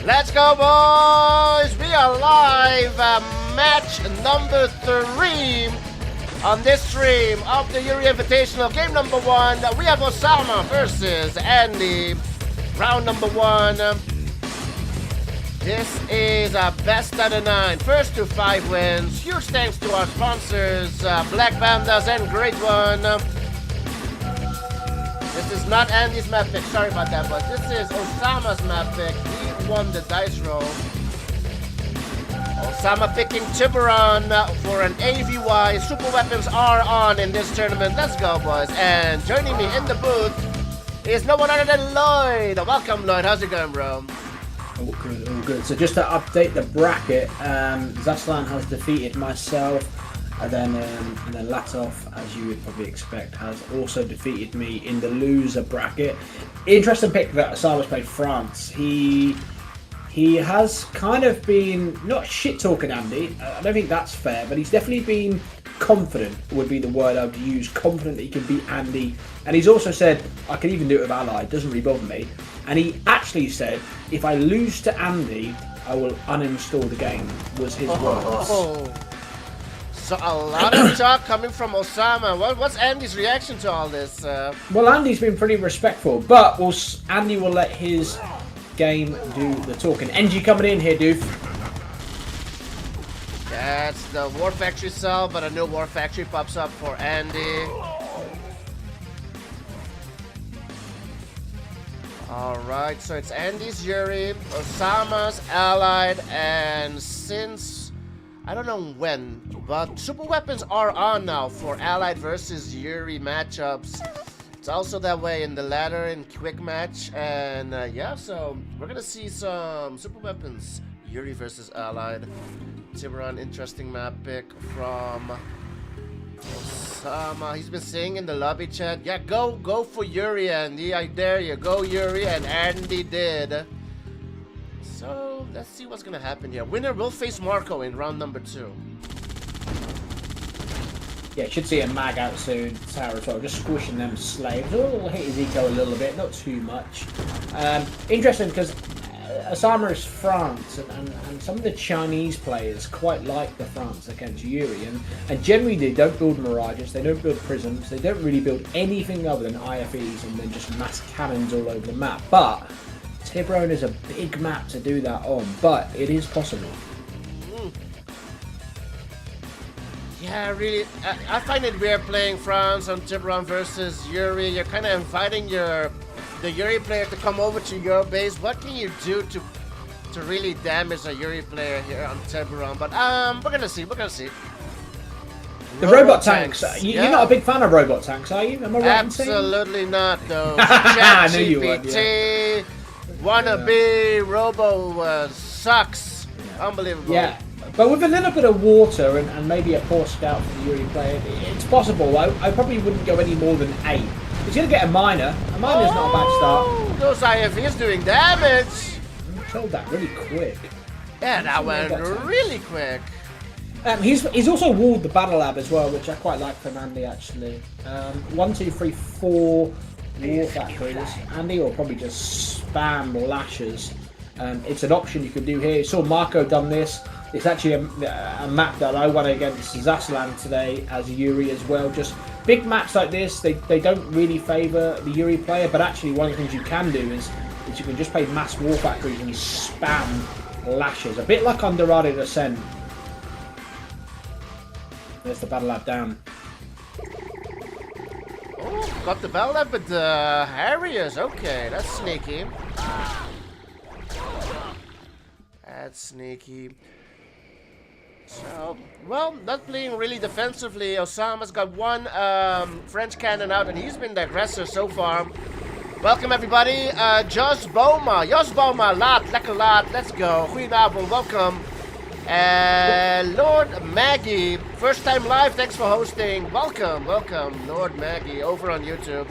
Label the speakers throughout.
Speaker 1: Let's go, boys! We are live. Match number 3 on this stream of the Yuri Invitational. Game number 1. We have Ossama versus Andy. Round number 1. This is best out of 9. First to 5 wins. Huge thanks to our sponsors, Black Pandas and Great One. This is not Andy's map pick, sorry about that, but this is Ossama's map pick. He won the dice roll. Ossama picking Tiburon for an AVY. Super weapons are on in this tournament. Let's go, boys. And joining me in the booth is no one other than Lloyd. Welcome, Lloyd. How's it going, bro?
Speaker 2: All good, all good. So just to update the bracket, Zaslan has defeated myself. And then Latov, as you would probably expect, has also defeated me in the loser bracket. Interesting pick that Ossama's played France. He has kind of been, not shit-talking Andy, I don't think that's fair, but he's definitely been confident, would be the word I would use, confident that he can beat Andy. And he's also said, I can even do it with Ally, it doesn't really bother me. And he actually said, if I lose to Andy, I will uninstall the game, was his words.
Speaker 1: So a lot of talk coming from Ossama. What's Andy's reaction to all this?
Speaker 2: Well, Andy's been pretty respectful, but Andy will let his game do the talking. NG coming in here, doof.
Speaker 1: That's the War Factory cell, but a new War Factory pops up for Andy. Alright, so it's Andy's Yuri, Ossama's Allied, and since I don't know when, but super weapons are on now for Allied versus Yuri matchups. It's also that way in the ladder in quick match, and yeah, so we're gonna see some super weapons. Yuri versus Allied. Tiburon, interesting map pick from Ossama. He's been saying in the lobby chat, yeah, go for Yuri, Andy. I dare you, go Yuri, and Andy did. So let's see what's gonna happen here. Winner will face Marco in round number 2.
Speaker 2: Yeah, should see a mag out soon. Tower as well, just squishing them slaves. Oh, hit his eco a little bit, not too much. Interesting because Ossama is France, and some of the Chinese players quite like the France against Yuri, and generally they don't build mirages, they don't build prisms, they don't really build anything other than IFEs and then just mass cannons all over the map. But Tiburon is a big map to do that on, but it is possible.
Speaker 1: Yeah, really, I find it weird playing France on Tiburon versus Yuri. You're kind of inviting the Yuri player to come over to your base. What can you do to really damage a Yuri player here on Tiburon? But we're gonna see.
Speaker 2: The robot tanks. You're not a big fan of robot tanks, are you? Am I right
Speaker 1: Absolutely not, though.
Speaker 2: I knew you would.
Speaker 1: Yeah. Wannabe Robo sucks. Yeah. Unbelievable.
Speaker 2: Yeah, but with a little bit of water and maybe a poor scout for the Yuri player, it's possible. I probably wouldn't go any more than 8. He's going to get a miner. A miner's not a bad start.
Speaker 1: Those IFEs doing damage.
Speaker 2: Killed that really quick.
Speaker 1: Yeah, that went really quick.
Speaker 2: He's also walled the battle lab as well, which I quite like from Andy actually. 1, 2, 3, 4 war factories. Andy will probably just spam lashes. It's an option you can do here. You saw Marco done this. It's actually a map that I won against Zaslan today as Yuri as well. Just big maps like this, they don't really favour the Yuri player, but actually one of the things you can do is you can just play mass war factories and spam lashes. A bit like on Dorado Descent. There's the battle lab down.
Speaker 1: Oh, got the battle lab with the Harriers. Okay, that's sneaky. That's sneaky. So, well, not playing really defensively. Ossama's got one French cannon out, and he's been the aggressor so far. Welcome, everybody. Jos Boma, laat, lekker laat. Let's go. Goedenavond, welcome. And Lord Maggie, first time live. Thanks for hosting. Welcome, Lord Maggie, over on YouTube.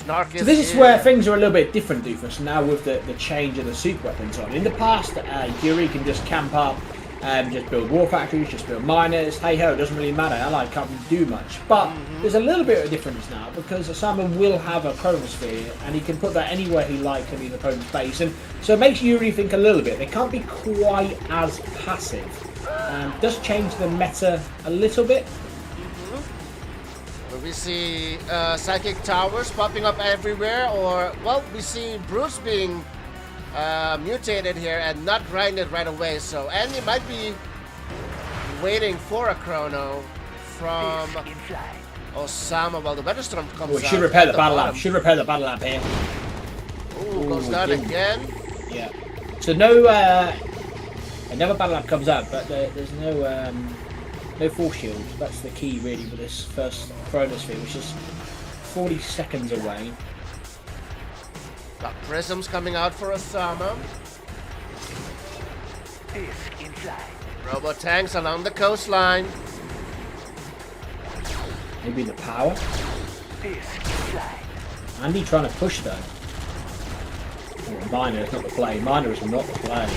Speaker 2: So this is where things are a little bit different, Doofus, now with the change of the super weapons on. In the past, Yuri can just camp up Just build war factories, just build miners. Hey ho, it doesn't really matter. Ally can't really do much. But there's a little bit of difference now because Ossama will have a chronosphere and he can put that anywhere he likes in the opponent's base. And so it makes Yuri think a little bit. They can't be quite as passive. Does change the meta a little bit.
Speaker 1: We see psychic towers popping up everywhere, or, well, we see Bruce being mutated here and not grinded right away. So Andy might be waiting for a chrono from Ossama while the weather storm comes out.
Speaker 2: Should repair the battle lab. Should repair the battle lab here.
Speaker 1: Ooh, goes down again.
Speaker 2: Yeah. So no, another battle lab comes out, but there's no force shield. That's the key really for this first chronosphere, which is 40 seconds away.
Speaker 1: Got prisms coming out for Ossama. Robo tanks along the coastline.
Speaker 2: Maybe the power. Andy trying to push though. Oh, Miner is not the play. Miner is not the play.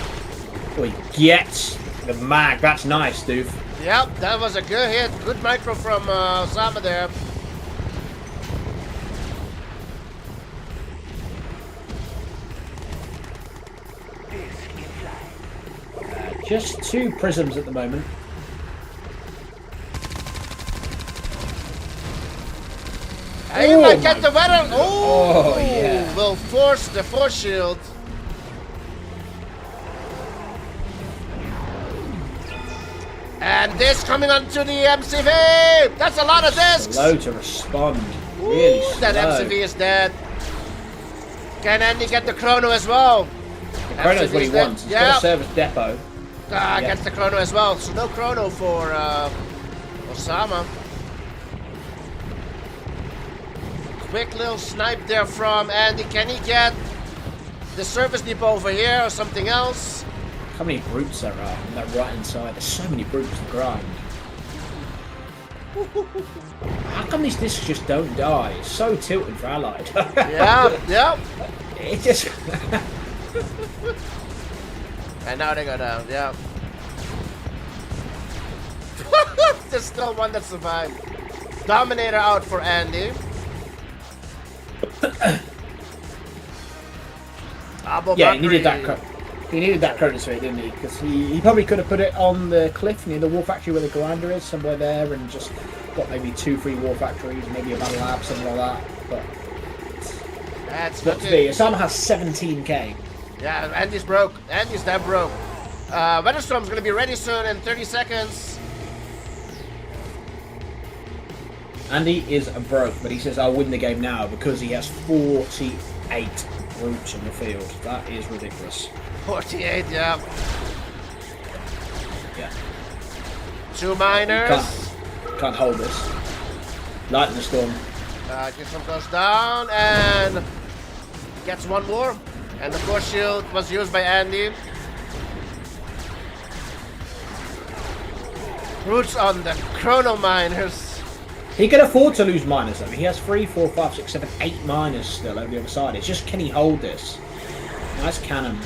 Speaker 2: Oh, he gets the mag. That's nice, dude.
Speaker 1: Yep, that was a good hit. Good micro from Ossama there.
Speaker 2: Just 2 prisms at the moment.
Speaker 1: And you might get the weather.
Speaker 2: Oh, yeah.
Speaker 1: Will force the force shield. And this coming onto the MCV. That's a lot of discs.
Speaker 2: Slow to respond. Really slow.
Speaker 1: That MCV is dead. Can Andy get the chrono as well?
Speaker 2: The chrono is what he wants. He's got a service depot.
Speaker 1: Gets the chrono as well. So no chrono for Ossama. Quick little snipe there from Andy. Can he get the service depot over here or something else?
Speaker 2: How many brutes there are on that right hand side? There's so many brutes to grind. How come these discs just don't die? It's so tilted for Allied.
Speaker 1: Yeah.
Speaker 2: It just...
Speaker 1: And now they go down, yeah. There's still one that survived. Dominator out for Andy.
Speaker 2: Yeah, he needed that. He needed that chronosphere, didn't he? Because he probably could have put it on the cliff near the war factory where the grinder is, somewhere there, and just got maybe 2-3 war factories, maybe a battle lab, something like that. But
Speaker 1: that's
Speaker 2: not to be. Ossama has 17k.
Speaker 1: Yeah, Andy's broke. Andy's that broke. Weatherstorm's gonna be ready soon in 30 seconds.
Speaker 2: Andy is broke, but he says I'll win the game now because he has 48 brutes on the field. That is ridiculous.
Speaker 1: 48, yeah.
Speaker 2: Yeah.
Speaker 1: 2 miners.
Speaker 2: Can't hold this. Lightning storm.
Speaker 1: This one goes down and gets one more. And the force shield was used by Andy. Roots on the chrono miners.
Speaker 2: He can afford to lose miners though. He has 3, 4, 5, 6, 7, 8 miners still over the other side. It's just, can he hold this? Nice cannon.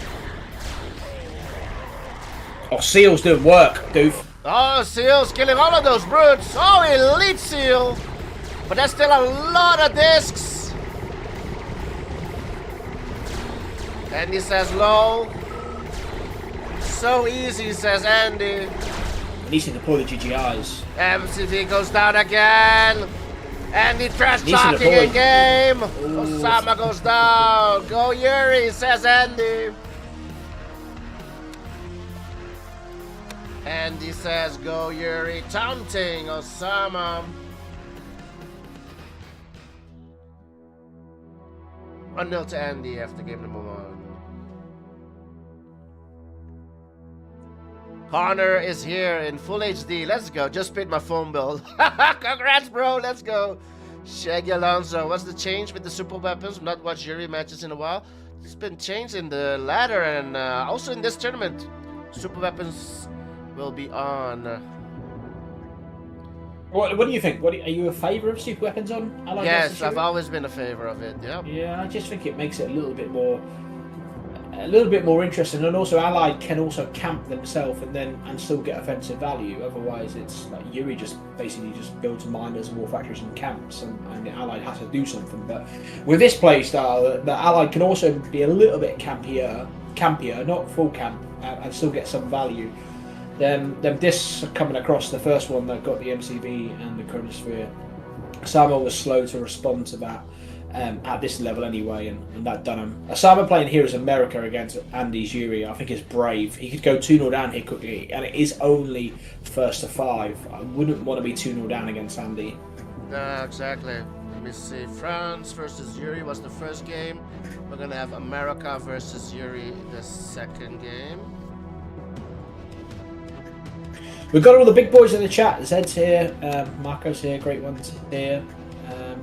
Speaker 2: Oh, Seal's doing work, doof.
Speaker 1: Oh, Seal's killing all of those brutes. Oh, elite Seal. But that's still a lot of discs. Andy says low. So easy, says Andy.
Speaker 2: He needs to deploy the GGIs.
Speaker 1: MCV goes down again. Andy trash talking in game. Ossama goes down. Go Yuri, says Andy. Andy says go Yuri. Taunting Ossama. 1-0 to Andy after game number 1. Connor is here in full HD. Let's go. Just paid my phone bill. Congrats, bro. Let's go. Shaggy Alonso. What's the change with the super weapons? I've not watched Yuri matches in a while. It's been changed in the ladder and also in this tournament. Super weapons will be on.
Speaker 2: What do you think? Are you a favour of super weapons on?
Speaker 1: Yes, I've always been a favour of it. Yeah.
Speaker 2: Yeah, I just think it makes it a little bit more a little bit more interesting, and also Allied can also camp themselves and still get offensive value. Otherwise, it's like Yuri just basically just builds miners and war factories and camps, and the Allied has to do something. But with this playstyle, the Allied can also be a little bit campier, not full camp, and still get some value. Them discs coming across, the first one that got the MCV and the Chronosphere, Ossama was slow to respond to that. At this level anyway, and that done him. Ossama playing here as America against Andy's Yuri, I think is brave. He could go 2-0 down here quickly, and it is only first to 5. I wouldn't want to be 2-0 down against Andy.
Speaker 1: Exactly. Let me see. France versus Yuri was the first game. We're gonna have America versus Yuri the second game.
Speaker 2: We've got all the big boys in the chat. Zed's here, Marco's here, Great One's here,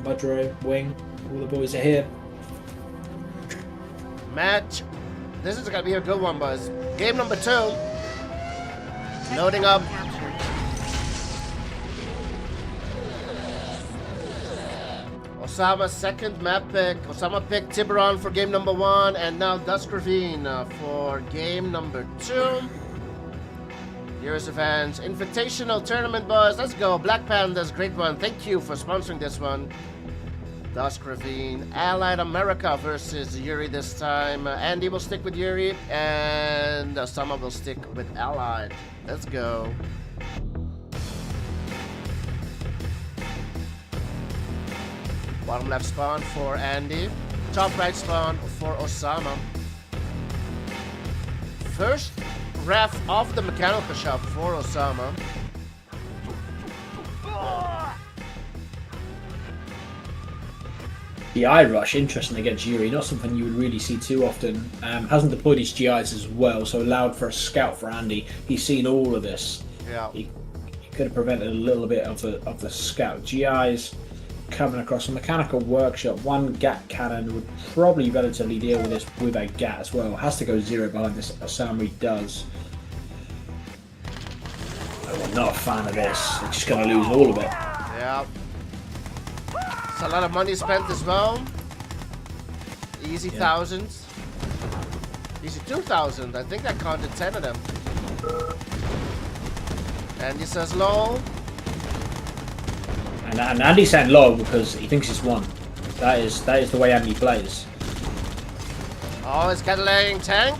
Speaker 2: Mudro, Wing. All the boys are here.
Speaker 1: Match. This is gonna be a good one, boys. Game number 2. Loading up. Ossama's second map pick. Ossama picked Tiburon for game number 1, and now Dusk Ravine for game number 2. Here's the fans. Invitational tournament, boys. Let's go. Black Panda's Great One. Thank you for sponsoring this one. Dusk Ravine, Allied America versus Yuri this time. Andy will stick with Yuri, and Ossama will stick with Allied. Let's go. Bottom left spawn for Andy. Top right spawn for Ossama. First ref of the mechanical shop for Ossama.
Speaker 2: GI rush, interesting against Yuri, not something you would really see too often. Hasn't deployed his GIs as well, so allowed for a scout for Andy. He's seen all of this.
Speaker 1: Yeah.
Speaker 2: He could have prevented a little bit of the scout. GIs coming across a mechanical workshop. One GAT cannon would probably relatively deal with this with a GAT as well. Has to go 0 behind this. Ossama does. I'm not a fan of this. They're just going to lose all of it.
Speaker 1: Yeah. It's a lot of money spent as well. Easy thousands. Easy 2,000. I think I counted 10 of them. Andy says low.
Speaker 2: And Andy's saying low because he thinks it's 1. That is the way Andy plays.
Speaker 1: Oh, it's Catalan tank.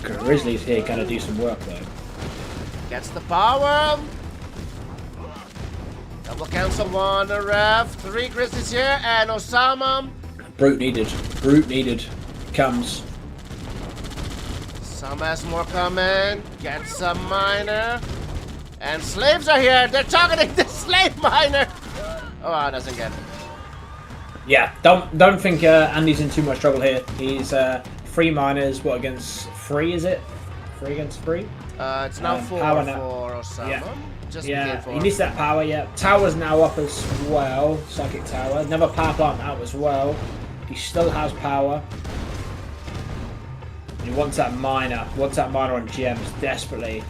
Speaker 2: Grizzly's here going to do some work though.
Speaker 1: Gets the power. Double cancel 1 ref. 3 Grizzlies here, and Ossama.
Speaker 2: Brute needed. Brute needed. Comes.
Speaker 1: Ossama has more coming. Gets a miner. And slaves are here. They're targeting the slave miner. Oh, doesn't get it.
Speaker 2: Yeah, don't think Andy's in too much trouble here. He's 3 miners. What against 3 is it? 3 against 3?
Speaker 1: It's now 4
Speaker 2: power
Speaker 1: for Ossama.
Speaker 2: Yeah.
Speaker 1: Just
Speaker 2: He needs that power, yeah. Tower's now up as well. Psychic tower. Another power plant out as well. He still has power. He wants that miner. Wants that miner on gems desperately.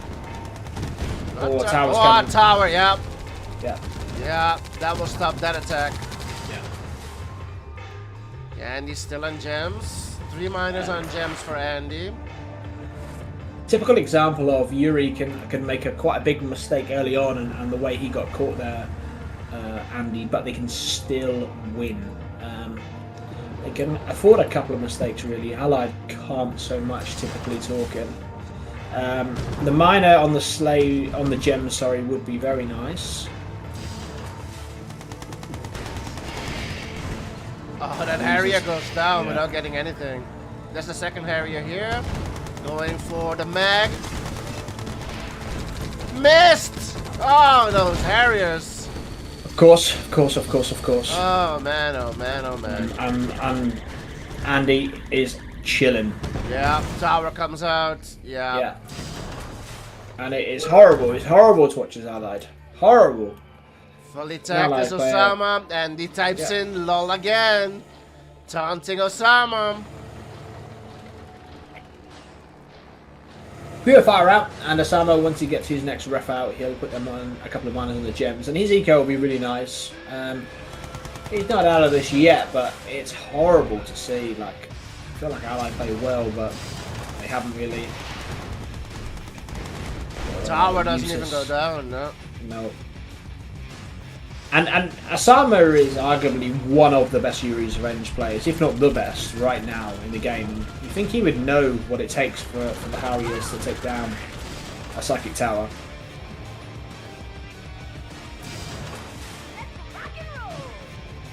Speaker 2: Oh, tower's coming.
Speaker 1: Tower, yeah.
Speaker 2: Yeah.
Speaker 1: Yeah, that will stop that attack.
Speaker 2: Yeah.
Speaker 1: Andy's still on gems. 3 miners on gems for Andy.
Speaker 2: Typical example of Yuri can make quite a big mistake early on, and the way he got caught there, Andy, but they can still win. They can afford a couple of mistakes really. Allied can't so much, typically talking. The miner on the gem, would be very nice.
Speaker 1: Oh, that Harrier goes down without getting anything. There's the second Harrier here. Going for the mag. Missed! Oh, those Harriers.
Speaker 2: Of course.
Speaker 1: Oh, man, oh, man, oh, man.
Speaker 2: Andy is chilling.
Speaker 1: Yeah, tower comes out.
Speaker 2: Yeah. And it is horrible. It's horrible to watch as Allied. Horrible.
Speaker 1: Fully tagged is Ossama, and he types in lol again. Taunting Ossama.
Speaker 2: Purifier out, and Ossama, once he gets his next ref out, he'll put them on a couple of miners on the gems, and his eco will be really nice. He's not out of this yet, but it's horrible to see. Like, I feel like Ally play well, but they haven't really.
Speaker 1: Tower doesn't even go down, no.
Speaker 2: No. And Ossama is arguably one of the best Yuri's Revenge players, if not the best, right now in the game. And you think he would know what it takes for the Harriers to take down a Psychic Tower.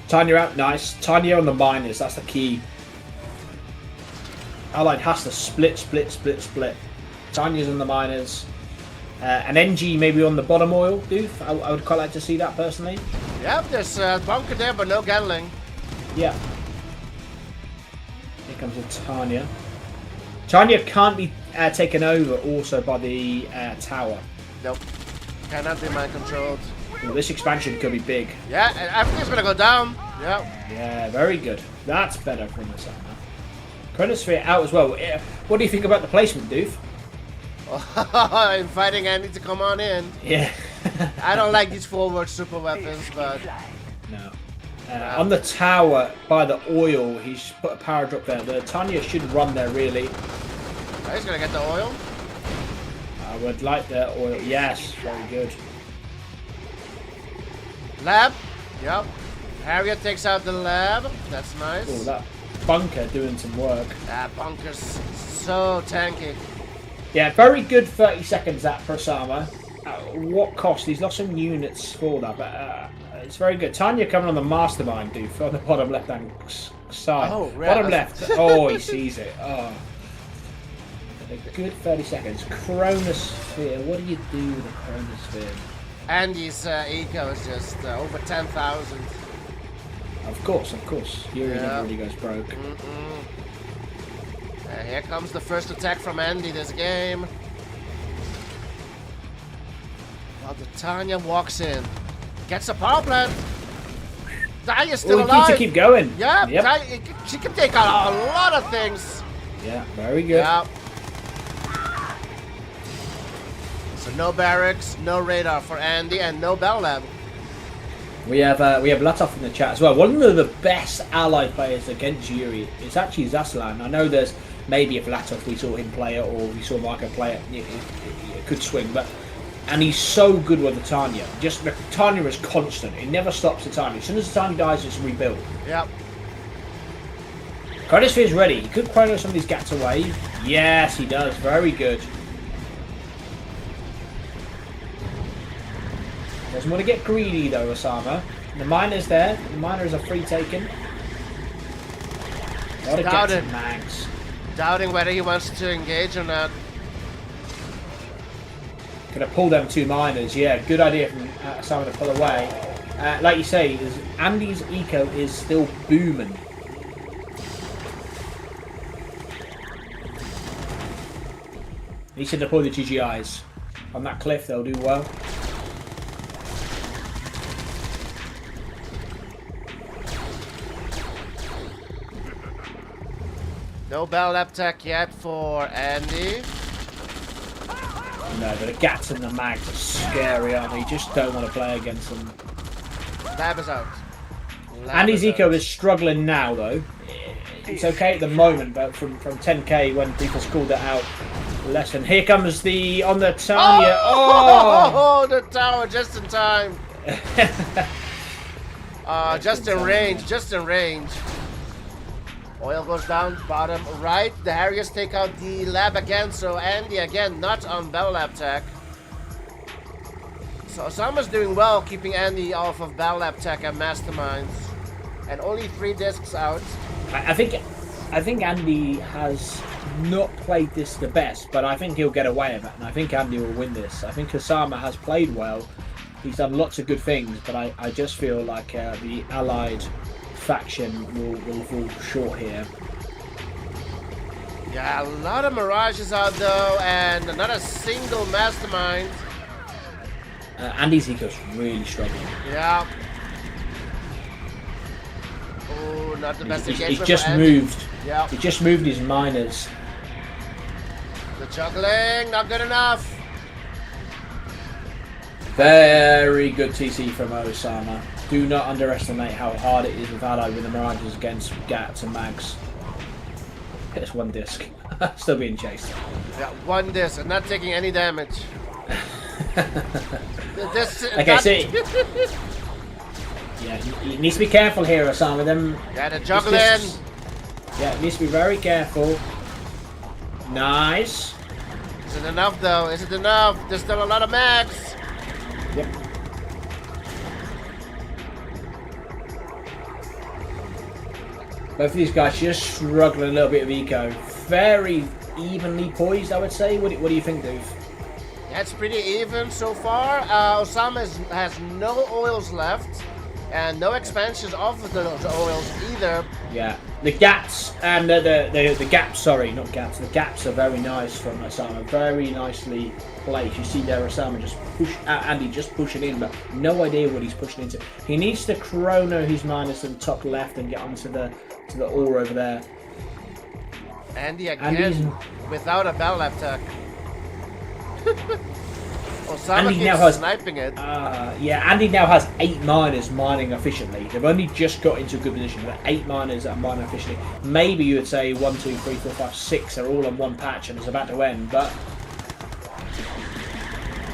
Speaker 2: Tanya out, nice. Tanya on the miners, that's the key. Allied has to split. Tanya's on the miners. An NG maybe on the bottom oil, Doof. I would quite like to see that personally.
Speaker 1: Yep, there's a bunker there, but no Gatling.
Speaker 2: Yeah. Here comes a Tanya. Tanya can't be taken over also by the tower.
Speaker 1: Nope. Cannot be mind controlled.
Speaker 2: Well, this expansion could be big.
Speaker 1: Yeah, and everything's gonna go down. Yep.
Speaker 2: Yeah, very good. That's better from Ossama. Chronosphere out as well. What do you think about the placement, Doof?
Speaker 1: Inviting Andy to come on in.
Speaker 2: Yeah.
Speaker 1: I don't like these forward super weapons, but...
Speaker 2: No. On the tower, by the oil, he's put a power drop there. The Tanya should run there, really.
Speaker 1: Oh, he's gonna get the oil.
Speaker 2: I would like the oil. Yes, very good.
Speaker 1: Lab. Yep. Harriet takes out the lab. That's nice.
Speaker 2: Oh, that bunker doing some work.
Speaker 1: That bunker's so tanky.
Speaker 2: Yeah, very good 30 seconds that for Ossama. At what cost? He's lost some units for that, but it's very good. Tanya coming on the mastermind, dude, on the bottom left-hand side.
Speaker 1: Oh, right.
Speaker 2: Bottom left. Oh, he sees it. Oh. A good 30 seconds. Chronosphere. What do you do with a Chronosphere?
Speaker 1: Andy's eco is just over 10,000.
Speaker 2: Of course. Yuri never really goes broke.
Speaker 1: Here comes the first attack from Andy this game. While the Tanya walks in. Gets a power plant. Tanya's still
Speaker 2: He
Speaker 1: alive.
Speaker 2: needs to keep going.
Speaker 1: Yeah,
Speaker 2: Yep.
Speaker 1: she can take out a lot of things.
Speaker 2: Yeah, very good.
Speaker 1: Yeah. So no barracks, no radar for Andy, and no Bell Lab.
Speaker 2: We have Latov in the chat as well. One of the best ally players against Yuri is actually Zaslan. I know there's maybe if Latov we saw him play it or we saw Marco play it, it could swing. And he's so good with the Tanya. Just the Tanya is constant. It never stops the Tanya. As soon as the Tanya dies, it's rebuilt.
Speaker 1: Yep.
Speaker 2: Chronosphere is ready. He could Chrono some of these gats away. Yes, he does. Very good. Doesn't want to get greedy though, Ossama. The miner's there. The miner is a free taken. A lot of gats and mags.
Speaker 1: Doubting whether he wants to engage or not.
Speaker 2: Gonna pull them two miners. Yeah, good idea from Ossama to pull away. Like you say, Andy's eco is still booming. He should deploy the GGIs. On that cliff, they'll do well.
Speaker 1: No Bell Lab tech yet for Andy.
Speaker 2: No, but the gats and the mags are scary, aren't they? You just don't want to play against them.
Speaker 1: Lab is out.
Speaker 2: Andy's eco is struggling now, though. It's okay at the moment, but from 10k when people called it out, less than. Here comes the on the Tanya.
Speaker 1: Oh, the tower just in time. Just in range. Just in range. Oil goes down, bottom right. The Harriers take out the lab again, so Andy again not on Bell Lab tech. So Ossama's doing well, keeping Andy off of Bell Lab tech and Masterminds. And only 3 discs out.
Speaker 2: I think Andy has not played this the best, but I think he'll get away with it, and I think Andy will win this. I think Ossama has played well. He's done lots of good things, but I just feel like the Allied faction will fall short here.
Speaker 1: Yeah, a lot of mirages out though, and not a single Mastermind.
Speaker 2: Andy's eco's really struggling.
Speaker 1: Yeah. Oh, not the best engagement.
Speaker 2: He's just
Speaker 1: for Andy.
Speaker 2: moved.
Speaker 1: Yeah.
Speaker 2: He just moved his miners.
Speaker 1: The juggling, not good enough.
Speaker 2: Very good TC from Ossama. Do not underestimate how hard it is with Allied with the Mirages against Gats and Mags. It's one disc. Still being chased.
Speaker 1: Yeah, one disc and not taking any damage.
Speaker 2: Okay, see. Yeah, he needs to be careful here, Ossama. Them.
Speaker 1: Gotta juggle in.
Speaker 2: Yeah, needs to be very careful. Nice.
Speaker 1: Is it enough though? Is it enough? There's still a lot of mags.
Speaker 2: Yep. Both of these guys just struggling a little bit of eco. Very evenly poised, I would say. What do you think, Doof?
Speaker 1: That's pretty even so far. Ossama has no oils left. And no expansions of those oils either.
Speaker 2: Yeah, the gaps and the gaps. Sorry, not gaps. The gaps are very nice from Ossama. Very nicely placed. You see there, Ossama just push. Andy just pushing in, but no idea what he's pushing into. He needs to chrono his minus in the top left and get onto the ore over there.
Speaker 1: Andy again without a bell lap tech. Ossama keeps sniping it.
Speaker 2: Yeah, Andy now has 8 miners mining efficiently. They've only just got into a good position, but 8 miners that are mining efficiently. Maybe you would say 1, 2, 3, 4, 5, 6 are all on one patch and it's about to end, but...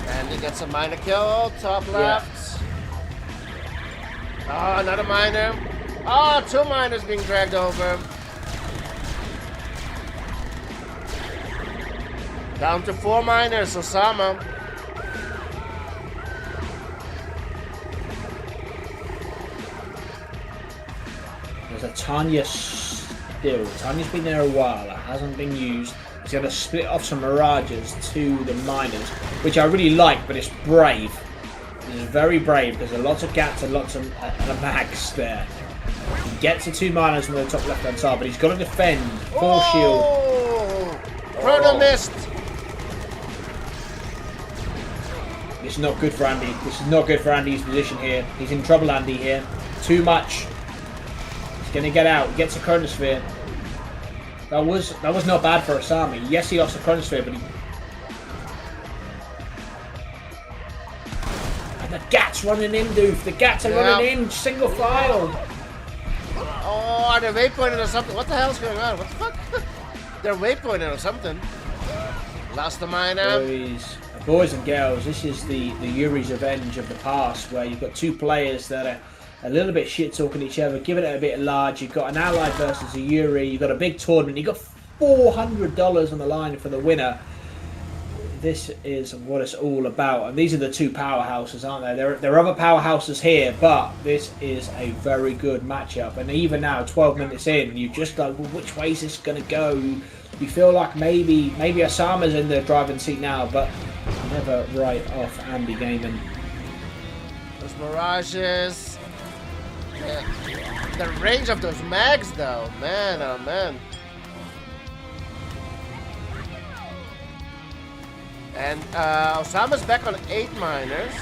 Speaker 1: Andy gets a miner kill, top left. Oh, another miner. Oh, 2 miners being dragged over. Down to 4 miners, Ossama.
Speaker 2: There's a Tanya still. Tanya's been there a while. It hasn't been used. He's going to split off some Mirages to the miners, which I really like, but it's brave. It's very brave because there's lots of gaps and lots of mags there. He gets the 2 miners on the top left-hand side, but he's got to defend. Full shield.
Speaker 1: Chrono missed.
Speaker 2: This is not good for Andy. This is not good for Andy's position here. He's in trouble, Andy, here. Too much. He's going to get out. He gets a Chronosphere. That was not bad for Ossama. Yes, he lost a Chronosphere, but he... And the Gats running in, Doof. The Gats are running in. Single file.
Speaker 1: Oh, they're waypointing or something. What the hell's going on? What the fuck? They're waypointing or something. Lost the miner.
Speaker 2: Boys and girls, this is the Yuri's Revenge of the past, where you've got 2 players that are a little bit shit-talking each other, giving it a bit large. You've got an Allied versus a Yuri. You've got a big tournament. You've got $400 on the line for the winner. This is what it's all about. And these are the 2 powerhouses, aren't they? There are other powerhouses here, but this is a very good matchup. And even now, 12 minutes in, you're just like, well, which way is this going to go? You feel like maybe Ossama's in the driving seat now, but never write off Andy Gaiman.
Speaker 1: Those Mirages. Yeah. The range of those mags, though. Man, oh man. And Ossama's back on 8 miners.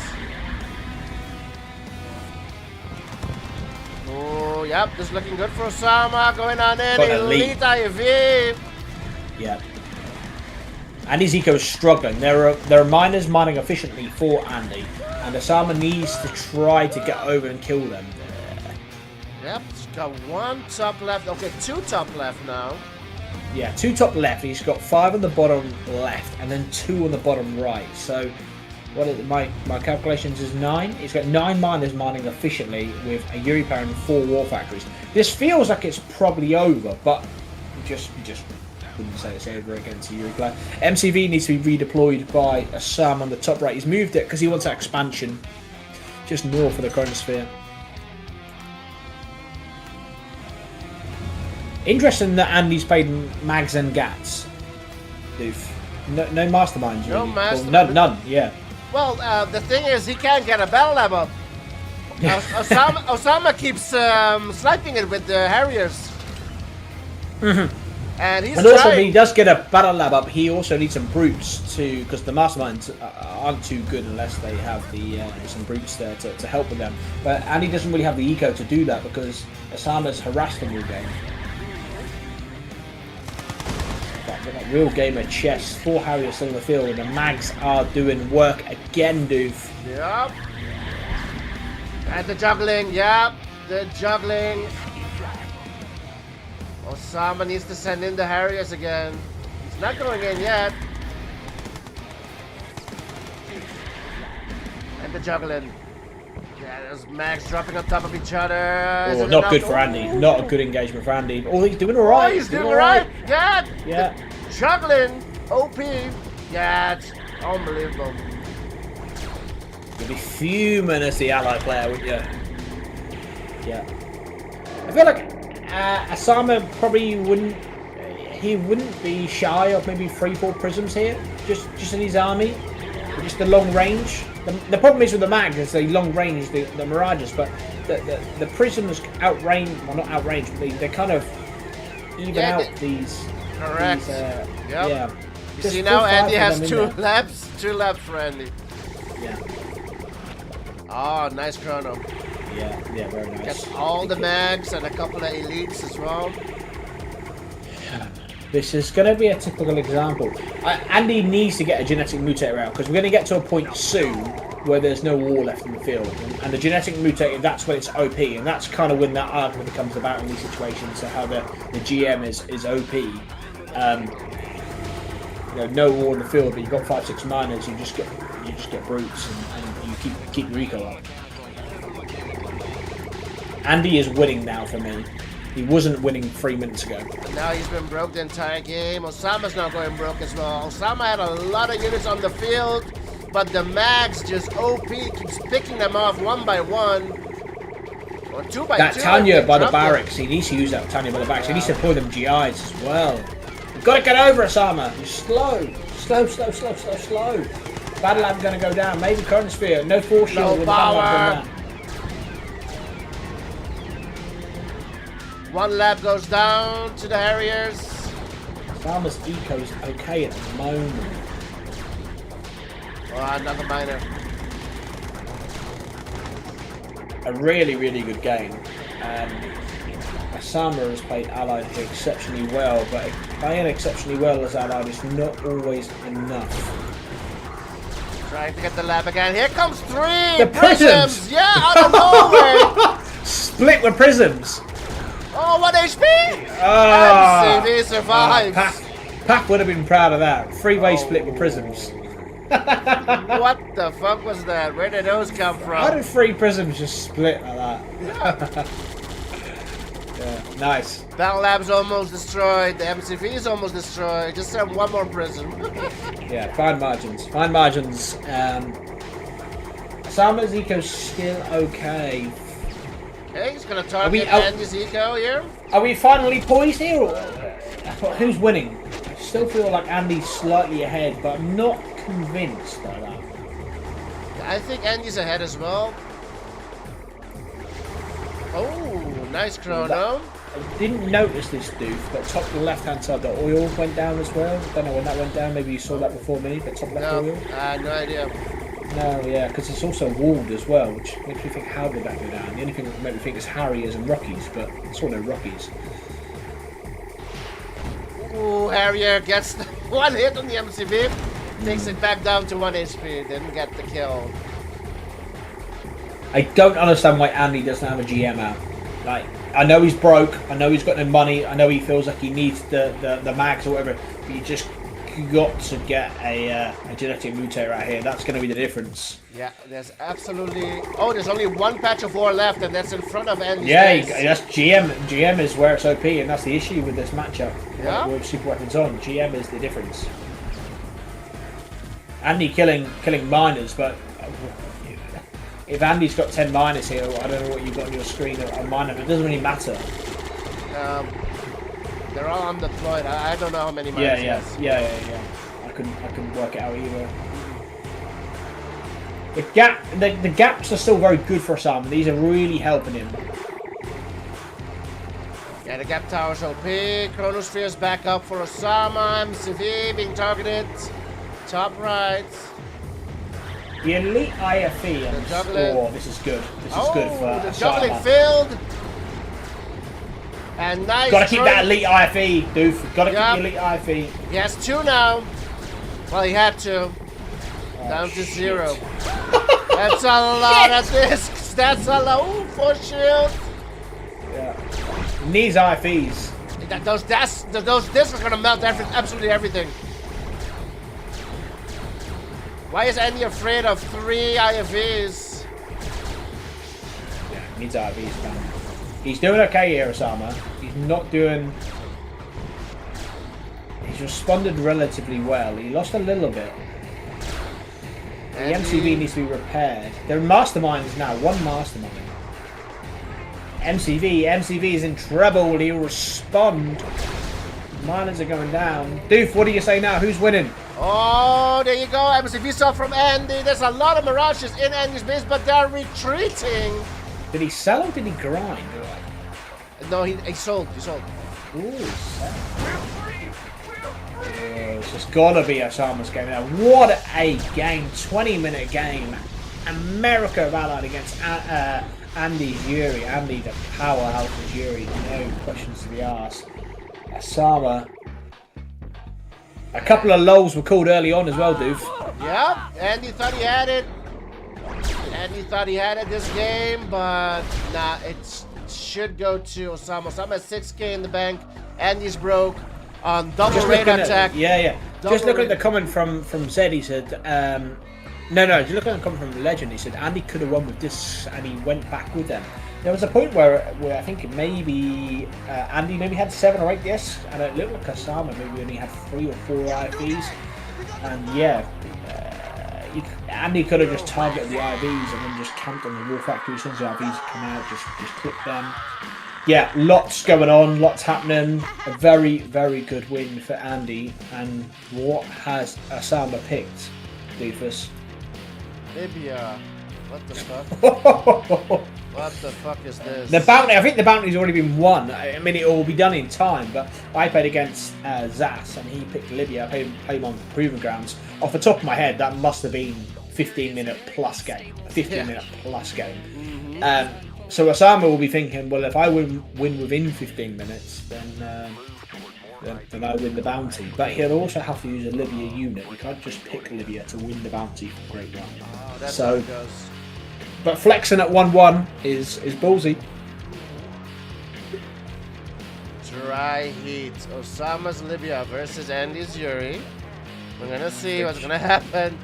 Speaker 1: Oh, yep, this is looking good for Ossama. Going on in. Elite IV.
Speaker 2: Yeah. Andy's eco is struggling. There are miners mining efficiently for Andy, and Ossama needs to try to get over and kill them.
Speaker 1: Yep, he's got 1 top left. Okay, 2 top left now.
Speaker 2: Yeah, 2 top left. He's got 5 on the bottom left, and then 2 on the bottom right. So, what is my calculations is 9. He's got 9 miners mining efficiently with a Yuri power and 4 war factories. This feels like it's probably over, but we just wouldn't say it's over against a Yuri player. MCV needs to be redeployed by Ossama on the top right. He's moved it because he wants that expansion just north of the Chronosphere. Interesting that Andy's played Mags and Gats. Doof. No masterminds.
Speaker 1: No
Speaker 2: really.
Speaker 1: masterminds.
Speaker 2: Well, none. Yeah.
Speaker 1: Well, the thing is, he can't get a battle lab up. Ossama keeps sniping it with the Harriers. And he's
Speaker 2: also, when he does get a battle lab up, he also needs some brutes to, because the masterminds aren't too good unless they have the some brutes there to help with them. But Andy doesn't really have the eco to do that because Ossama's harassed him all game. Got that real game of chess. 4 Harriers still in the field, and the Mags are doing work again, Doof.
Speaker 1: Yep. And the juggling, yep. The juggling. Ossama needs to send in the Harriers again. He's not going in yet. And the juggling. Yeah, there's Mags dropping on top of each other.
Speaker 2: Oh, not good for Andy. Not a good engagement for Andy. Oh, he's doing alright.
Speaker 1: Oh, he's doing alright. Yeah.
Speaker 2: Yeah.
Speaker 1: The juggling. OP. Yeah, it's unbelievable.
Speaker 2: You'd be fuming as the ally player, wouldn't you? Yeah. I feel like Ossama probably wouldn't. He wouldn't be shy of maybe 3-4 prisms here, just in his army, just the long range. The problem is with the mag is the long range, the mirages, but the prisms outrange. Well, not outrange, but they kind of even out these.
Speaker 1: Correct.
Speaker 2: These,
Speaker 1: yep.
Speaker 2: Yeah.
Speaker 1: You
Speaker 2: Just
Speaker 1: see now, Andy has
Speaker 2: them
Speaker 1: 2 laps. 2 laps for Andy.
Speaker 2: Yeah.
Speaker 1: Oh, nice chrono.
Speaker 2: Yeah, very nice.
Speaker 1: Gets all the mags and a couple of elites as well.
Speaker 2: This is going to be a typical example. Andy needs to get a genetic mutator out because we're going to get to a point soon where there's no war left in the field. And the genetic mutator, that's when it's OP. And that's kind of when that argument comes about in these situations. So how the GM is OP. No war in the field, but you've got 5-6 miners, you just get brutes and you keep your eco up. Andy is winning now for me. He wasn't winning 3 minutes ago.
Speaker 1: And now he's been broke the entire game. Osama's now going broke as well. Osama had a lot of units on the field, but the mags just OP, keeps picking them off 1 by 1. Or 2 by 2.
Speaker 2: That Tanya by the barracks, he needs to use that Tanya by the barracks. He needs to pull them GIs as well. You've got to get over Ossama. You're slow. Slow. Battle Lab's going to go down. Maybe Current Sphere. No force shield.
Speaker 1: No power. 1 lab goes down to the Harriers.
Speaker 2: Farmer's eco is okay at the moment.
Speaker 1: Oh, another miner.
Speaker 2: A really, really good game. Ossama has played Allied here exceptionally well, but playing exceptionally well as Allied is not always enough.
Speaker 1: Trying to get the lab again. Here comes 3
Speaker 2: The prisms!
Speaker 1: Yeah, out of nowhere.
Speaker 2: Split with prisms!
Speaker 1: Oh, 1 HP!
Speaker 2: Oh,
Speaker 1: and CV survives.
Speaker 2: Pac would have been proud of that. 3-way split with prisms.
Speaker 1: What the fuck was that? Where did those come from?
Speaker 2: How did 3 prisms just split like that? Yeah, nice.
Speaker 1: Battle Lab's almost destroyed. The MCV is almost destroyed. Just have 1 more prism.
Speaker 2: Yeah, fine margins. Fine margins. Osama's eco's still okay.
Speaker 1: Okay, he's gonna target Andy's eco here.
Speaker 2: Are we finally poised here? Or who's winning? I still feel like Andy's slightly ahead, but I'm not convinced by that.
Speaker 1: I think Andy's ahead as well. Oh, nice chrono.
Speaker 2: I didn't notice this, Doof, but top left-hand side, the oil went down as well. Don't know when that went down. Maybe you saw that before me, but top left oil.
Speaker 1: No idea.
Speaker 2: No, yeah, because it's also walled as well, which makes me think, how did that go down? The only thing that made me think is Harriers and Rockies, but it's all no Rockies.
Speaker 1: Ooh, Harrier gets 1 hit on the MCV. Takes it back down to 1 HP. Didn't get the kill.
Speaker 2: I don't understand why Andy doesn't have a GM out. Like, I know he's broke, I know he's got no money, I know he feels like he needs the mags or whatever, but you just got to get a genetic mutator out here. That's going to be the difference.
Speaker 1: Yeah, there's absolutely... Oh, there's only 1 patch of war left, and that's in front of Andy's
Speaker 2: that's GM. GM is where it's OP, and that's the issue with this matchup.
Speaker 1: Yeah?
Speaker 2: With super weapons on, GM is the difference. Andy killing miners, but if Andy's got 10 miners here, I don't know what you've got on your screen on miner, but it doesn't really matter.
Speaker 1: They're all undeployed. I don't know how many miners he has.
Speaker 2: Yeah. I couldn't work it out either. The gaps are still very good for Ossama. These are really helping him.
Speaker 1: Yeah, the gap tower's OP. Chronosphere's back up for Ossama. MCV being targeted. Top right.
Speaker 2: The elite IFE and
Speaker 1: juggling.
Speaker 2: this is good. This is good for
Speaker 1: the
Speaker 2: Ossama.
Speaker 1: juggling failed. And nice.
Speaker 2: Gotta keep that elite IFE, doof. Gotta keep the elite IFE.
Speaker 1: He has 2 now. Well, he had to. Down to 0. That's a lot of discs. That's a lot. Ooh, 4 shield.
Speaker 2: Yeah. Needs IFEs.
Speaker 1: Those discs are gonna melt absolutely everything. Why is Andy afraid of 3 IFEs?
Speaker 2: Yeah, needs IFEs, man. He's doing okay here, Ossama. He's not doing... He's responded relatively well. He lost a little bit. The MCV needs to be repaired. There are masterminds now. 1 mastermind. MCV is in trouble. He'll respond. Miners are going down. Doof, what do you say now? Who's winning?
Speaker 1: Oh, there you go. MCV saw from Andy. There's a lot of Mirages in Andy's base, but they're retreating.
Speaker 2: Did he sell or did he grind?
Speaker 1: No, he sold. He sold.
Speaker 2: Ooh, it's just gotta be Ossama's game now. What a game. 20-minute game. America rallied against Andy's Yuri. Andy, the powerhouse of Yuri. No questions to be asked. Ossama. A couple of lulls were called early on as well, Doof.
Speaker 1: Yep, Andy thought he had it. Andy thought he had it this game, but nah, it should go to Ossama. Ossama has 6K in the bank. Andy's broke on double radar attack.
Speaker 2: Yeah. Just look at the comment from Zed. He said, no, just look at the comment from Legend. He said Andy could have won with this, and he went back with them. There was a point where I think maybe Andy maybe had 7 or 8 discs, and it looked like Ossama maybe only had 3 or 4 IVs. And yeah, Andy could have just targeted the IVs and then just camped on the War Factory. As soon as the IVs come out, just clip them. Yeah, lots going on, lots happening. A very, very good win for Andy. And what has Ossama picked, Doofus?
Speaker 1: Libya. What the fuck? What the fuck is this?
Speaker 2: The bounty. I think the bounty's already been won. I mean, it will be done in time. But I played against Zas, and he picked Libya. I played him on Proving Grounds. Off the top of my head, that must have been 15-minute plus game. A 15-minute plus game. Mm-hmm. So Ossama will be thinking, well, if I win within 15 minutes, then I win the bounty. But he'll also have to use a Libya unit. You can't just pick Libya to win the bounty from Great Run.
Speaker 1: Oh, that's how it goes.
Speaker 2: But flexing at 1-1 is ballsy.
Speaker 1: Dry heat. Ossama's Libya versus Andy's Yuri. We're gonna see what's gonna happen.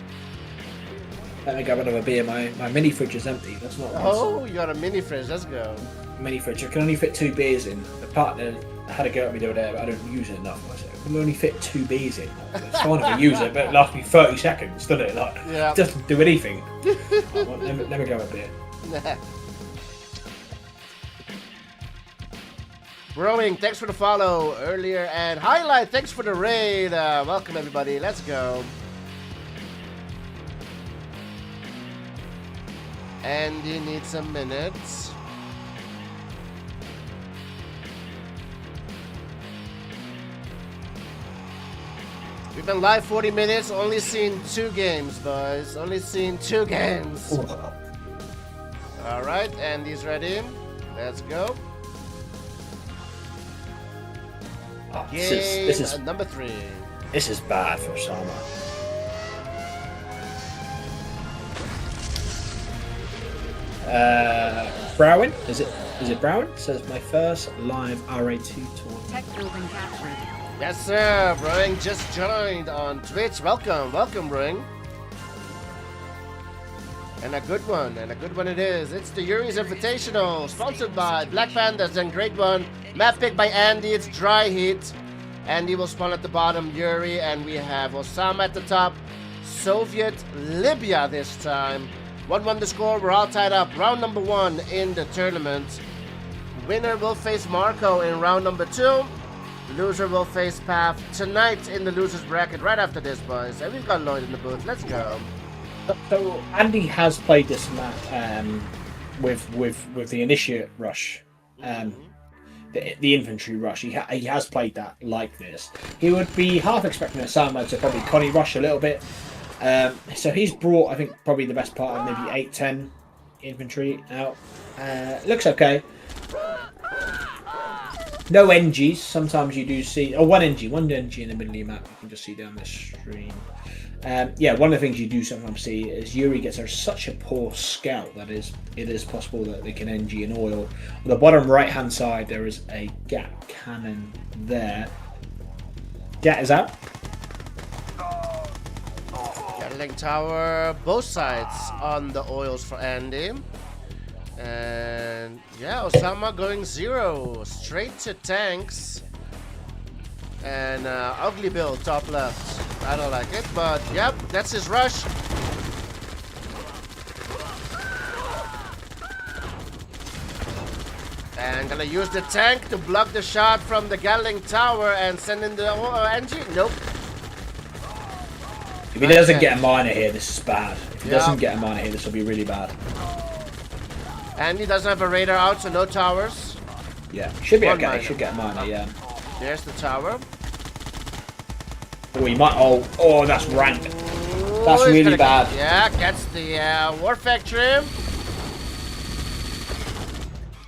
Speaker 2: Let me grab another beer. My mini fridge is empty. That's not nice.
Speaker 1: Oh, you got a mini fridge. Let's go.
Speaker 2: Mini fridge. I can only fit 2 beers in. The partner had a go at me the other day, but I don't use it enough. I said, I can only fit 2 beers in. It's fine if I use it, but it lasts me 30 seconds, doesn't it? Like,
Speaker 1: yeah.
Speaker 2: It doesn't do anything. Let me grab a beer.
Speaker 1: Rowing, thanks for the follow earlier. And Highlight, thanks for the raid. Welcome, everybody. Let's go. Andy needs a minute. We've been live 40 minutes, only seen 2 games, boys. Only seen 2 games. Alright, Andy's ready. Let's go.
Speaker 2: Oh,
Speaker 1: Game
Speaker 2: this is
Speaker 1: number 3.
Speaker 2: This is bad for Ossama. Browen? Is it Browen? It says my first live RA2 tournament.
Speaker 1: Yes, sir. Brewing just joined on Twitch. Welcome, Brewing. And a good one it is. It's the Yuri's Invitational, sponsored by Black Pandas and Great One. Map pick by Andy. It's Dry Heat. Andy will spawn at the bottom, Yuri, and we have Ossama at the top. Soviet Libya this time. 1-1 the score. We're all tied up. Round number 1 in the tournament. Winner will face Marco in round number 2. Loser will face Path tonight in the losers bracket right after this, boys. And we've got Lloyd in the booth. Let's go.
Speaker 2: So Andy has played this map with the initiate rush, the infantry rush. He has played that like this. He would be half expecting Ossama to probably Connie rush a little bit. So he's brought, I think, probably the best part of maybe 8-10 infantry out. Looks okay. No NGs. Sometimes you do see, one NG in the middle of your map. You can just see down this stream. Yeah, one of the things you do sometimes see is Yuri gets such a poor scout that it is possible that they can NG in oil. On the bottom right hand side, there is a Gat cannon there. Gat is out.
Speaker 1: Gatling tower, both sides on the oils for Andy. And yeah, Ossama going 0 straight to tanks. And ugly build top left. I don't like it, but yep, that's his rush. And gonna use the tank to block the shot from the Gatling tower and send in the engine. Nope.
Speaker 2: If he doesn't get a miner here, this is bad. If he doesn't get a miner here, this will be really bad.
Speaker 1: And he doesn't have a radar out, so no towers.
Speaker 2: Yeah, should be
Speaker 1: One
Speaker 2: okay.
Speaker 1: miner.
Speaker 2: He should get a miner, yeah.
Speaker 1: There's the tower.
Speaker 2: Oh, he might. Oh, that's rank. That's
Speaker 1: He's
Speaker 2: really bad.
Speaker 1: Yeah, gets the war factory.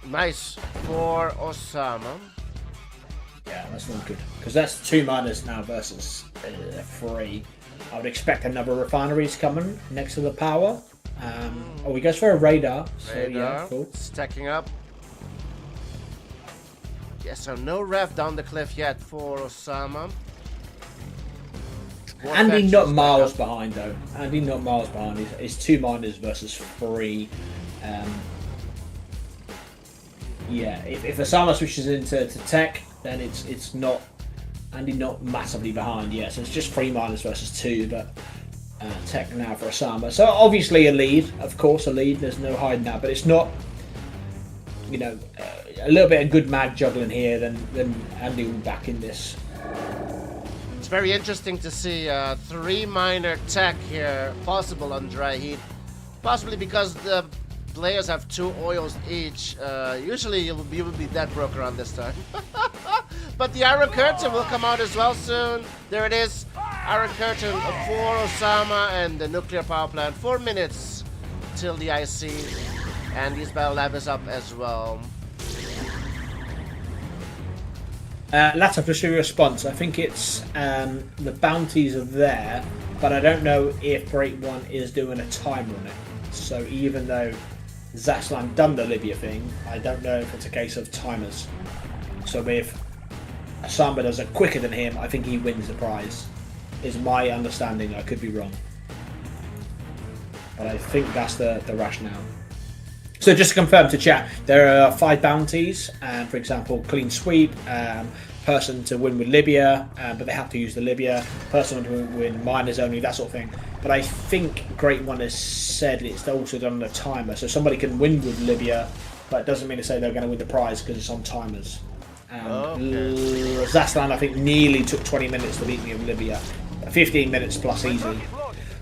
Speaker 1: Nice for Ossama.
Speaker 2: Yeah, that's not good. Because that's 2 miners now versus 3. I would expect another refineries coming next to the power. Oh, he goes for a radar. So yeah, cool.
Speaker 1: Stacking up. Yeah, so no ref down the cliff yet for Ossama.
Speaker 2: Andy not miles behind though. Andy not miles behind. It's 2 miners versus 3. Yeah, if Ossama switches into tech, then it's not Andy not massively behind. Yeah, so it's just 3 miners versus 2, but tech now for Ossama. So obviously a lead, of course a lead. There's no hiding that, but it's not. You know, a little bit of good mag juggling here. Then Andy will be back in this.
Speaker 1: It's very interesting to see 3 miner tech here possible on dry heat. Possibly because the players have 2 oils each. Usually you will be dead broke around this time. But the Iron Curtain will come out as well soon. There it is. Iron Curtain for Ossama and the nuclear power plant. 4 minutes till the IC. And his battle lab is up as well.
Speaker 2: Latter for your response. I think it's the bounties are there, but I don't know if Break One is doing a timer on it. So even though Zaslan done the Libya thing, I don't know if it's a case of timers. So if Ossama does it quicker than him, I think he wins the prize. Is my understanding. I could be wrong, but I think that's the rationale. So just to confirm to chat, there are 5 bounties. For example, clean sweep, person to win with Libya, but they have to use the Libya. Person to win miners only, that sort of thing. But I think Great One has said it's also done on a timer, so somebody can win with Libya, but it doesn't mean to say they're going to win the prize because it's on timers. Zaslan, I think, nearly took 20 minutes to beat me with Libya. 15 minutes plus easy.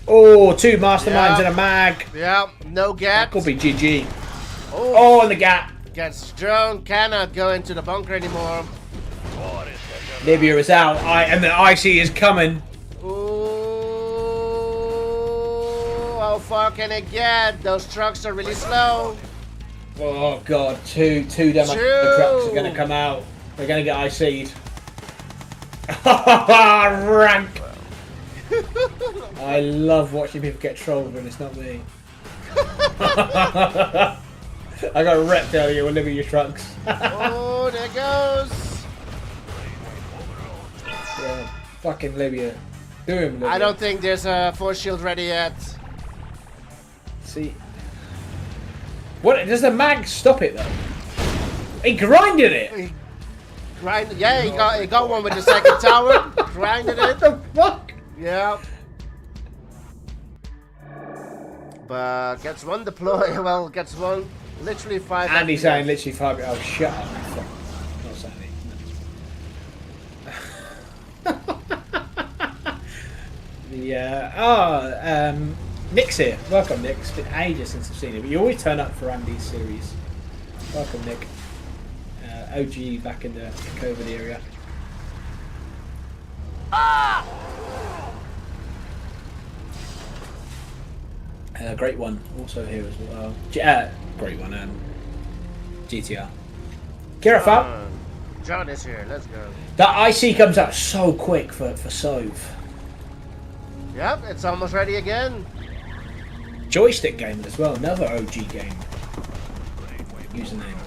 Speaker 2: Oh, 2 masterminds and a mag.
Speaker 1: Yeah, no gap.
Speaker 2: That could be GG. Oh, and the gap.
Speaker 1: Gets drone, cannot go into the bunker anymore.
Speaker 2: Libya is out, and the IC is coming.
Speaker 1: Ooh, how far can it get? Those trucks are really slow.
Speaker 2: Oh god, two demo trucks are going to come out. They're going to get IC'd. Rank. I love watching people get trolled when it's not me. I got wrecked earlier with Libya trucks.
Speaker 1: Oh, there goes.
Speaker 2: Yeah, fucking Libya. Do him, Libya.
Speaker 1: I don't think there's a force shield ready yet.
Speaker 2: See. What? Does the mag stop it though? He grinded it!
Speaker 1: Yeah, he got one with the second tower. Grinded it.
Speaker 2: What the fuck?
Speaker 1: Yeah. But gets one deploy. Well, gets one. Literally 5.
Speaker 2: And he's saying literally 5. Oh, shut up. Fuck. Not saying it. Nick's here. Welcome, Nick. It's been ages since I've seen you, but you always turn up for Andy's series. Welcome, Nick. OG back in the COVID area. Great one, also here as well. Great one, GTR. Kirafat.
Speaker 1: John is here. Let's go.
Speaker 2: That IC comes out so quick for Sove.
Speaker 1: Yep, it's almost ready again.
Speaker 2: Joystick game as well, another OG game. Username.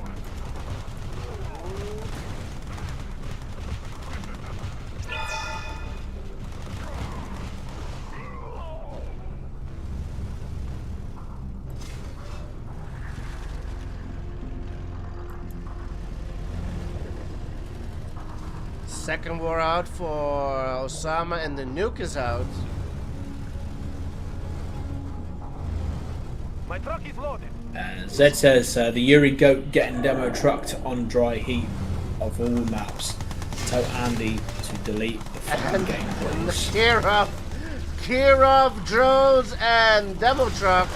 Speaker 1: Second war out for Ossama, and the nuke is out.
Speaker 3: My truck is loaded.
Speaker 2: Zed says the Yuri goat getting demo trucked on dry heat of all maps. Tell Andy to delete the fucking game, please.
Speaker 1: Kirov, drones, and demo trucks.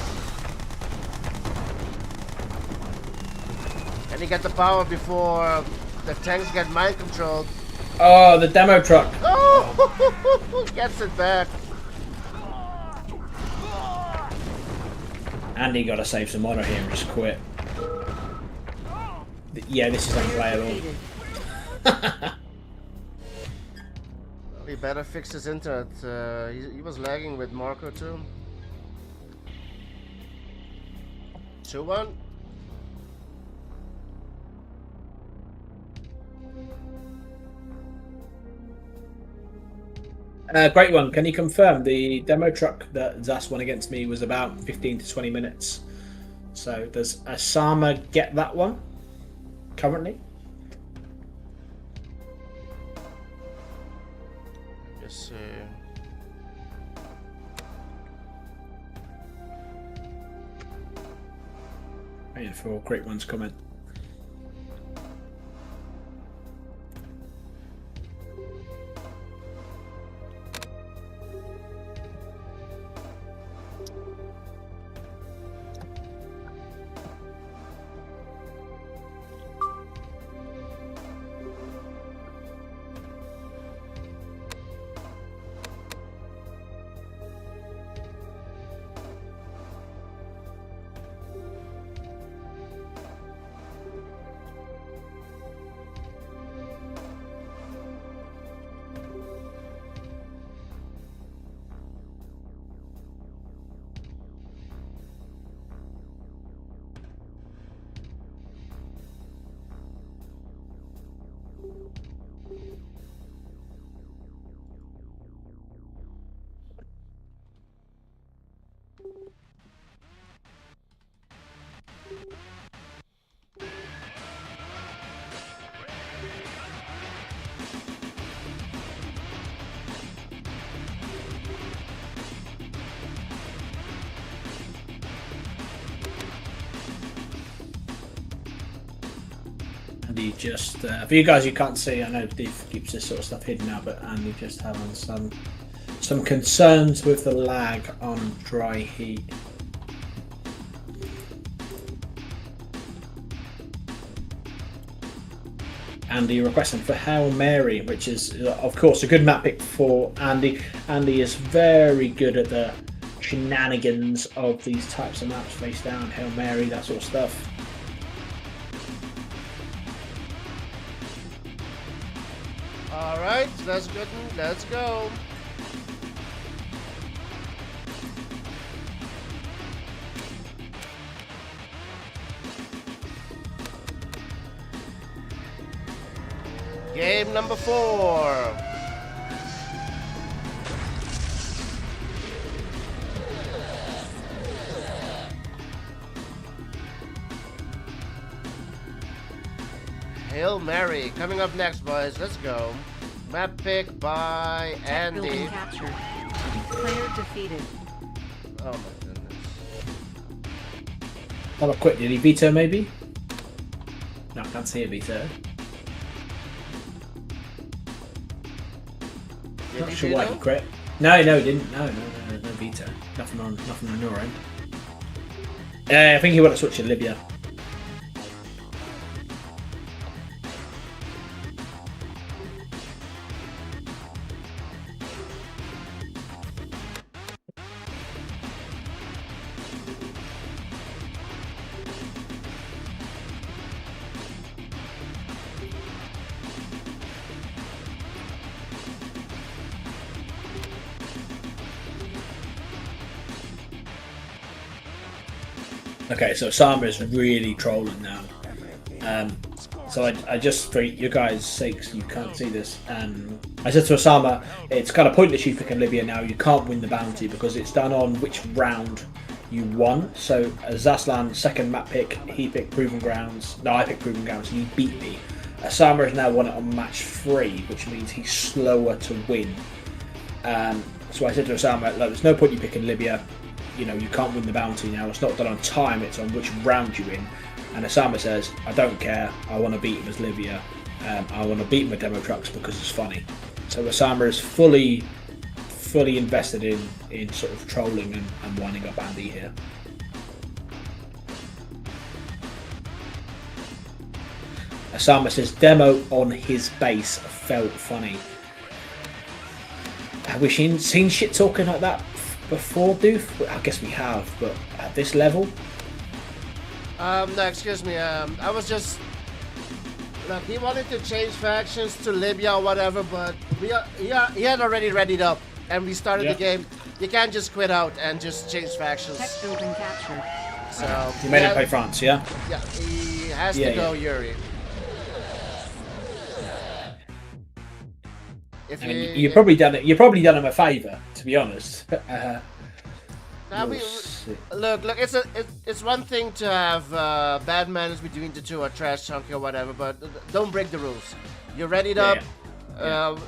Speaker 1: And you get the power before the tanks get mind controlled.
Speaker 2: Oh, the demo truck.
Speaker 1: Oh, gets it back.
Speaker 2: Andy got to save some honor here and just quit. Yeah, this is unplayable.
Speaker 1: He better fix his internet. He was lagging with Marco too. 2-1.
Speaker 2: Great one. Can you confirm the demo truck that Zas won against me was about 15 to 20 minutes? So does Ossama get that one currently?
Speaker 1: Yes,
Speaker 2: Waiting for Great One's comment. Andy just, for you guys who can't see, I know Steve keeps this sort of stuff hidden now, but Andy just having some concerns with the lag on dry heat. Andy requesting for Hail Mary, which is, of course, a good map pick for Andy. Andy is very good at the shenanigans of these types of maps, face down, Hail Mary, that sort of stuff.
Speaker 1: Alright, that's good. Let's go. Game number 4. Hail Mary coming up next, boys. Let's go. Map pick by Andy.
Speaker 4: Building captured. Player defeated.
Speaker 1: Oh my goodness.
Speaker 2: How about quick? Did he veto maybe? No, I can't see a veto.
Speaker 1: Did
Speaker 2: Not
Speaker 1: he
Speaker 2: sure why
Speaker 1: veto?
Speaker 2: he crit. No, he didn't. No veto. Nothing on your end. I think he want to switch to Libya. Okay, so Ossama is really trolling now. So I just, for you guys' sakes, you can't see this. I said to Ossama, it's kind of pointless you picking Libya now. You can't win the bounty because it's done on which round you won. So Zaslan, second map pick, he picked Proven Grounds. No, I picked Proven Grounds. He beat me. Ossama has now won it on match 3, which means he's slower to win. So I said to Ossama, look, there's no point you picking Libya. You know, you can't win the bounty now. It's not done on time. It's on which round you win. And Ossama says, I don't care, I want to beat him as Livia. I want to beat him with demo trucks because it's funny. So Ossama is fully invested in sort of trolling and winding up Andy here. Ossama says, demo on his base felt funny. Have we seen shit talking like that before, Doof? I guess we have, but at this level?
Speaker 1: No, excuse me. I was just... Look, he wanted to change factions to Libya or whatever, but he had already readied up, and we started the game. You can't just quit out and just change factions.
Speaker 4: Tech building captured.
Speaker 1: So
Speaker 2: you made him play France, yeah?
Speaker 1: Yeah, he has to go Yuri. If
Speaker 2: I mean, you've probably done him a favour, to be honest.
Speaker 1: Look, it's one thing to have bad manners between the two or trash talking or whatever, but don't break the rules. You're readied up.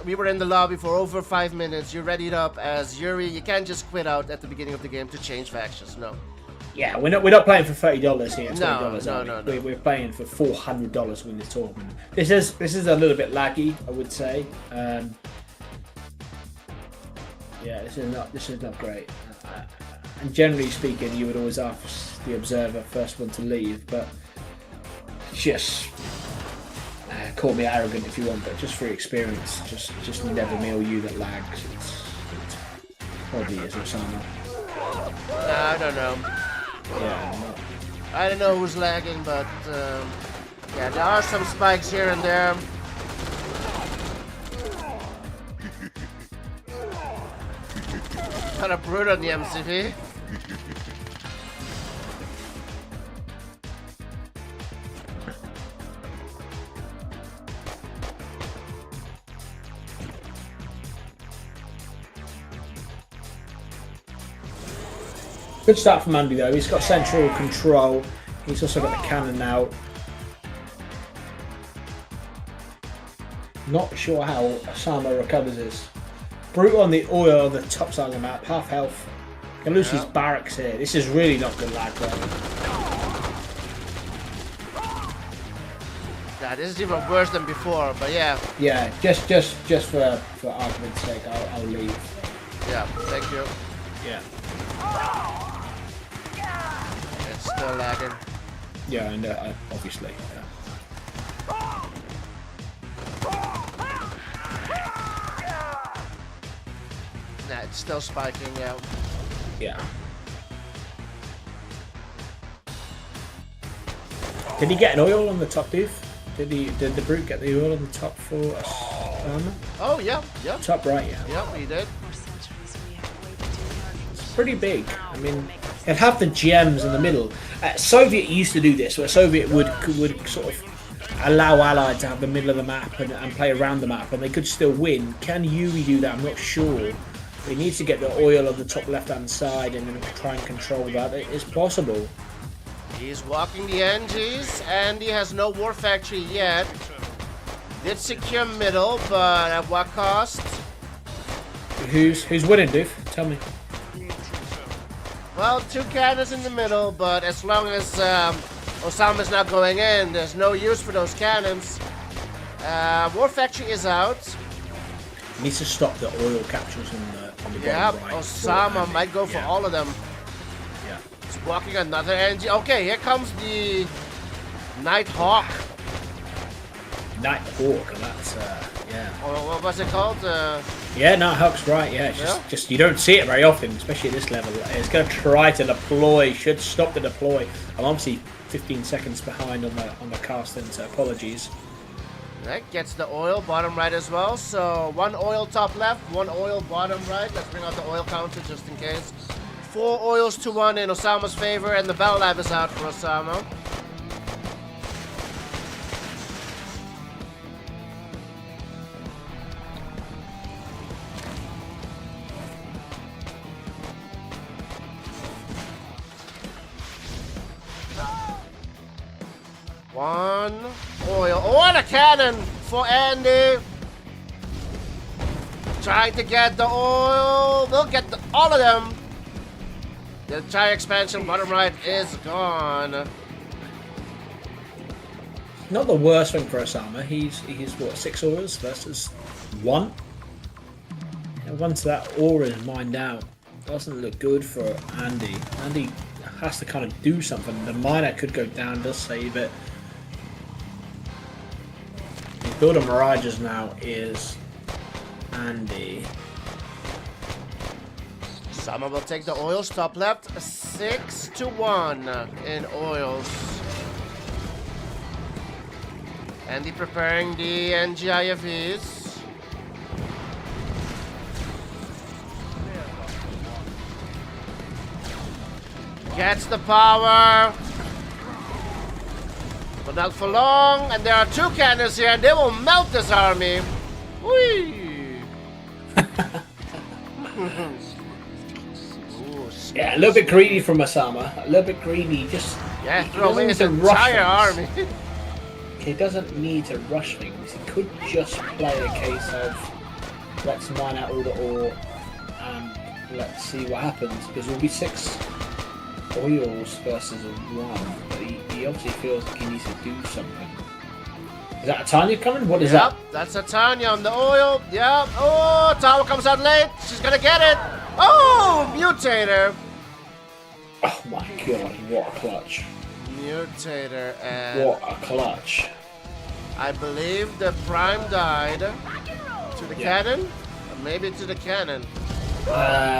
Speaker 1: We were in the lobby for over 5 minutes. You're readied up as Yuri. You can't just quit out at the beginning of the game to change factions. No.
Speaker 2: Yeah, we're not playing for $30 here.
Speaker 1: No.
Speaker 2: We're playing for $400 to win this tournament. This is a little bit laggy, I would say. Yeah, this is not great. And generally speaking, you would always ask the observer first one to leave, but just call me arrogant if you want, but just for experience, just never meal you that lags. It's probably is Ossama.
Speaker 1: I don't know.
Speaker 2: Yeah.
Speaker 1: I don't know who's lagging, but yeah, there are some spikes here and there. Got a brute on the MCV.
Speaker 2: Good start from Andy though. He's got central control. He's also got the cannon now. Not sure how Ossama recovers this. Brute on the oil on the top side of the map, half health. Can lose his barracks here. This is really not good lag though.
Speaker 1: Yeah, this is even worse than before, but yeah.
Speaker 2: Yeah, just for argument's sake, I'll leave.
Speaker 1: Yeah, thank you.
Speaker 2: Yeah.
Speaker 1: It's still lagging.
Speaker 2: Yeah, and obviously. Yeah.
Speaker 1: Nah, it's still spiking out.
Speaker 2: Yeah. Did he get an oil on the top, Doof? Did the brute get the oil on the top for Ossama?
Speaker 1: Oh yeah.
Speaker 2: Top right, yeah.
Speaker 1: Yep, he did.
Speaker 2: It's pretty big. I mean, it'd have the gems in the middle. Soviet used to do this, where Soviet would sort of allow Allied to have the middle of the map and play around the map, and they could still win. Can Yuri do that? I'm not sure. He needs to get the oil on the top left-hand side and then try and control that. It is possible.
Speaker 1: He's walking the NGs, and he has no war factory yet. Did secure middle, but at what cost?
Speaker 2: Who's winning, Doof? Tell me.
Speaker 1: Well, 2 cannons in the middle, but as long as Ossama's not going in, there's no use for those cannons. War factory is out.
Speaker 2: He needs to stop the oil captures on the bottom right.
Speaker 1: Ossama might go for all of them.
Speaker 2: Yeah.
Speaker 1: He's walking another NG. Okay, here comes the Nighthawk.
Speaker 2: Nighthawk, and that's yeah.
Speaker 1: Or what was it called?
Speaker 2: Yeah, Nighthawk's right. Yeah, it's just you don't see it very often, especially at this level. It's going to try to deploy. Should stop the deploy. I'm obviously 15 seconds behind on the casting, so apologies.
Speaker 1: Right, gets the oil bottom right as well. So 1 oil top left, 1 oil bottom right. Let's bring out the oil counter just in case. 4 oils to 1 in Osama's favor, and the Battle Lab is out for Ossama. One oil. Oh, and a cannon for Andy. Trying to get the oil. They'll get all of them. The entire expansion bottom right is gone.
Speaker 2: Not the worst thing for Ossama. He's what, 6 auras versus 1? And once that aura is mined out, doesn't look good for Andy. Andy has to kind of do something. The miner could go down, does save it. The build of Mirages now is Andy.
Speaker 1: Ossama will take the oils. Top left, 6 to 1 in oils. Andy preparing the NGIFEs. Gets the power. But not for long. And there are 2 cannons here, and they will melt this army. Whee!
Speaker 2: Yeah, a little bit greedy from Ossama. A little bit greedy. Just
Speaker 1: throw away his entire army.
Speaker 2: He doesn't need to rush things. He could just play a case of let's mine out all the ore and let's see what happens. Because it will be 6 oils versus 1. But he obviously feels like he needs to do something. Is that a Tanya coming? What is that?
Speaker 1: That's a Tanya on the oil. Yep. Oh, Tower comes out late. She's gonna get it. Oh, Mutator.
Speaker 2: Oh my god, what a clutch.
Speaker 1: Mutator and...
Speaker 2: What a clutch.
Speaker 1: I believe the Prime died to the cannon. Or maybe to the cannon.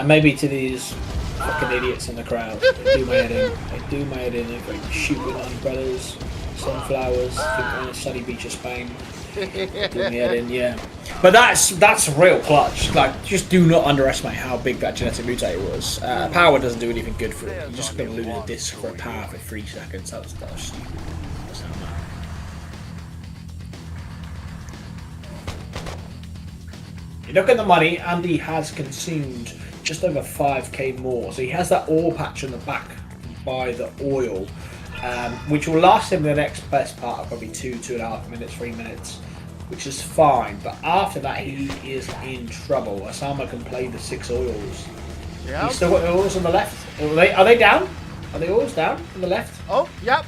Speaker 2: Maybe to these fucking idiots in the crowd. They do my head in. They do my head in. They're like shooting umbrellas, sunflowers, on a sunny beach of Spain. Do my head in, yeah. But that's real clutch. Like, just do not underestimate how big that genetic mutator was. Power doesn't do anything good for it. You're just going to lose a disc for a power for 3 seconds. That was stupid. You look at the money, Andy has consumed just over 5k more. So he has that ore patch on the back by the oil, which will last him the next best part of probably 2.5 minutes, 3 minutes, which is fine. But after that, he is in trouble. Ossama can play the 6 oils.
Speaker 1: Yeah.
Speaker 2: He's still got the oils on the left. Are they down? Are the oils down on the left?
Speaker 1: Oh, yep.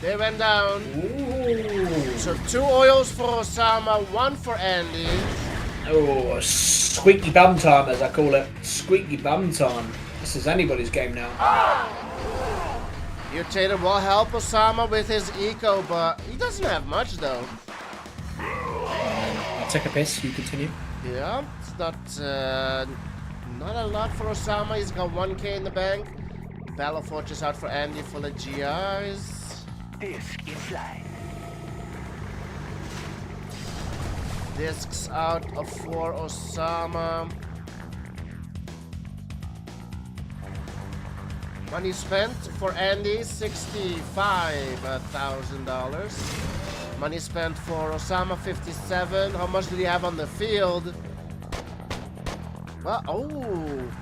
Speaker 1: They went down.
Speaker 2: Ooh.
Speaker 1: So 2 oils for Ossama, 1 for Andy.
Speaker 2: Oh, squeaky bum time, as I call it. Squeaky bum time. This is anybody's game now.
Speaker 1: Mutator will help Ossama with his eco, but he doesn't have much though.
Speaker 2: I'll take a piss, you continue.
Speaker 1: Yeah, it's not a lot for Ossama. He's got 1k in the bank. Battle Fortress out for Andy full of GIs.
Speaker 3: Disc inside.
Speaker 1: Discs out for Ossama. Money spent for Andy, $65,000. Money spent for Ossama, 57. How much did he have on the field? Well,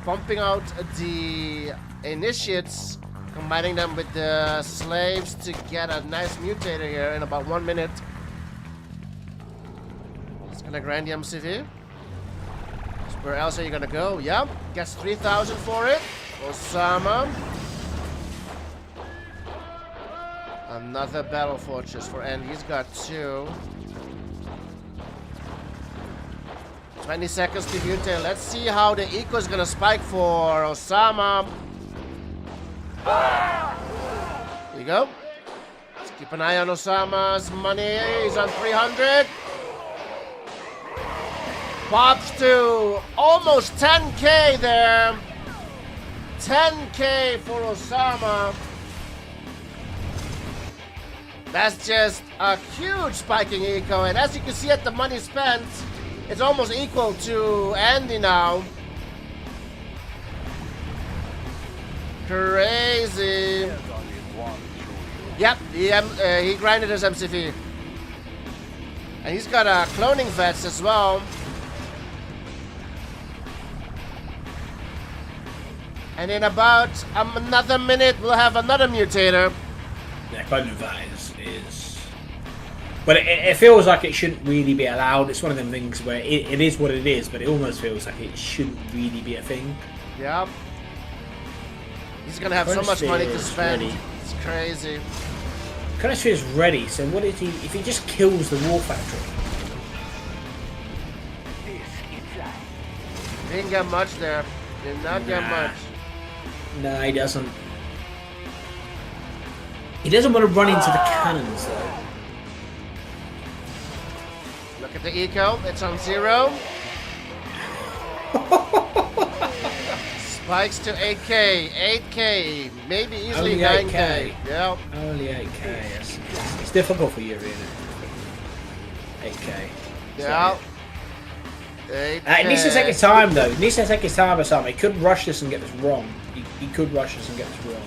Speaker 1: pumping out the initiates, combining them with the slaves to get a nice mutator here in about 1 minute. It's gonna grind the MCV. Where else are you gonna go? Yep, gets 3,000 for it. Ossama. Another Battle Fortress for Andy. He's got 2. 20 seconds to mutate. Let's see how the eco is gonna spike for Ossama. Here you go. Let's keep an eye on Ossama's money. He's on 300. Pops to almost 10k there. 10k for Ossama. That's just a huge spiking eco, and as you can see at the money spent, it's almost equal to Andy now. Crazy. Yep, he grinded his MCV. And he's got cloning vets as well. And in about another minute, we'll have another mutator.
Speaker 2: Yeah, cloning vet is... But it feels like it shouldn't really be allowed. It's one of them things where it is what it is, but it almost feels like it shouldn't really be a thing.
Speaker 1: Yep. He's gonna have so much money to spend.
Speaker 2: Ready.
Speaker 1: It's crazy.
Speaker 2: Chronosphere is ready, so what if he just kills the war factory?
Speaker 1: Didn't get much there. Did not get much.
Speaker 2: No, he doesn't. He doesn't want to run into the cannons, though.
Speaker 1: Look at the eco. It's on 0. Spikes to 8k. 8k. Maybe easily
Speaker 2: Only
Speaker 1: 9k.
Speaker 2: 8K.
Speaker 1: Yep.
Speaker 2: Only 8k. It's difficult for Yuri, isn't it? 8k.
Speaker 1: Yeah. 8k.
Speaker 2: It needs to take his time, though. It needs to take his time or something. He could rush this and get this wrong. He could rush this and get this wrong.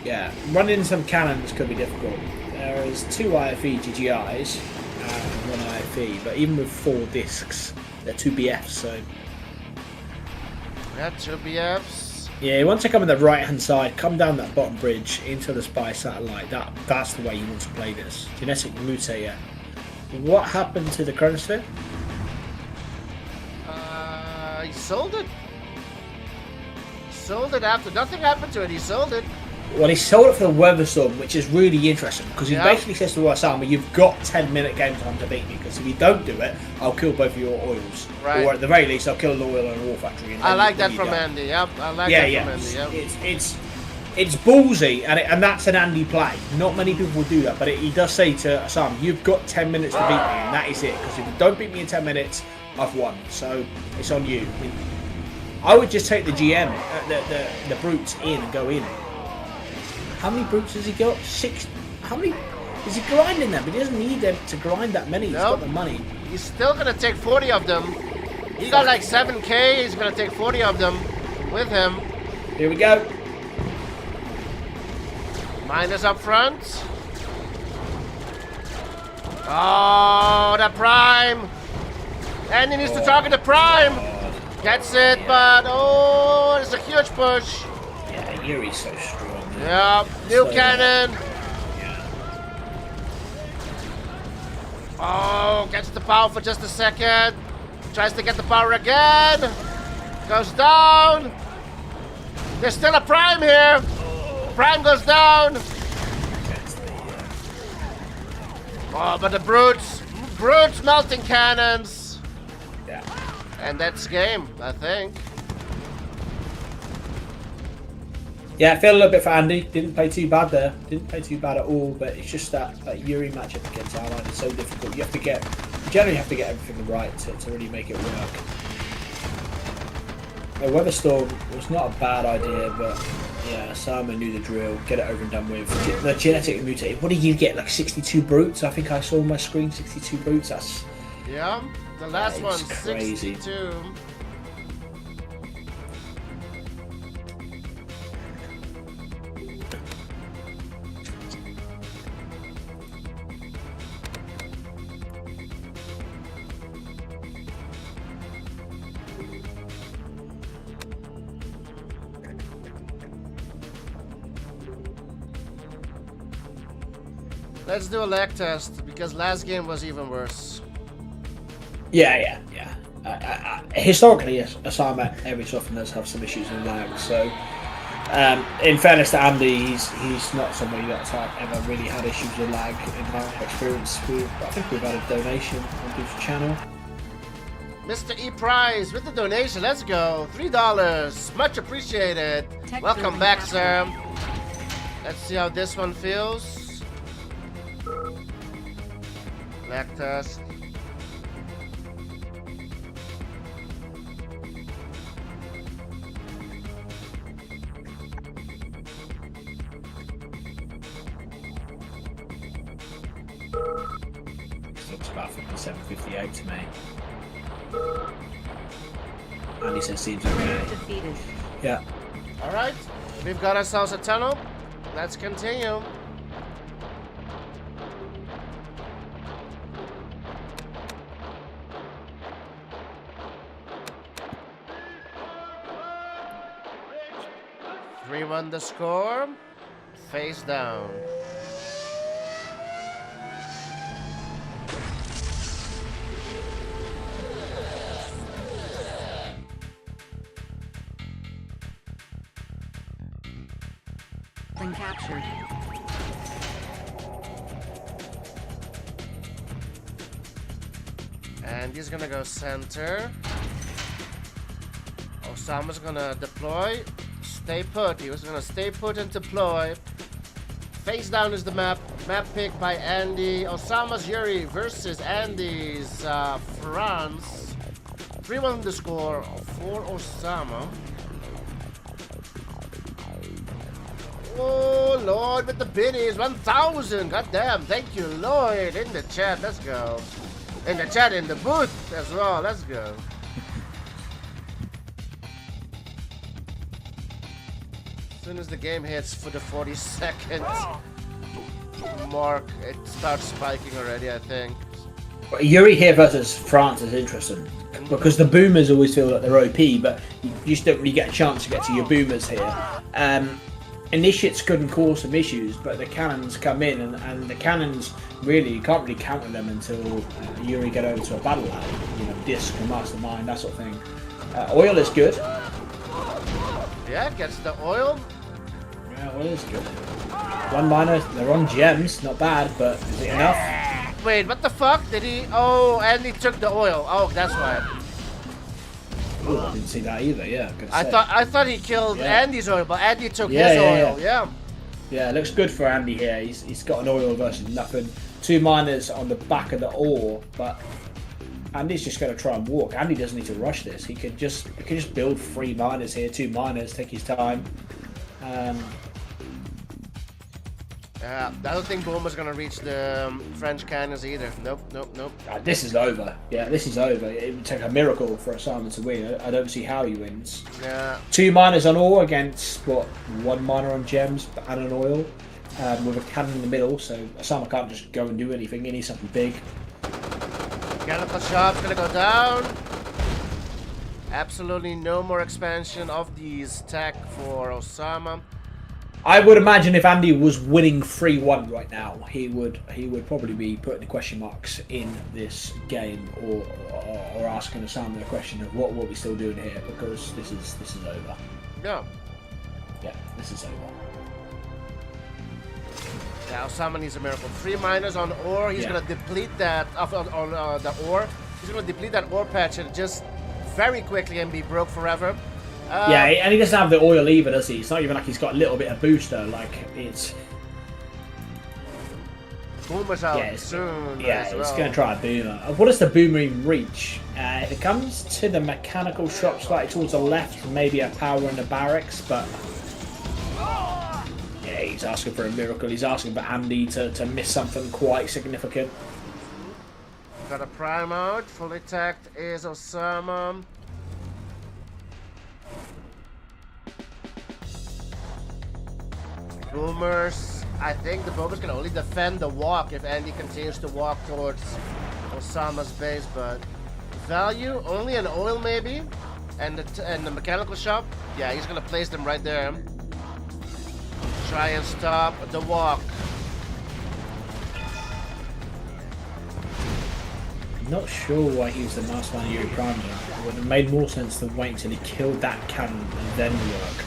Speaker 2: Yeah, running some cannons could be difficult. There is 2 IFE GGIs and 1 IFE, but even with 4 discs, they're 2 BFs, so...
Speaker 1: Yeah, 2 BFs.
Speaker 2: Yeah, he wants to come on the right-hand side, come down that bottom bridge into the spy satellite. That's the way he wants to play this. Genetic mutator. What happened to the chronosphere?
Speaker 1: He sold it. Sold it after. Nothing happened to it. He sold it.
Speaker 2: Well, he sold it for the weather storm, which is really interesting because he
Speaker 1: Yeah.
Speaker 2: basically says to Ossama, "You've got 10-minute game time to beat me because if you don't do it, I'll kill both of your oils,
Speaker 1: Right.
Speaker 2: or at the very least, I'll kill the oil and war factory." And
Speaker 1: I
Speaker 2: then
Speaker 1: like
Speaker 2: then
Speaker 1: that
Speaker 2: you
Speaker 1: from
Speaker 2: don't.
Speaker 1: Andy. Yep. I like
Speaker 2: Yeah,
Speaker 1: that
Speaker 2: yeah.
Speaker 1: from Andy. Yep.
Speaker 2: It's ballsy, and that's an Andy play. Not many people will do that, but he does say to Ossama, "You've got 10 minutes to beat me, and that is it. Because if you don't beat me in 10 minutes, I've won. So it's on you." I would just take the GM, the brutes in and go in. How many brutes has he got? 6. How many? Is he grinding them? But he doesn't need them to grind that many. He's got the money.
Speaker 1: He's still gonna take 40 of them. He got like 7k. He's gonna take 40 of them with him.
Speaker 2: Here we go.
Speaker 1: Miners up front. Oh, the Prime. And he needs to target the Prime. Gets it, but oh, it's a huge push.
Speaker 2: Yeah, Yuri's so strong.
Speaker 1: Yeah, new cannon. Oh, gets the power for just a second. Tries to get the power again. Goes down. There's still a Prime here. Prime goes down. Oh, but the brutes melting cannons.
Speaker 2: Yeah.
Speaker 1: And that's game, I think.
Speaker 2: Yeah, I feel a little bit for Andy. Didn't play too bad there. Didn't play too bad at all. But it's just that Yuri matchup against Allied is so difficult. You generally have to get everything right to really make it work. A weather storm was not a bad idea, but yeah, Ossama knew the drill. Get it over and done with. The genetic mutated. What did you get? Like 62 brutes? I think I saw on my screen 62 brutes. That's
Speaker 1: Yeah, the last
Speaker 2: That is
Speaker 1: one,
Speaker 2: crazy.
Speaker 1: 62. Let's do a lag test because last game was even worse.
Speaker 2: yeah. Historically, yes, Ossama every so often does have some issues with lag. So, in fairness to Andy, he's not somebody that's ever really had issues with lag in my experience. I think we've had a donation on this channel.
Speaker 1: Mr. E Prize with the donation. Let's go. $3. Much appreciated. Welcome back, sir. Let's see how this one feels. Lag test.
Speaker 2: about 57, 58 to me. Andy says seems okay.
Speaker 4: Defeated.
Speaker 2: Yeah.
Speaker 1: Alright, we've got ourselves a tunnel. Let's continue. Three won the score. Face down.
Speaker 4: Been captured.
Speaker 1: And he's gonna go center. Ossama's gonna deploy. Stay put. He was gonna stay put and deploy. Face down is the map. Map pick by Andy. Ossama's Yuri versus Andy's France. 3-1 the score for Ossama. Oh, Lord with the biddies. 1,000. Goddamn. Thank you, Lloyd. In the chat. Let's go. In the chat, in the booth as well. Let's go. As soon as the game hits for the 40-second mark, it starts spiking already, I think.
Speaker 2: Yuri here versus France is interesting because the boomers always feel like they're OP, but you just don't really get a chance to get to your boomers here. Initiates couldn't cause some issues, but the cannons come in, and the cannons really, you can't really counter them until Yuri get over to a battle line. You know, disc and mastermind, that sort of thing. Oil is good.
Speaker 1: Yeah, gets the oil.
Speaker 2: Yeah, oil is good. 1 miner, they're on gems, not bad, but is it enough?
Speaker 1: Wait, what the fuck? Did he? Oh, and he took the oil. Oh, that's why.
Speaker 2: Ooh, I didn't see that either. Yeah,
Speaker 1: I thought he killed
Speaker 2: Yeah.
Speaker 1: Andy's oil, but Andy took
Speaker 2: Yeah,
Speaker 1: his
Speaker 2: yeah,
Speaker 1: oil. Yeah.
Speaker 2: Yeah, it looks good for Andy here. He's got an oil versus nothing. 2 miners on the back of the ore, but Andy's just going to try and walk. Andy doesn't need to rush this. He could just build 3 miners here, 2 miners, take his time.
Speaker 1: I don't think Boomer's gonna reach the French cannons either. Nope, nope, nope.
Speaker 2: This is over. Yeah, this is over. It would take a miracle for Ossama to win. I don't see how he wins.
Speaker 1: Yeah.
Speaker 2: 2 miners on ore against, what, 1 miner on gems and an oil, with a cannon in the middle, so Ossama can't just go and do anything. He needs something big.
Speaker 1: Mechanical shop's gonna go down. Absolutely no more expansion of these tech for Ossama.
Speaker 2: I would imagine if Andy was winning 3-1 right now, he would probably be putting the question marks in this game, or asking Ossama the question of what we still doing here, because this is over.
Speaker 1: Yeah.
Speaker 2: Yeah, this is over.
Speaker 1: Yeah, Ossama needs a miracle. 3 miners on ore. He's gonna deplete that on the ore. He's gonna deplete that ore patch and just very quickly and be broke forever.
Speaker 2: Yeah, and he doesn't have the oil either, does he? It's not even like he's got a little bit of booster. Like it's.
Speaker 1: Boomer's out
Speaker 2: Yeah,
Speaker 1: soon.
Speaker 2: Yeah,
Speaker 1: as
Speaker 2: he's
Speaker 1: well.
Speaker 2: going to try a boomer. What does the boomer even reach? If it comes to the mechanical shop slightly towards the left, maybe a power in the barracks, but. Yeah, he's asking for a miracle. He's asking for Andy to miss something quite significant.
Speaker 1: Got a prime out. Fully tacked is Ossama. Boomers. I think the Boomers can only defend the walk if Andy continues to walk towards Ossama's base, but value only an oil maybe, and the mechanical shop. Yeah, he's gonna place them right there. Try and stop the walk.
Speaker 2: Not sure why he was the mastermind of Yuri Prime. It would have made more sense to wait until he killed that cannon and then work.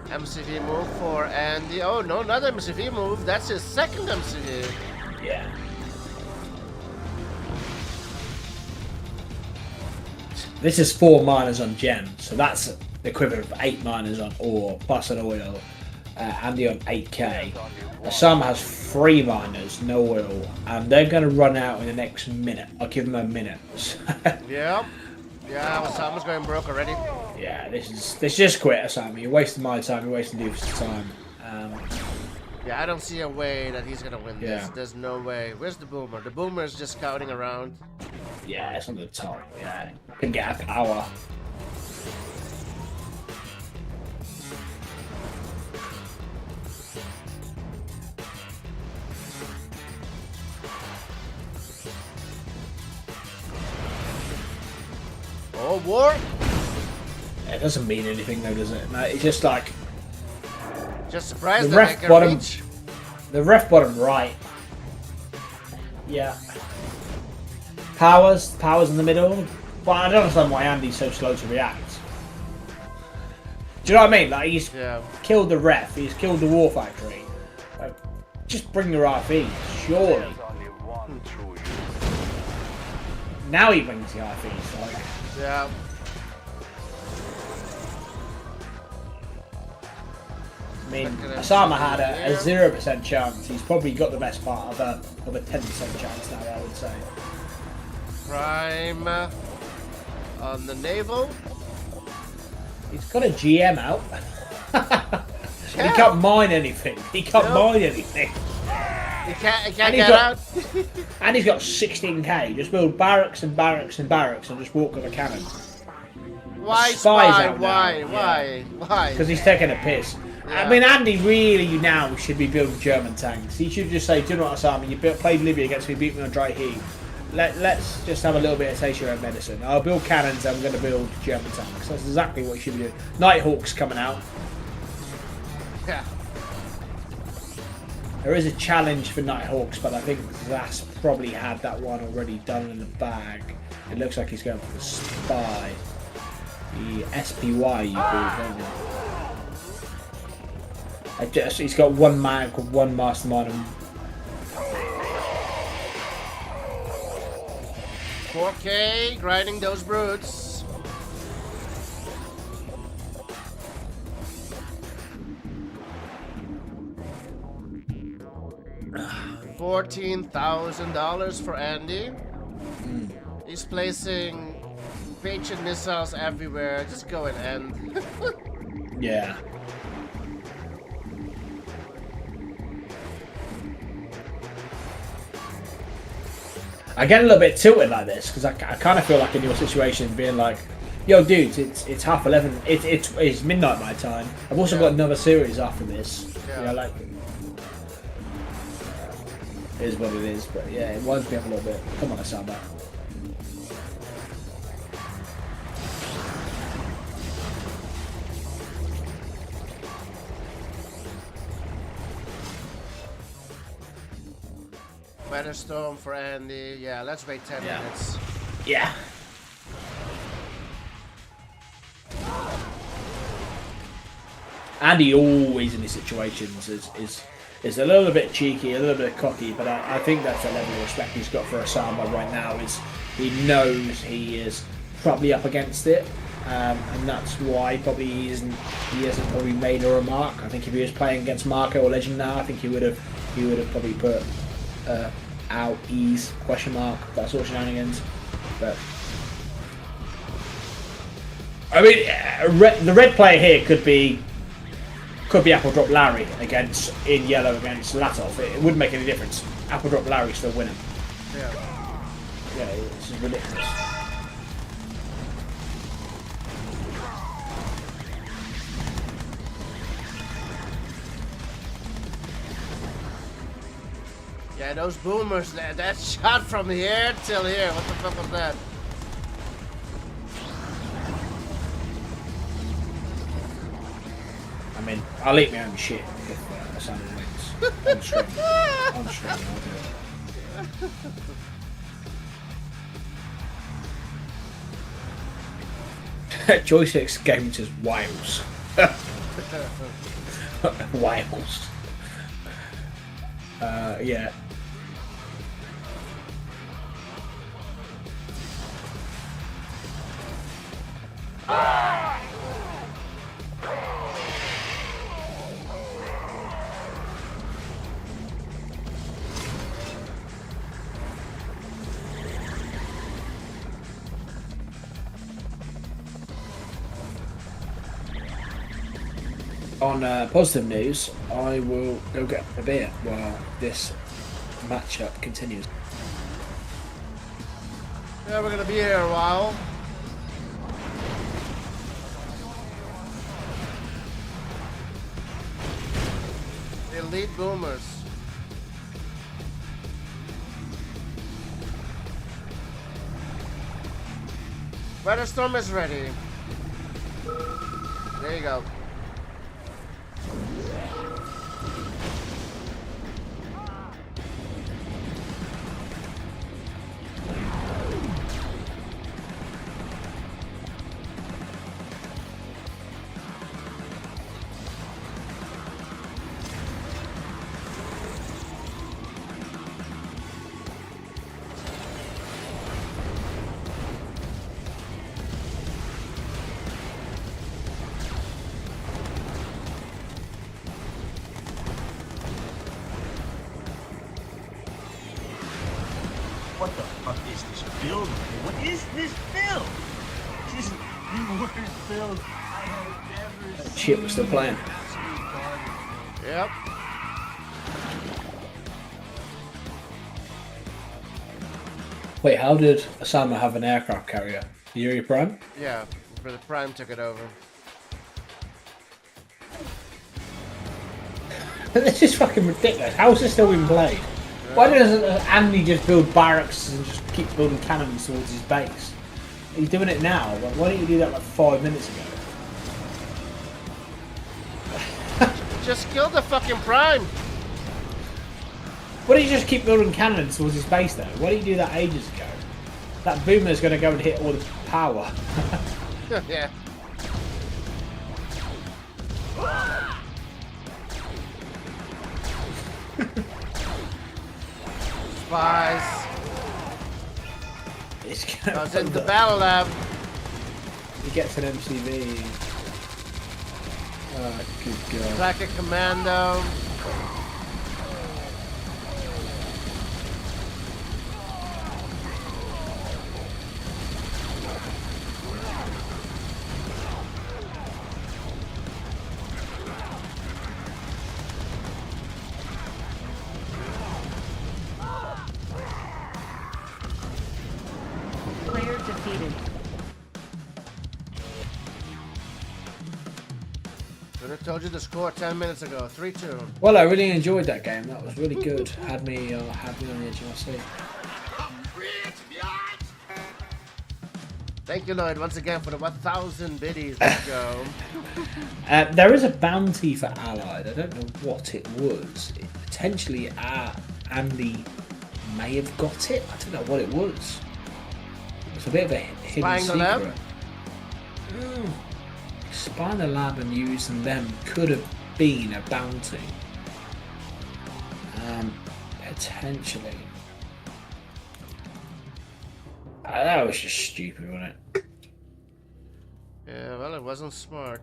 Speaker 1: MCV move for Andy. Oh no, not MCV move. That's his second MCV.
Speaker 2: Yeah. This is 4 miners on gem, so that's the equivalent of 8 miners on ore plus an oil. Andy on 8k. Ossama has 3 miners, no oil, and they're going to run out in the next minute. I'll give them a minute.
Speaker 1: Yep. Yeah, Ossama's going broke already.
Speaker 2: Yeah, this just quit, Ossama. You're wasting my time. You're wasting Doofus' time.
Speaker 1: Yeah, I don't see a way that he's gonna win this.
Speaker 2: Yeah.
Speaker 1: There's no way. Where's the boomer? The boomer is just scouting around.
Speaker 2: Yeah, it's on the top. Yeah, can get a power.
Speaker 1: Oh, war!
Speaker 2: It doesn't mean anything though, does it? No, it's just like
Speaker 1: Just surprised
Speaker 2: the
Speaker 1: that they
Speaker 2: ref
Speaker 1: can
Speaker 2: bottom.
Speaker 1: reach.
Speaker 2: The ref bottom right. Yeah. Powers in the middle. But I don't understand why Andy's so slow to react. Do you know what I mean? Like he's killed the ref, he's killed the war factory. Like, just bring your RP, surely. Now he brings the RPs, like.
Speaker 1: Yeah.
Speaker 2: I mean, Ossama had a 0% chance. He's probably got the best part of a 10% chance now, I would say.
Speaker 1: Prime on the naval.
Speaker 2: He's got a GM out. He can't mine anything. He can't mine anything.
Speaker 1: He can't get out.
Speaker 2: And he's got 16k. Just build barracks and barracks and barracks and just walk with a cannon.
Speaker 1: Why
Speaker 2: Spies
Speaker 1: spy?
Speaker 2: out
Speaker 1: Why?
Speaker 2: now.
Speaker 1: Why?
Speaker 2: Because he's taking a piss.
Speaker 1: Yeah.
Speaker 2: I mean, Andy really now should be building German tanks. He should just say, do you know what, Ossama, you played Libya against me, beat me on dry heat. Let's just have a little bit of taste of your own medicine. I'll build cannons, I'm going to build German tanks. That's exactly what he should be doing. Nighthawk's coming out.
Speaker 1: Yeah.
Speaker 2: There is a challenge for Nighthawks, but I think Zas probably had that one already done in the bag. It looks like he's going for the spy. The SPY you build, don't you? He's got one man called one mastermind.
Speaker 1: 4K, grinding those brutes. $14,000 for Andy. He's placing Patriot missiles everywhere. Just go and end.
Speaker 2: Yeah. I get a little bit tilted like this because I kind of feel like in your situation being like, yo dudes, it's 11:30, it's midnight my time. I've also got another series after this.
Speaker 1: Yeah.
Speaker 2: You know, like, it is what it is, but yeah, it winds me up a little bit. Come on, Ossama.
Speaker 1: Weather storm for Andy. Yeah, let's wait 10 minutes.
Speaker 2: Yeah. Andy always in these situations is a little bit cheeky, a little bit cocky, but I think that's the level of respect he's got for Ossama right now. Is he knows he is probably up against it, and that's why probably he hasn't probably made a remark. I think if he was playing against Marco or Legend now, I think he would have probably put out ease question mark, that sort of shenanigans. But I mean, the red player here could be Apple Drop Larry in yellow against Latov. It wouldn't make any difference. Apple Drop Larry still winning.
Speaker 1: Yeah.
Speaker 2: Yeah, this is ridiculous.
Speaker 1: Yeah, those boomers, that shot from here till here. What the fuck was that?
Speaker 2: I mean, I'll eat my own shit if Ossama wins. On stream. On stream, I'll do it. Joystick's game says Wales. Wales. Yeah. On positive news, I will go get a beer while this matchup continues.
Speaker 1: Yeah, we're gonna be here a while. Elite boomers. Weather storm is ready. There you go.
Speaker 3: What the fuck is this build? What is this build? This is the worst build I have ever seen.
Speaker 2: Shit, we're still playing.
Speaker 1: Yep.
Speaker 2: Wait, how did Ossama have an aircraft carrier? Yuri Prime?
Speaker 1: Yeah, for the Prime took it over.
Speaker 2: This is fucking ridiculous. How is this still being played? Why doesn't Andy just build barracks and just keep building cannons towards his base? He's doing it now. Why didn't you do that like 5 minutes ago?
Speaker 1: Just kill the fucking Prime.
Speaker 2: Why don't you just keep building cannons towards his base though? Why didn't you do that ages ago? That boomer's going to go and hit all the power.
Speaker 1: Yeah. Spies.
Speaker 2: It's gonna
Speaker 1: Goes into the battle lab.
Speaker 2: He gets an MCV. Oh, good god.
Speaker 1: Attack a commando.
Speaker 4: Player defeated.
Speaker 1: Should have told you the score 10 minutes ago. 3-2.
Speaker 2: Well, I really enjoyed that game. That was really good. Had me on the edge of my seat.
Speaker 1: Thank you, Lloyd, once again for the 1,000 biddies. Let's go.
Speaker 2: There is a bounty for Allied. I don't know what it was. Potentially, Andy may have got it. I don't know what it was. It's a bit of a hidden
Speaker 1: Spying the
Speaker 2: secret.
Speaker 1: lab?
Speaker 2: Spying the lab and using them could have been a bounty. Potentially. That was just stupid, wasn't it?
Speaker 1: Yeah, well, it wasn't smart.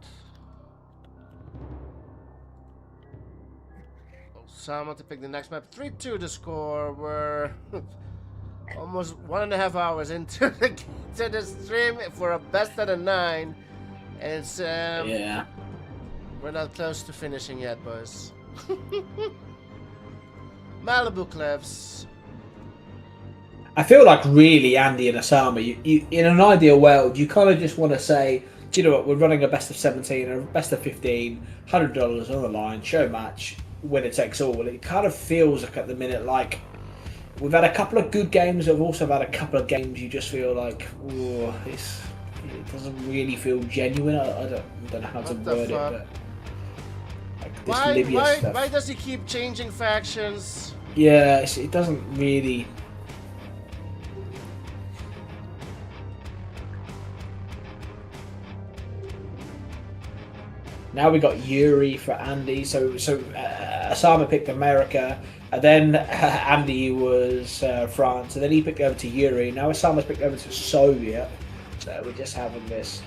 Speaker 1: Ossama to pick the next map. 3-2 the score. We're almost 1.5 hours into the stream for a best out of 9. And it's,
Speaker 2: Yeah.
Speaker 1: we're not close to finishing yet, boys. Malibu Cliffs.
Speaker 2: I feel like really Andy and Ossama, you in an ideal world, you kind of just want to say, do you know what, we're running a best of 17 or a best of 15, $100 on the line, show match, winner takes all. It kind of feels like at the minute like we've had a couple of good games, we've also had a couple of games you just feel like, oh, it doesn't really feel genuine. I don't know how to
Speaker 1: What the
Speaker 2: word it,
Speaker 1: fuck?
Speaker 2: but like this Libya stuff.
Speaker 1: Why does he keep changing factions?
Speaker 2: Yeah, it doesn't really. Now we got Yuri for Andy. So Ossama picked America, and then Andy was France, and then he picked over to Yuri. Now Osama's picked over to Soviet. So we're just having this.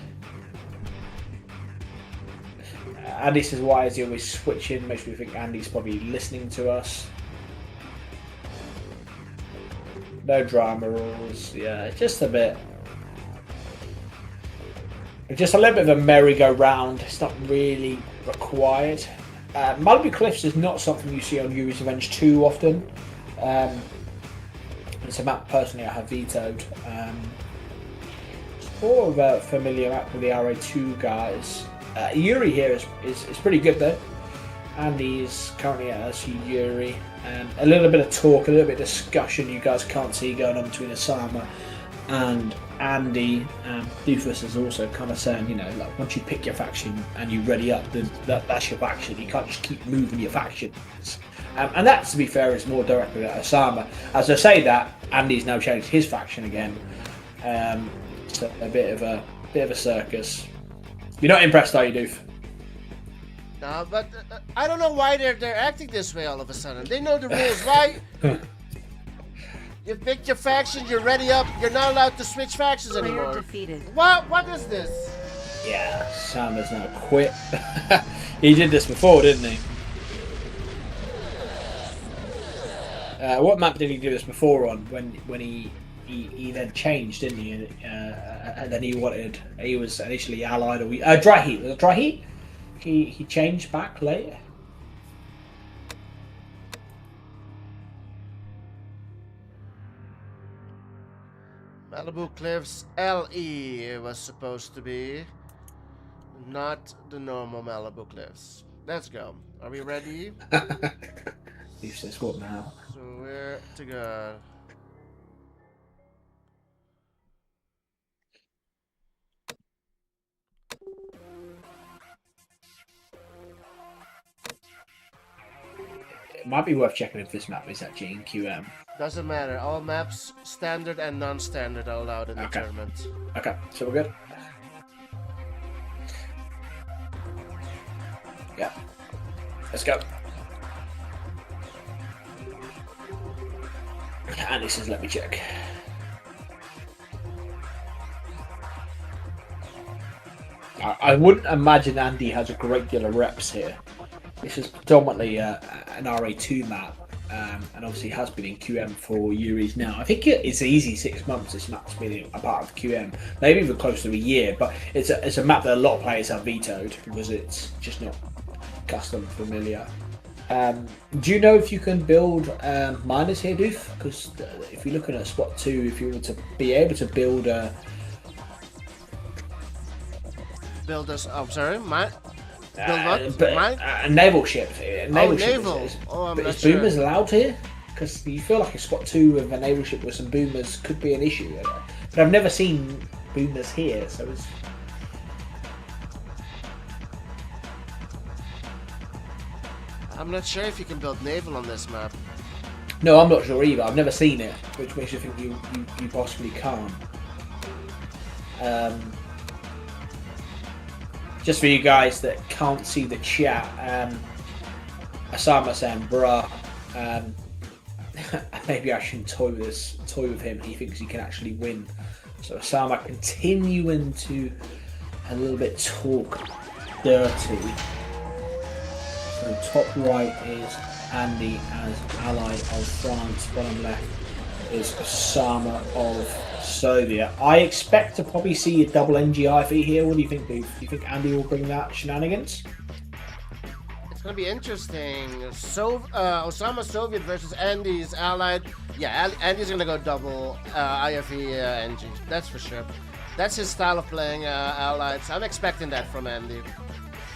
Speaker 2: Andy says, "Why is he always switching?" Makes me think Andy's probably listening to us. No drama rules. Yeah, just a bit. Just a little bit of a merry-go-round. It's not really required. Malibu Cliffs is not something you see on Yuri's Revenge too often. It's a map personally I have vetoed. It's more of a familiar map with the RA2 guys. Yuri here is pretty good though. Andy is currently at LSU Yuri. A little bit of talk, a little bit of discussion you guys can't see going on between Ossama and Andy. Doofus is also kind of saying, you know, like once you pick your faction and you ready up, then that's your faction. You can't just keep moving your factions. And that, to be fair, is more directly at Ossama. As I say that, Andy's now changed his faction again. So a bit of a circus. You're not impressed, are you, Doof?
Speaker 1: No, but I don't know why they're acting this way all of a sudden. They know the rules. Why? You picked your faction, you're ready up, you're not allowed to switch factions
Speaker 4: Player
Speaker 1: anymore.
Speaker 4: defeated.
Speaker 1: What is this?
Speaker 2: Yeah, Sama's now quit. He did this before, didn't he? What map did he do this before on? When he then changed, didn't he? And then he was initially allied or Dry Heat. Was it Dry Heat? He changed back later.
Speaker 1: Malibu Cliffs LE it was supposed to be, not the normal Malibu Cliffs. Let's go. Are we ready?
Speaker 2: He says what now?
Speaker 1: So we're to go.
Speaker 2: It might be worth checking if this map is actually in QM.
Speaker 1: Doesn't matter. All maps, standard and non-standard, are allowed in the
Speaker 2: Okay.
Speaker 1: tournament.
Speaker 2: Okay, so we're good. Yeah. Let's go. And he says, let me check. I wouldn't imagine Andy has a great deal of reps here. This is predominantly an RA2 map, and obviously has been in QM for Yuri's now. I think it's easy 6 months this map's been a part of QM, maybe even close to a year, but it's a map that a lot of players have vetoed because it's just not custom familiar. Do you know if you can build miners here, Doof? Because if you're looking at spot 2, if you were to be able to build a...
Speaker 1: Build us. Oh, sorry. Build what? Mine?
Speaker 2: A naval ship. Naval ship
Speaker 1: naval. I'm
Speaker 2: but
Speaker 1: not
Speaker 2: is boomers
Speaker 1: sure.
Speaker 2: allowed here? Because you feel like a spot 2 with a naval ship with some boomers could be an issue. But I've never seen boomers here, so it's...
Speaker 1: I'm not sure if you can build naval on this map.
Speaker 2: No, I'm not sure either. I've never seen it, which makes you think you possibly can't. Just for you guys that can't see the chat, Ossama saying, bruh, maybe I shouldn't toy with him. He thinks he can actually win. So Ossama continuing to a little bit talk dirty. So top right is Andy as ally of France. Bottom left is Ossama of Soviet. I expect to probably see a double NGI feat here. What do you think, Dave? Do you think Andy will bring that shenanigans?
Speaker 1: It's gonna be interesting. Ossama Soviet versus Andy's allied. Yeah, Andy's gonna go double IFE NG. That's for sure. That's his style of playing allied. So I'm expecting that from Andy.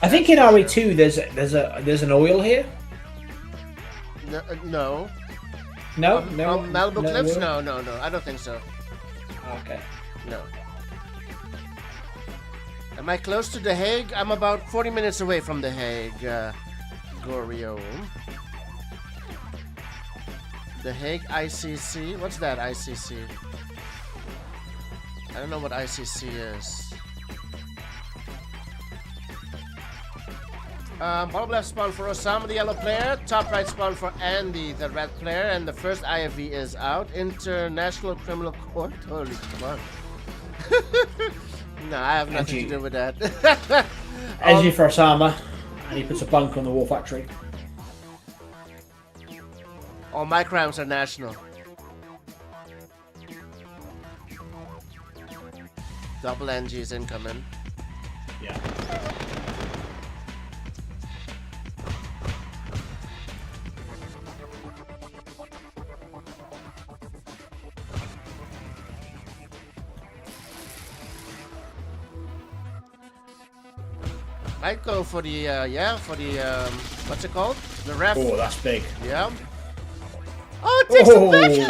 Speaker 2: I think in RE2 there's an oil here.
Speaker 1: No.
Speaker 2: No,
Speaker 1: Malibu Cliffs?
Speaker 2: oil?
Speaker 1: No. I don't think so.
Speaker 2: Okay.
Speaker 1: No. Am I close to The Hague? I'm about 40 minutes away from The Hague, Gorio. The Hague ICC? What's that ICC? I don't know what ICC is. Bottom left spawn for Ossama, the yellow player. Top right spawn for Andy, the red player. And the first IFV is out. International Criminal Court. Holy fuck. No, I have nothing to do with that.
Speaker 2: Energy for Ossama. And he puts a bunker on the war factory.
Speaker 1: All my crimes are national. Double NG is incoming. I'd go for the, for the, what's it called? The ref.
Speaker 2: Oh, that's big.
Speaker 1: Yeah. Oh, it takes it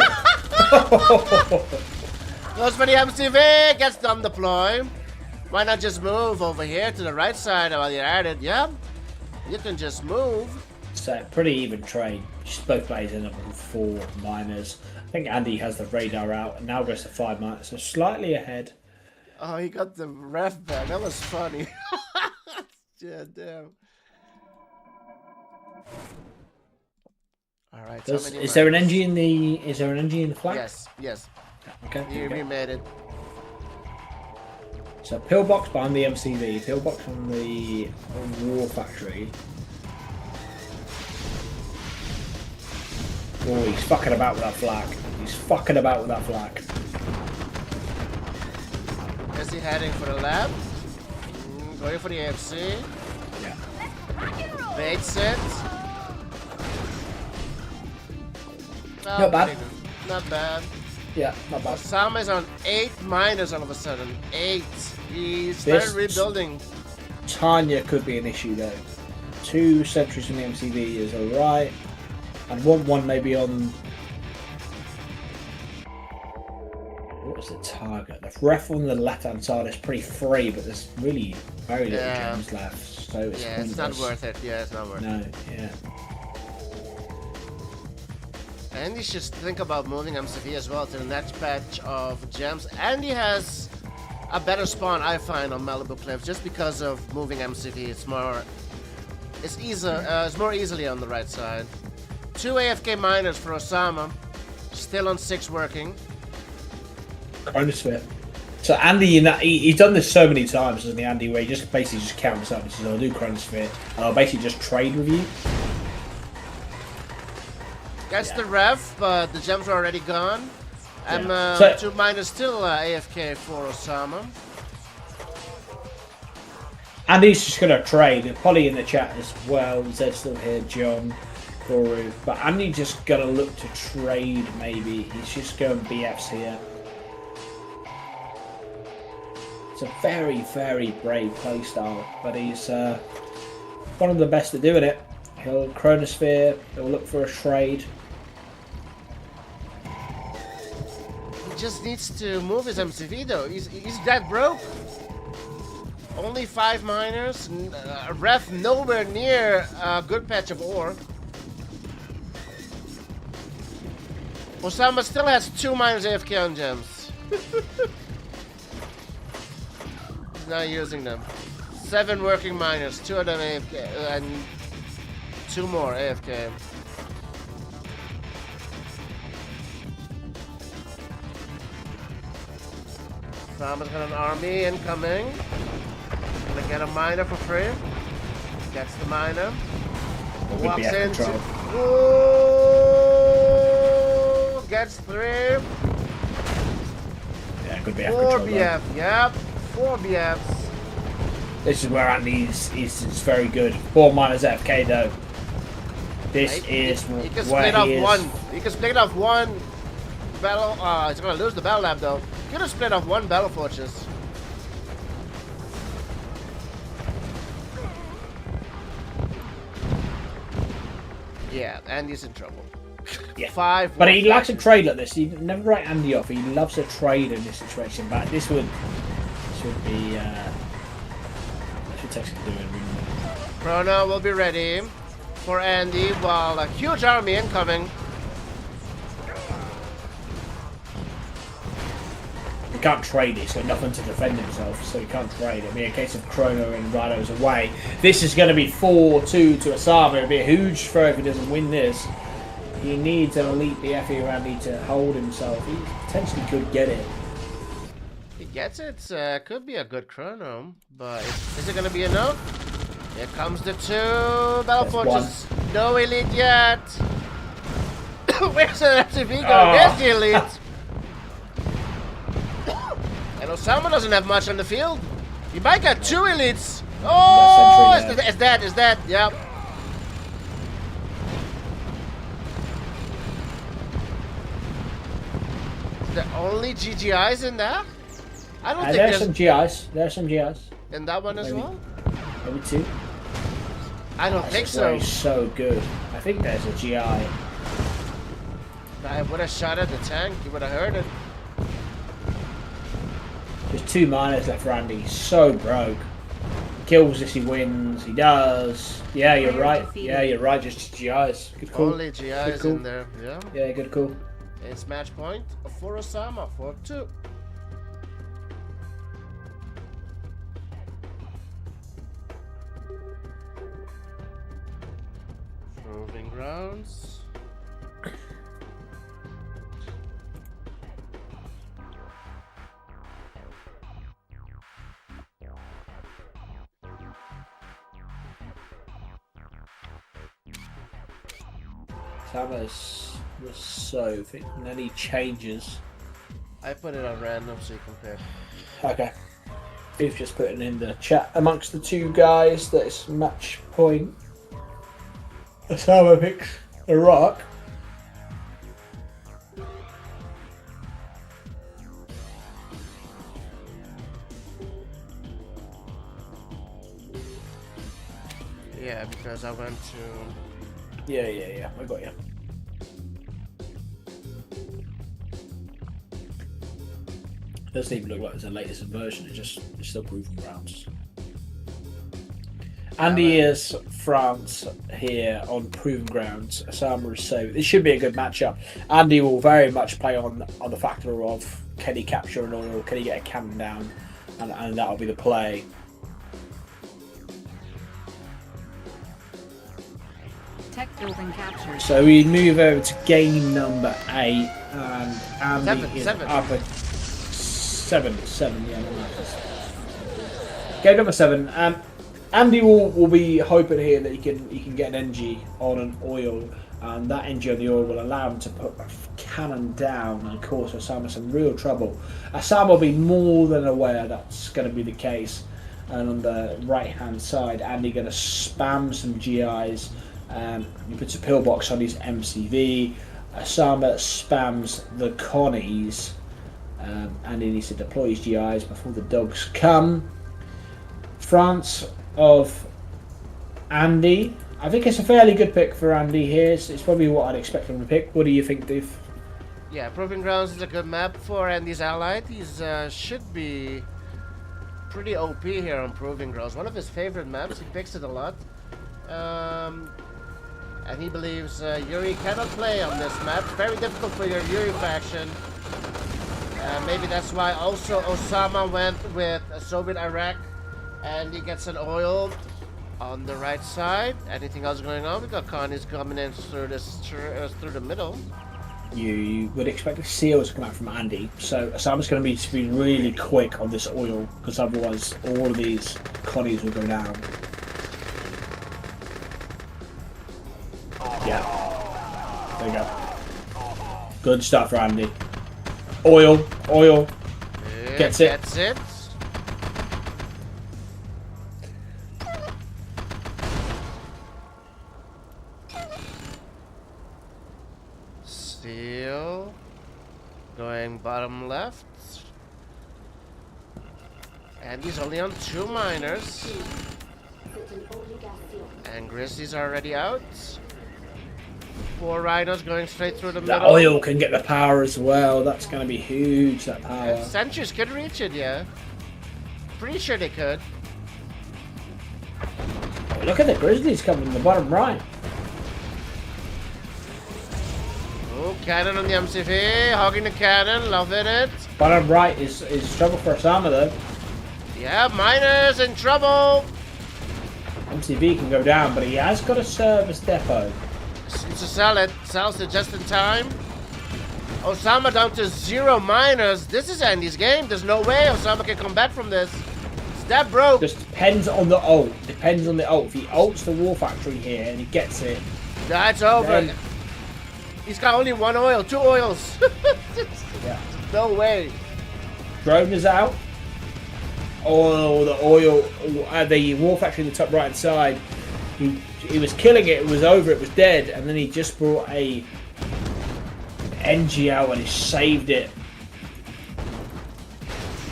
Speaker 1: back! Goes for the MCV, gets them deploy. Why not just move over here to the right side while you're at it? Yeah. You can just move.
Speaker 2: So, pretty even trade. Just both players end up with 4 minors. I think Andy has the radar out and now goes to 5 minors, so slightly ahead.
Speaker 1: Oh, he got the ref back. That was funny. Yeah, damn. All right.
Speaker 2: Is there an NG in the? Is there an NG in the flag?
Speaker 1: Yes. Yes.
Speaker 2: Okay.
Speaker 1: We made it.
Speaker 2: So pillbox behind the MCV, pillbox on the War Factory. Oh, he's fucking about with that flag. He's fucking about with that flag.
Speaker 1: Is he heading for the lab? Going for the AFC.
Speaker 2: Yeah.
Speaker 1: Baits it. Oh,
Speaker 2: Not bad.
Speaker 1: Not bad.
Speaker 2: Yeah, not bad.
Speaker 1: Ossama is on 8 minors all of a sudden. 8. He started rebuilding.
Speaker 2: Tanya could be an issue though. 2 sentries from the MCV is alright. And one maybe on. What is the target? The ref on the left hand side is pretty free, but there's really very little gems left. So it's
Speaker 1: not worth it. Yeah, it's not worth it.
Speaker 2: No, yeah.
Speaker 1: Andy should think about moving MCV as well to the next patch of gems. Andy has a better spawn, I find, on Malibu Cliffs just because of moving MCV. It's more easily on the right side. 2 AFK miners for Ossama, still on 6 working.
Speaker 2: Chronosphere. So Andy, he's done this so many times, hasn't he, Andy? Where he just basically just counts up and says, "I'll do Chronosphere, and I'll basically just trade with you."
Speaker 1: Gets the ref, but the gems are already gone. And
Speaker 2: So-
Speaker 1: 2 miners still AFK for Ossama.
Speaker 2: Andy's just going to trade. Polly in the chat as well. Zed's still here, John, Guru. But Andy's just going to look to trade, maybe. He's just going BFs here. It's a very, very brave playstyle, but he's one of the best at doing it. He'll Chronosphere, he'll look for a trade.
Speaker 1: He just needs to move his MCV though. He's that broke. Only 5 miners. Ref nowhere near a good patch of ore. Ossama still has 2 miners AFK on gems. He's not using them. 7 working miners, 2 of them AFK, and 2 more AFK. Ossama's got an army incoming. Gonna get a miner for free. Gets the miner. Walks into. Whoa! Gets 3.
Speaker 2: Yeah, good BF
Speaker 1: 4
Speaker 2: control.
Speaker 1: BF. Yep. 4 BFs.
Speaker 2: This is where Andy's is very good. 4 minus FK though. This is
Speaker 1: He can
Speaker 2: where
Speaker 1: split off
Speaker 2: he is.
Speaker 1: one. He can split off one battle. He's gonna lose the battle lab though. Could have split off 1 battle fortress. Yeah, Andy's in trouble.
Speaker 2: Yeah.
Speaker 1: 5.
Speaker 2: But he likes to trade like this. He never write Andy off. He loves to trade in this situation. But this would be should take some doing.
Speaker 1: Chrono will be ready for Andy while a huge army incoming.
Speaker 2: He can't trade it. He's got nothing to defend himself, so he can't trade. It'll be a case of Chrono and Rhinos away. This is going to be 4-2 to Ossama. It'll be a huge throw if he doesn't win this. He needs an elite BF here, Andy, to hold himself. He potentially could get it.
Speaker 1: He gets it. Could be a good Chrono, but is it going to be enough? Here comes the 2 battle fortress. No elite yet. Where's the FTV going? There's the elite. And Ossama doesn't have much on the field. He might get 2 elites. Oh, it's that. Yep. The only GGIs in that? I don't think
Speaker 2: There's some GIs. There's some GIs.
Speaker 1: in that one as
Speaker 2: Maybe.
Speaker 1: well.
Speaker 2: Maybe 2.
Speaker 1: I don't think so.
Speaker 2: He's so good. I think there's a GI.
Speaker 1: I would have shot at the tank. You would have heard it.
Speaker 2: There's 2 miners left for Andy. He's so broke. Kills this, he wins. He does. Yeah, you're right. Yeah, you're right. Just GIs. Good call.
Speaker 1: Only GIs in there. Yeah.
Speaker 2: Yeah, good call.
Speaker 1: It's match point for Ossama for 2. Proving grounds.
Speaker 2: Sama's was so thick. And then he changes.
Speaker 1: I put it on random so you compare.
Speaker 2: Okay. We've just put it in the chat amongst the 2 guys that it's match point. Ossama picks Iraq.
Speaker 1: Yeah, because I went to...
Speaker 2: Yeah. I got you. Doesn't even look like it's the latest version. It's still Proving Grounds. Andy is France here on Proving Grounds. Ossama is so. This should be a good matchup. Andy will very much play on the factor of can he capture an oil, can he get a cannon down, and that'll be the play.
Speaker 4: Tech building captured.
Speaker 2: So we move over to game number 8, and Andy is
Speaker 1: Seven.
Speaker 2: up at 7. Yeah. Game number 7. Andy will be hoping here that he can get an NG on an oil, and that NG on the oil will allow him to put a cannon down and cause Ossama some real trouble. Ossama will be more than aware that's going to be the case, and on the right hand side, Andy going to spam some GIs. He puts a pillbox on his MCV. Ossama spams the Connies, and he needs to deploy his GIs before the dogs come. France of Andy. I think it's a fairly good pick for Andy here. It's probably what I'd expect him to pick. What do you think, Dave?
Speaker 1: Yeah, Proving Grounds is a good map for Andy's allied. He's should be pretty OP here on Proving Grounds. One of his favorite maps. He picks it a lot. And he believes Yuri cannot play on this map. Very difficult for your Yuri faction. Maybe that's why also Ossama went with Soviet Iraq. And he gets an oil on the right side. Anything else going on? We got Connie's coming in through the middle.
Speaker 2: You would expect the seals to come out from Andy, so Ossama's going to need to be really quick on this oil, because otherwise all of these Connies will go down. Yeah, there you go. Good stuff for Andy. Oil, gets it.
Speaker 1: Gets it. Steel going bottom left, and he's only on 2 miners, and Grizzlies are already out. 4 rhinos going straight through the
Speaker 2: That
Speaker 1: middle.
Speaker 2: oil can get the power as well. That's going to be huge, that power.
Speaker 1: Sentries could reach it, yeah. Pretty sure they could.
Speaker 2: Look at the Grizzlies coming in the bottom right.
Speaker 1: Oh, cannon on the MCV, hogging the cannon, loving it.
Speaker 2: Bottom right is trouble for Ossama though.
Speaker 1: Yeah, miners in trouble.
Speaker 2: MCV can go down, but he has got a service depot.
Speaker 1: Needs to sell it. Sells it just in time. Ossama down to 0 miners. This is Andy's game. There's no way Ossama can come back from this. It's that broke.
Speaker 2: Just depends on the ult. Depends on the ult. If he ults the war factory here and he gets it,
Speaker 1: That's over.
Speaker 2: then-
Speaker 1: He's got only 1 oil. 2 oils.
Speaker 2: yeah.
Speaker 1: No way.
Speaker 2: Drone is out. Oh, the oil, the war factory in the top right hand side. He was killing it. It was over. It was dead. And then he just brought a NG out and he saved it.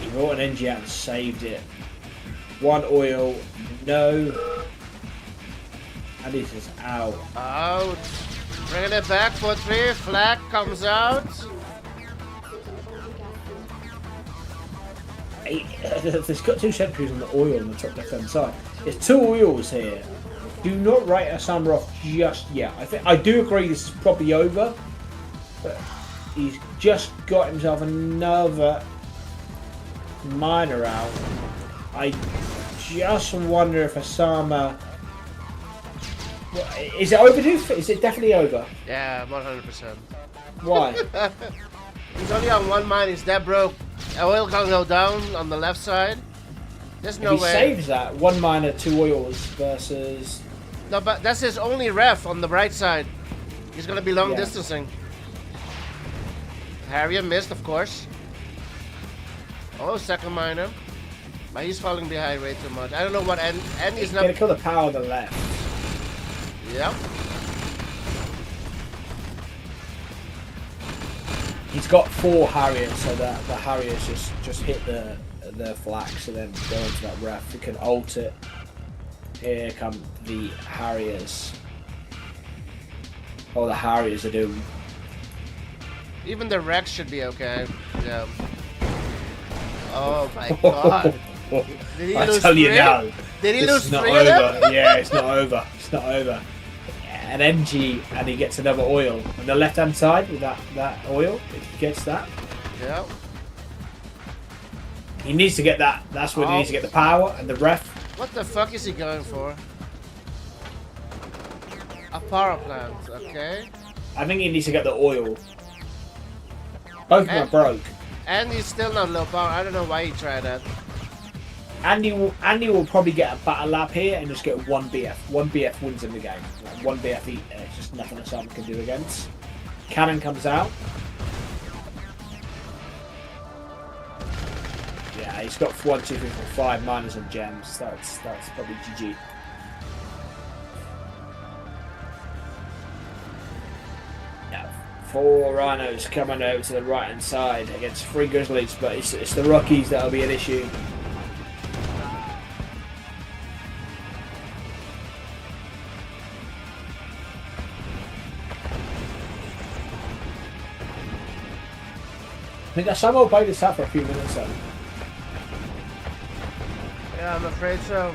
Speaker 2: He brought an NG out and saved it. 1 oil, No. Andy's is out.
Speaker 1: Out. Bringing it back for 3. Flag comes out.
Speaker 2: There's got 2 sentries on the oil on the top left hand side. There's 2 oils here. Do not write Ossama off just yet. I do agree this is probably over, but he's just got himself another miner out. I just wonder if Ossama. Is it overdue? Is it definitely over?
Speaker 1: Yeah, 100%.
Speaker 2: Why?
Speaker 1: He's only on 1 mine. He's that broke. Oil can go down on the left side. There's no
Speaker 2: if he
Speaker 1: way.
Speaker 2: saves that 1 miner, 2 oils versus.
Speaker 1: No, but that's his only ref on the right side. He's gonna be long
Speaker 2: Yeah.
Speaker 1: distancing. Harrier missed, of course. Oh, second miner. But he's falling behind way too much. I don't know what and he's not.
Speaker 2: Gonna kill the power on the left.
Speaker 1: Yep.
Speaker 2: He's got 4 Harriers, so that the Harriers just hit the flax and then go into that ref. We can ult it. Here come the Harriers. Oh, the Harriers are doing.
Speaker 1: Even the Rex should be okay. Yeah. Oh my god. Did he
Speaker 2: I
Speaker 1: lose
Speaker 2: tell you
Speaker 1: 3?
Speaker 2: now,
Speaker 1: Did he
Speaker 2: this
Speaker 1: lose
Speaker 2: is not
Speaker 1: 3 of them?
Speaker 2: over. Yeah, it's not over. It's not over. An NG and he gets another oil on the left hand side with that oil. If he gets that,
Speaker 1: Yeah.
Speaker 2: he needs to get that. That's when he needs to get the power and the ref.
Speaker 1: What the fuck is he going for? A power plant, okay.
Speaker 2: I think he needs to get the oil. Both of them are broke.
Speaker 1: And he's still not low power. I don't know why he tried that.
Speaker 2: Andy will probably get a battle lap here and just get 1 BF. 1 BF wins in the game. Like 1 BF each. It's just nothing Ossama can do against. Cannon comes out. Yeah, he's got 1, 2, 3, 4, 5 miners and gems. That's probably GG. Yeah, 4 rhinos coming over to the right hand side against 3 grizzlies, but it's the Rockies that'll be an issue. I think Ossama will play this out for a few minutes though.
Speaker 1: Yeah, I'm afraid so.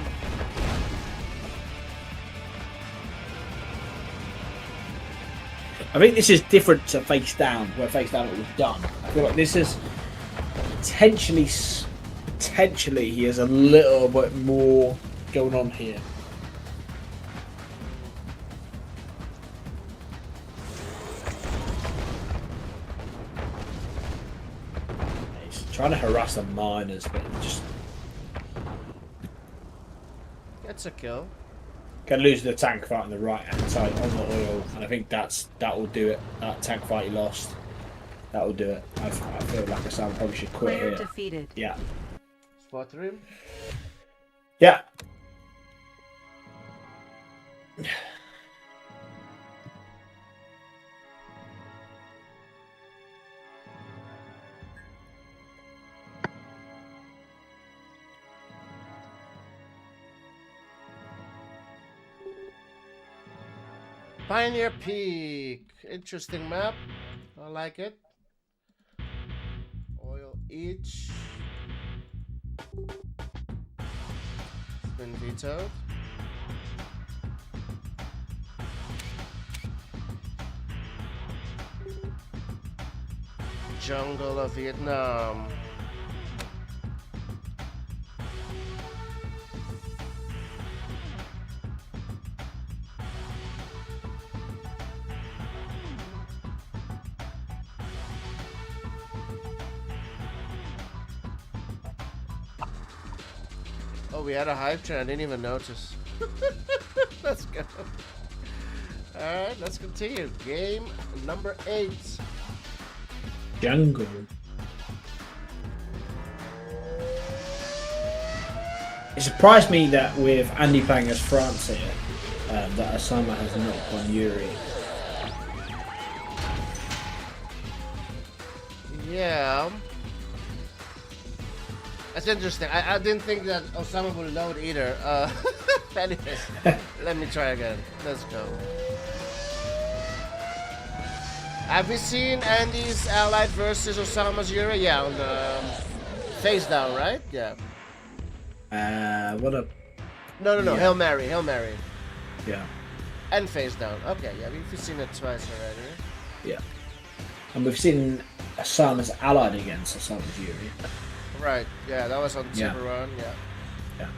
Speaker 2: I think this is different to Face Down, where Face Down it was done. I feel like this is potentially he has a little bit more going on here. He's trying to harass the miners, but just
Speaker 1: It's a kill.
Speaker 2: can lose the tank fight on the right hand side on the oil, and I think that will do it. That tank fight he lost, that will do it. I feel like Ossama probably should quit
Speaker 4: Player
Speaker 2: here.
Speaker 4: defeated.
Speaker 2: Yeah.
Speaker 1: Spot him.
Speaker 2: Yeah.
Speaker 1: Pioneer Peak. Interesting map. I like it. Oil each. It's been vetoed. Jungle of Vietnam. Oh, we had a hype train. I didn't even notice. Let's go. Alright, let's continue. Game number 8.
Speaker 2: Jungle. It surprised me that with Andy playing as France here, that Ossama has not gone Yuri.
Speaker 1: Yeah. That's interesting. I didn't think that Ossama would load either. Anyways, let me try again. Let's go. Have we seen Andy's allied versus Ossama's Yuri? Yeah, on the face down, right? Yeah.
Speaker 2: What a
Speaker 1: No.
Speaker 2: Yeah.
Speaker 1: Hail Mary. Hail Mary.
Speaker 2: yeah.
Speaker 1: And face down. Okay, yeah, we've seen it twice already.
Speaker 2: Yeah. And we've seen Ossama's allied against Ossama's Yuri.
Speaker 1: Right, yeah, that was on
Speaker 2: Yeah.
Speaker 1: Super Run, yeah.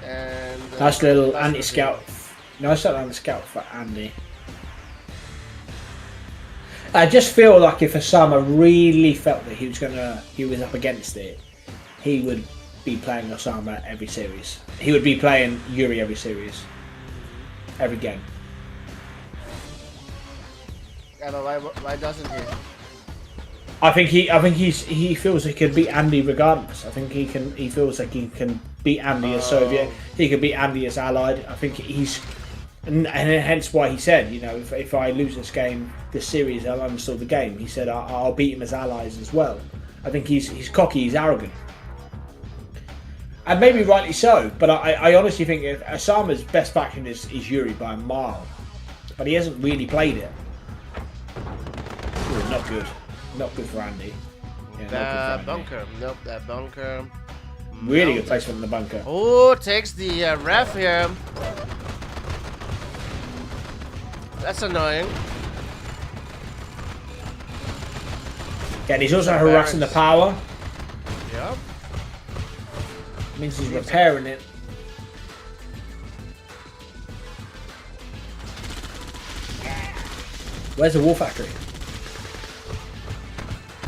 Speaker 2: Yeah.
Speaker 1: And
Speaker 2: Nice little
Speaker 1: last
Speaker 2: anti-scout. Nice little anti-scout for Andy. I just feel like if Ossama really felt that he was up against it, he would be playing Ossama every series. He would be playing Yuri every series, every game.
Speaker 1: Yeah, but why doesn't he?
Speaker 2: I think he feels he can beat Andy regardless. I think he feels like he can beat Andy as Soviet. He can beat Andy as Allied. I think and hence why he said, you know, if I lose this game, this series, I'll uninstall the game. He said I'll beat him as allies as well. I think he's cocky, he's arrogant, and maybe rightly so. But I honestly think if Osama's best faction is Yuri by a mile, but he hasn't really played it. Ooh, not good. Not good for Andy. Yeah,
Speaker 1: That bunker. Nope, that bunker.
Speaker 2: Really
Speaker 1: No.
Speaker 2: good placement in the bunker.
Speaker 1: Oh, takes the ref here. That's annoying.
Speaker 2: Yeah, and he's also harassing the power.
Speaker 1: Yep.
Speaker 2: Means he's repairing it. Where's the war factory?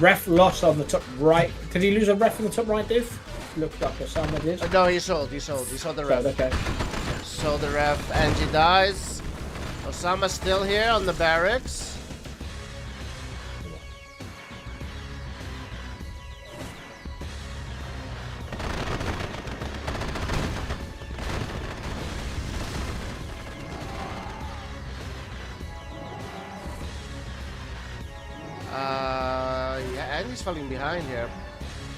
Speaker 2: Ref lost on the top right. Did he lose a ref on the top right, Div? Looked like Ossama did.
Speaker 1: No, he sold the ref.
Speaker 2: Right, okay.
Speaker 1: Sold the ref, and he dies. Ossama's still here on the barracks. Yeah, Andy's falling behind here.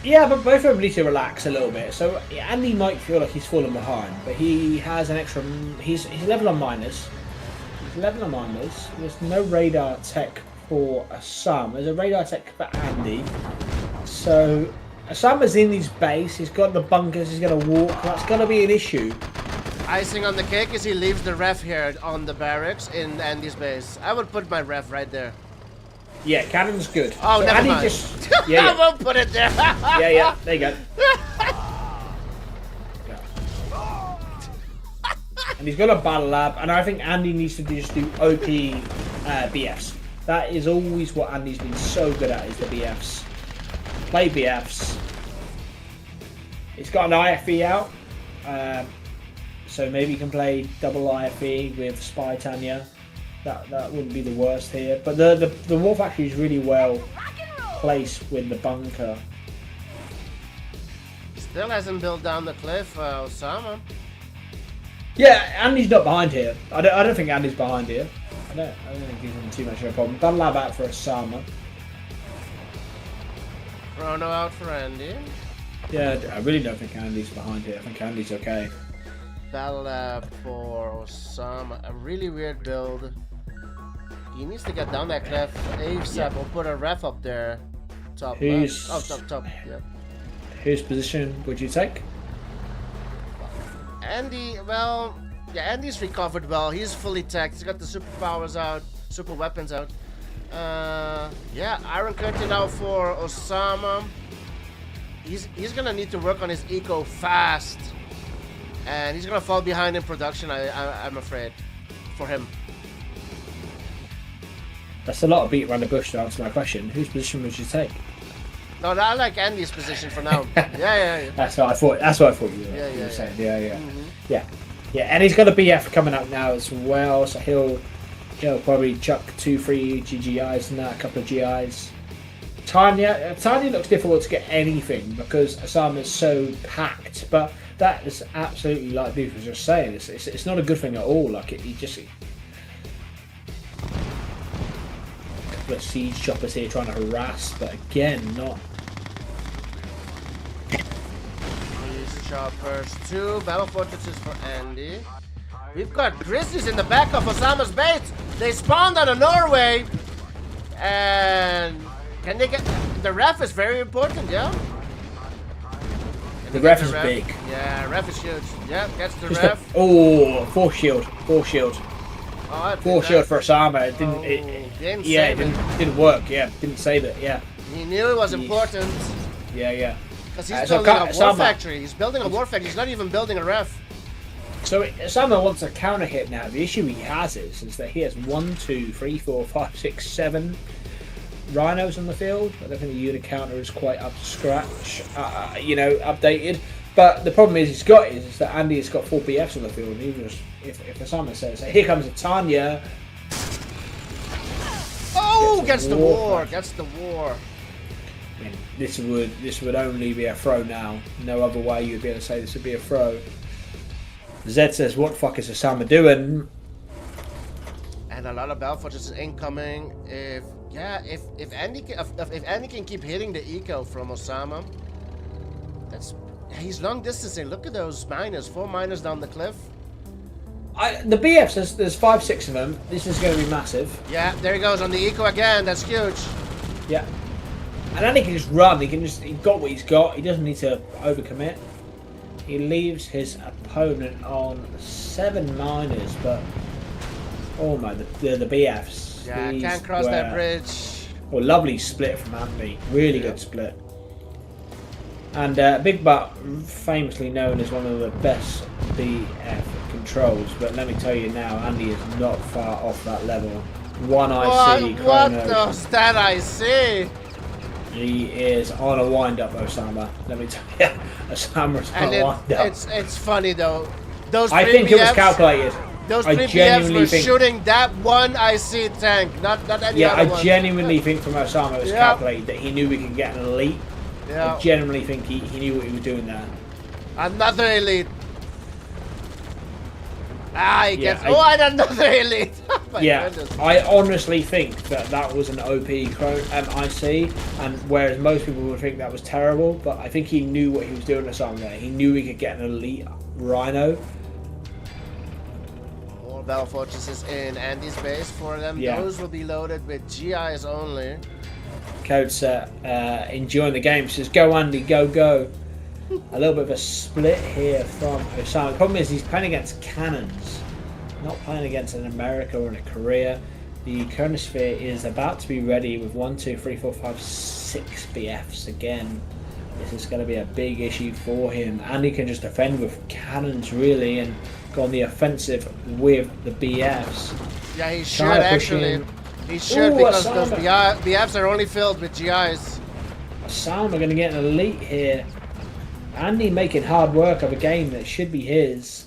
Speaker 2: Yeah, but both of them need to relax a little bit. So Andy might feel like he's fallen behind, but he has an extra. He's level on minus. He's level on minus. There's no radar tech for Ossama. There's a radar tech for Andy. So Osama's in his base. He's got the bunkers. He's going to walk. That's going to be an issue.
Speaker 1: Icing on the cake is he leaves the ref here on the barracks in Andy's base. I would put my ref right there.
Speaker 2: Yeah, cannon's good.
Speaker 1: Oh,
Speaker 2: so
Speaker 1: never
Speaker 2: Andy
Speaker 1: mind.
Speaker 2: Just,
Speaker 1: I
Speaker 2: yeah,
Speaker 1: won't put it there.
Speaker 2: yeah. There you go. And he's got a battle lab, and I think Andy needs to just do OP BFs. That is always what Andy's been so good at, is the BFs. Play BFs. He's got an IFE out, so maybe he can play double IFE with Spy Tanya. That wouldn't be the worst here. But the War Factory is really well placed with the bunker.
Speaker 1: Still hasn't built down the cliff, Ossama.
Speaker 2: Yeah, Andy's not behind here. I don't think Andy's behind here. I don't think he's in too much of a problem. Battle lab out for Ossama.
Speaker 1: Chrono out for Andy.
Speaker 2: Yeah, I really don't think Andy's behind here. I think Andy's okay.
Speaker 1: Battle lab for Ossama. A really weird build. He needs to get down that cliff ASAP or put a ref up there. Top
Speaker 2: Who's-
Speaker 1: left. Oh, top. Yep.
Speaker 2: Whose position would you take?
Speaker 1: Andy, well, yeah, Andy's recovered well. He's fully teched. He's got the superpowers out, super weapons out. Yeah, Iron Curtain out for Ossama. He's gonna need to work on his eco fast, and he's gonna fall behind in production. I'm afraid for him.
Speaker 2: That's a lot of beat around the bush to answer my question. Whose position would you take?
Speaker 1: No, I like Andy's position for now. Yeah.
Speaker 2: That's what I thought. That's what I thought you were saying. Yeah. And he's got a BF coming up now as well, so he'll probably chuck 2-3 GGIs and that, a couple of GIs. Tanya looks difficult to get anything because Ossama is so packed, but that is absolutely, like Duke was just saying, it's not a good thing at all. Like he just. Got siege choppers here trying to harass, but again, not.
Speaker 1: Choppers, 2 battle fortresses for Andy. We've got Grizzlies in the back of Ossama's base. They spawned out of Norway. And can they get... The ref is very important, yeah?
Speaker 2: The ref is big.
Speaker 1: Yeah, ref is huge. Yeah, gets the
Speaker 2: Just
Speaker 1: ref.
Speaker 2: force shield.
Speaker 1: Oh,
Speaker 2: Force shield for Ossama. It didn't.
Speaker 1: Didn't
Speaker 2: Yeah,
Speaker 1: save
Speaker 2: it
Speaker 1: it.
Speaker 2: didn't work. Yeah, didn't save it. Yeah.
Speaker 1: He knew it was important.
Speaker 2: Yeah.
Speaker 1: Because he's
Speaker 2: So
Speaker 1: building a war
Speaker 2: Ossama-
Speaker 1: factory. He's building a war factory. He's not even building a ref.
Speaker 2: So Ossama wants a counter hit now. The issue he has is that he has 1, 2, 3, 4, 5, 6, 7 rhinos on the field. I don't think the unit counter is quite up to scratch. Updated. But the problem is that Andy has got 4 BFs on the field. And even if Ossama says, "Here comes a Tanya,"
Speaker 1: Oh, gets the war. Gets the war.
Speaker 2: I mean, this would only be a throw now. No other way you'd be able to say this would be a throw. Zed says, "What the fuck is Ossama doing?"
Speaker 1: And a lot of battle fortresses incoming. If Andy can keep hitting the eco from Ossama, he's long distancing. Look at those miners, 4 miners down the cliff.
Speaker 2: The BFs, there's 5, 6 of them. This is going to be massive.
Speaker 1: Yeah, there he goes on the eco again. That's huge.
Speaker 2: Yeah. And then he can just run. He's got what he's got. He doesn't need to overcommit. He leaves his opponent on 7 miners, but oh my, the BFs.
Speaker 1: Yeah, can't cross that bridge.
Speaker 2: Oh, lovely split from Andy. Really good split. And Big Butt, famously known as one of the best BF controls, but let me tell you now, Andy is not far off that level. One IC.
Speaker 1: What does that IC?
Speaker 2: He is on a wind-up, Ossama. Let me tell you, Osama's on a wind-up.
Speaker 1: It's funny though. Those
Speaker 2: I think it was calculated.
Speaker 1: Those
Speaker 2: I
Speaker 1: 3 BFs
Speaker 2: genuinely
Speaker 1: were
Speaker 2: think,
Speaker 1: shooting that one IC tank, not any other one.
Speaker 2: I genuinely think from Ossama it was calculated that he knew we could get an elite.
Speaker 1: Yeah.
Speaker 2: I genuinely think he knew what he was doing there.
Speaker 1: Another elite. He gets...
Speaker 2: and
Speaker 1: another elite. My goodness.
Speaker 2: I honestly think that was an OP IC, and whereas most people would think that was terrible, but I think he knew what he was doing or something there. He knew he could get an elite rhino.
Speaker 1: More battle fortresses in Andy's base for them.
Speaker 2: Yeah.
Speaker 1: Those will be loaded with GIs only.
Speaker 2: Code set, enjoying the game, says go Andy, go. A little bit of a split here from Ossama. The problem is he's playing against cannons, not playing against an America or a Korea. The Chronosphere is about to be ready with 1, 2, 3, 4, 5, 6 BFs again. This is going to be a big issue for him. And he can just defend with cannons really and go on the offensive with the BFs.
Speaker 1: Yeah, he should actually. He should, because those BFs are only filled with GIs.
Speaker 2: Ossama going to get an elite here. Andy making hard work of a game that should be his.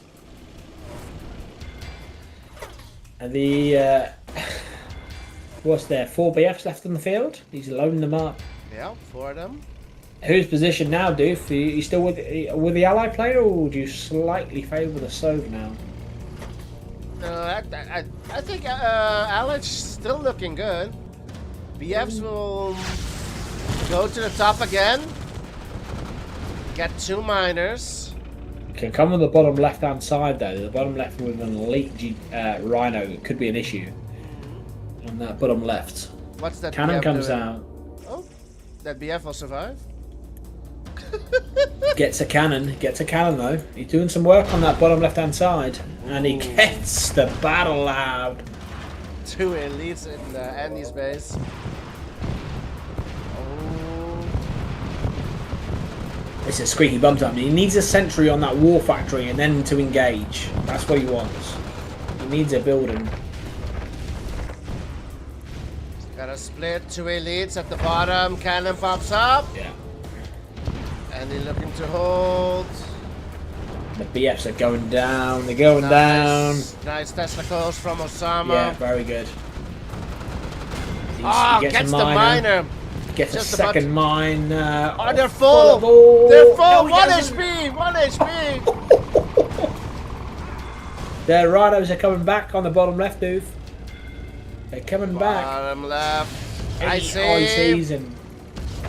Speaker 2: And what's there? 4 BFs left on the field. He's loading them up.
Speaker 1: Yeah, 4 of them.
Speaker 2: Who's position now, Doof? Are you still with the ally player, or would you slightly favour the Sov now?
Speaker 1: I think Alex still looking good. BFs will go to the top again. Get 2 miners.
Speaker 2: Can come on the bottom left-hand side though. The bottom left with an elite rhino could be an issue. On that bottom left.
Speaker 1: What's that?
Speaker 2: Cannon
Speaker 1: BF
Speaker 2: comes
Speaker 1: doing?
Speaker 2: out.
Speaker 1: Oh, that BF will survive.
Speaker 2: Gets a cannon though. He's doing some work on that bottom left-hand side, and he gets the battle lab.
Speaker 1: 2 elites in Andy's base.
Speaker 2: It's a squeaky bum time. He needs a sentry on that war factory and then to engage. That's what he wants. He needs a building.
Speaker 1: Got a split, 2 elites at the bottom. Cannon pops up.
Speaker 2: Yeah.
Speaker 1: And they're looking to hold.
Speaker 2: The BFs are going down. They're going down.
Speaker 1: Nice testicles from Ossama.
Speaker 2: Yeah, very good.
Speaker 1: He gets the miner.
Speaker 2: Gets a second mine.
Speaker 1: They're full. They're full. No, 1 HP. 1 HP.
Speaker 2: Their rhinos are coming back on the bottom left, dude. They're coming back.
Speaker 1: Bottom left. I see.
Speaker 2: ICs and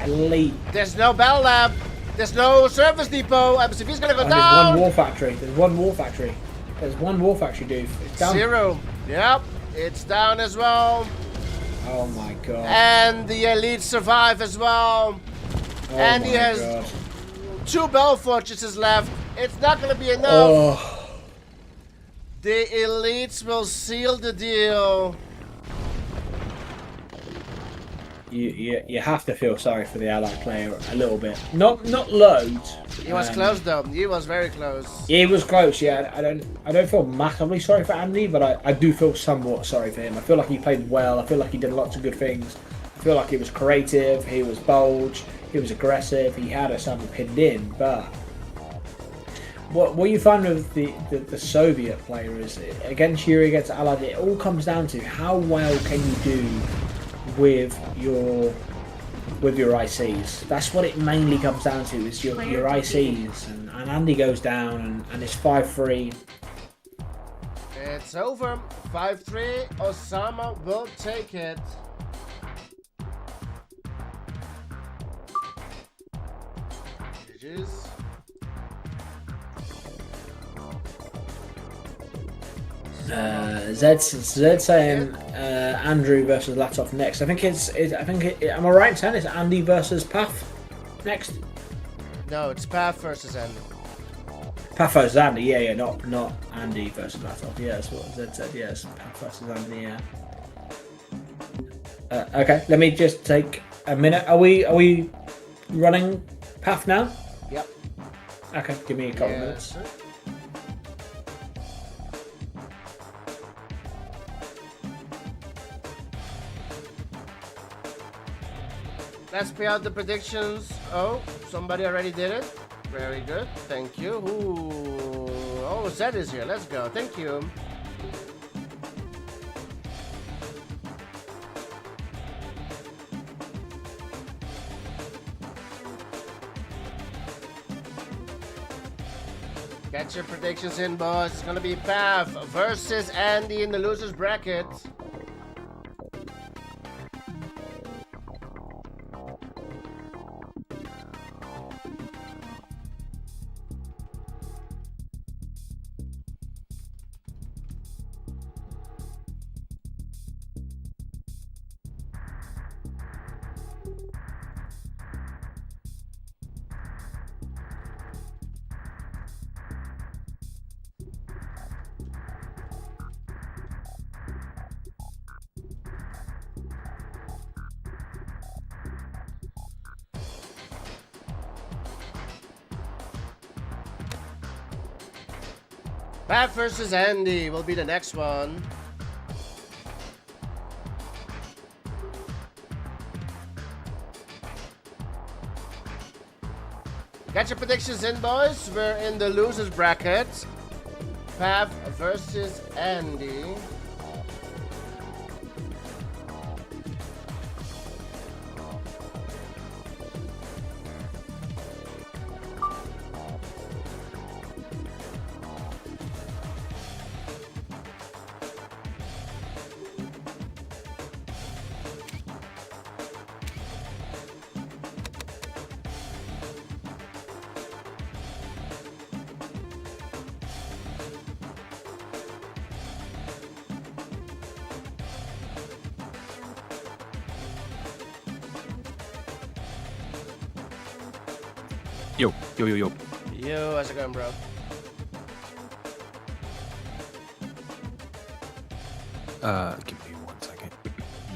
Speaker 2: elite.
Speaker 1: There's no battle lab. There's no service depot. So if he's gonna go
Speaker 2: And
Speaker 1: down.
Speaker 2: there's one war factory. There's one war factory. There's one war factory, dude. It's down.
Speaker 1: 0. Yep, it's down as well.
Speaker 2: Oh my god.
Speaker 1: And the elites survive as well.
Speaker 2: Oh
Speaker 1: and he
Speaker 2: my
Speaker 1: has
Speaker 2: god.
Speaker 1: 2 bell fortresses left. It's not gonna be enough.
Speaker 2: Oh.
Speaker 1: The elites will seal the deal.
Speaker 2: You have to feel sorry for the allied player a little bit. Not loads.
Speaker 1: He was close though. He was very close.
Speaker 2: He was close. Yeah, I don't feel massively sorry for Andy, but I do feel somewhat sorry for him. I feel like he played well. I feel like he did lots of good things. I feel like he was creative. He was bold. He was aggressive. He had Ossama pinned in, but what you find with the Soviet player is against Yuri, against Allied, it all comes down to how well can you do with your ICs. That's what it mainly comes down to, is your ICs. And Andy goes down and it's 5-3.
Speaker 1: It's over. 5-3. Ossama will take it. GG's.
Speaker 2: Zed's saying Andrew versus Latov next. I think am I right in saying it's Andy versus Path next?
Speaker 1: No, it's Path versus Andy.
Speaker 2: Path versus Andy, yeah, not Andy versus Latov. Yeah, that's what Zed said. Yes, Path versus Andy. Yeah. Okay, let me just take a minute. Are we running Path now?
Speaker 1: Yep.
Speaker 2: Okay, give me a couple minutes.
Speaker 1: Sir. Let's pay out the predictions. Oh, somebody already did it. Very good. Thank you. Ooh. Oh, Zed is here. Let's go. Thank you. Get your predictions in, boys. It's gonna be Path versus Andy in the losers bracket. Path versus Andy will be the next one. Get your predictions in, boys. We're in the losers bracket. Path versus Andy.
Speaker 5: Yo.
Speaker 1: Yo, how's it going, bro?
Speaker 5: Give me 1 second.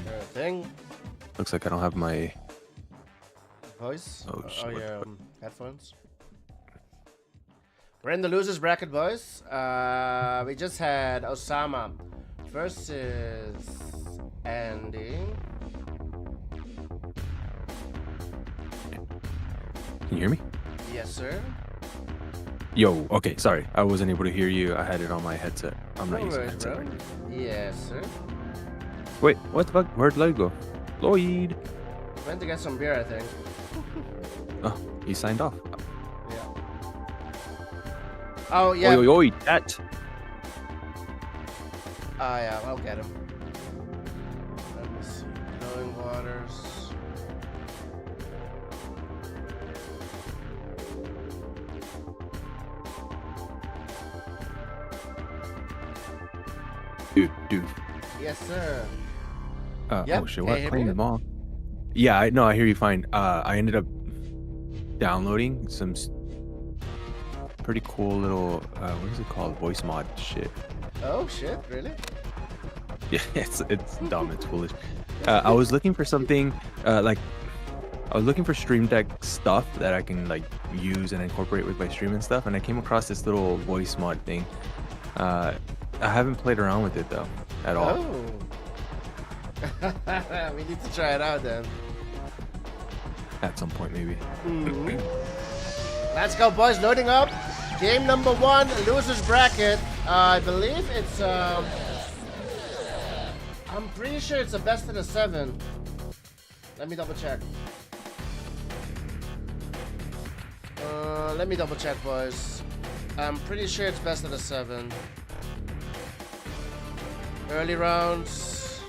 Speaker 1: Sure thing.
Speaker 5: Looks like I don't have my...
Speaker 1: Voice?
Speaker 5: Oh, shit.
Speaker 1: Oh, your headphones. We're in the losers bracket, boys. We just had Ossama versus Andy.
Speaker 5: Can you hear me?
Speaker 1: Yes, sir.
Speaker 5: Yo, okay, sorry. I wasn't able to hear you. I had it on my headset. I'm not
Speaker 1: No
Speaker 5: using
Speaker 1: worries,
Speaker 5: headset
Speaker 1: bro.
Speaker 5: right now.
Speaker 1: Yes, sir.
Speaker 5: Wait, what the fuck? Where'd Lloyd go? Lloyd!
Speaker 1: Went to get some beer, I think.
Speaker 5: Oh, he signed off.
Speaker 1: Yeah. Oh, yeah.
Speaker 5: Oi, chat!
Speaker 1: Oh, yeah, I'll get him. Let me see. Glowing waters.
Speaker 5: Dude.
Speaker 1: Yes, sir. Yep,
Speaker 5: Oh shit,
Speaker 1: can you
Speaker 5: what?
Speaker 1: hear
Speaker 5: Playing
Speaker 1: me?
Speaker 5: them all. Yeah, I hear you fine. I ended up downloading some pretty cool little, what is it called? Voice mod shit.
Speaker 1: Oh shit, really?
Speaker 5: Yeah, it's dumb, it's foolish. I was looking for something, like, I was looking for Stream Deck stuff that I can, like, use and incorporate with my stream and stuff, and I came across this little voice mod thing. I haven't played around with it, though, at all.
Speaker 1: Oh. We need to try it out then.
Speaker 5: At some point, maybe.
Speaker 1: Let's go, boys. Loading up. Game number 1, losers bracket. I believe it's I'm pretty sure it's a best of the 7. Let me double check. Let me double check, boys. I'm pretty sure it's best of the 7. Early rounds.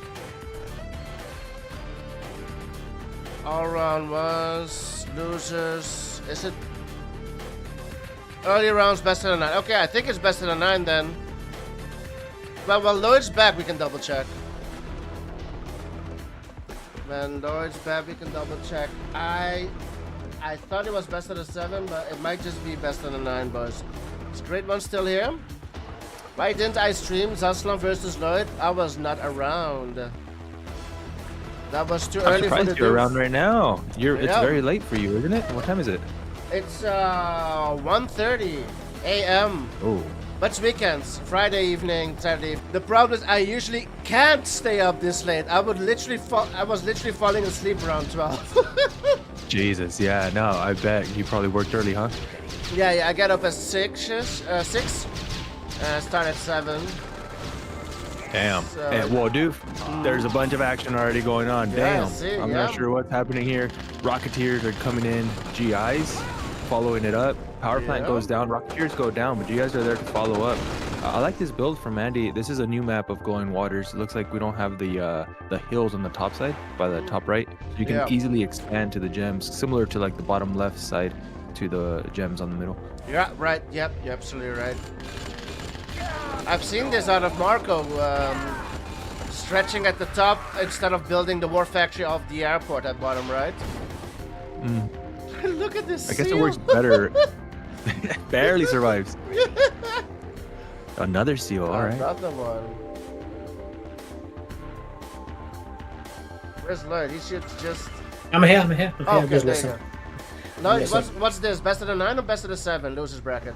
Speaker 1: All round was losers. Is it? Early rounds best of the 9. Okay, I think it's best of the 9 then. Well, while Lloyd's back, we can double check. When Lloyd's back, we can double check. I thought it was best of the 7, but it might just be best of the 9, boys. Is Great One still here? Why didn't I stream Zaslan versus Lloyd? I was not around. That was too
Speaker 5: I'm
Speaker 1: early for the
Speaker 5: surprised you're around right now. It's
Speaker 1: Yeah.
Speaker 5: very late for you, isn't it? What time is it?
Speaker 1: It's 1:30 a.m.
Speaker 5: Oh.
Speaker 1: But it's weekends, Friday evening, Saturday. The problem is I usually can't stay up this late. I was literally falling asleep around 12.
Speaker 5: Jesus, yeah, no, I bet you probably worked early, huh?
Speaker 1: Yeah, I get up at 6. Start at 7.
Speaker 5: Damn.
Speaker 1: So-
Speaker 5: Hey, well, dude, there's a bunch of action already going on.
Speaker 1: Yeah,
Speaker 5: Damn.
Speaker 1: see,
Speaker 5: I'm
Speaker 1: yeah.
Speaker 5: not sure what's happening here. Rocketeers are coming in. GIs following it up. Power plant
Speaker 1: Yeah.
Speaker 5: goes down. Rocketeers go down, but GIs are there to follow up. I like this build from Andy. This is a new map of Glowing Waters. It looks like we don't have the hills on the top side by the top right. So you can
Speaker 1: Yeah.
Speaker 5: easily expand to the gems, similar to like the bottom left side to the gems on the middle.
Speaker 1: Yeah, right. Yep, you're absolutely right. I've seen this out of Marco, stretching at the top instead of building the war factory of the airport at bottom right. Look at this
Speaker 5: I guess it
Speaker 1: seal.
Speaker 5: works better. Barely survives. Another seal, alright.
Speaker 1: Another one. Where's Lloyd? He should just...
Speaker 2: I'm here. I'm
Speaker 1: Oh,
Speaker 2: here.
Speaker 1: okay,
Speaker 2: Just
Speaker 1: there you
Speaker 2: listen.
Speaker 1: go. Lloyd,
Speaker 2: Listen.
Speaker 1: what's this? Best of the 9 or best of the 7? Losers bracket.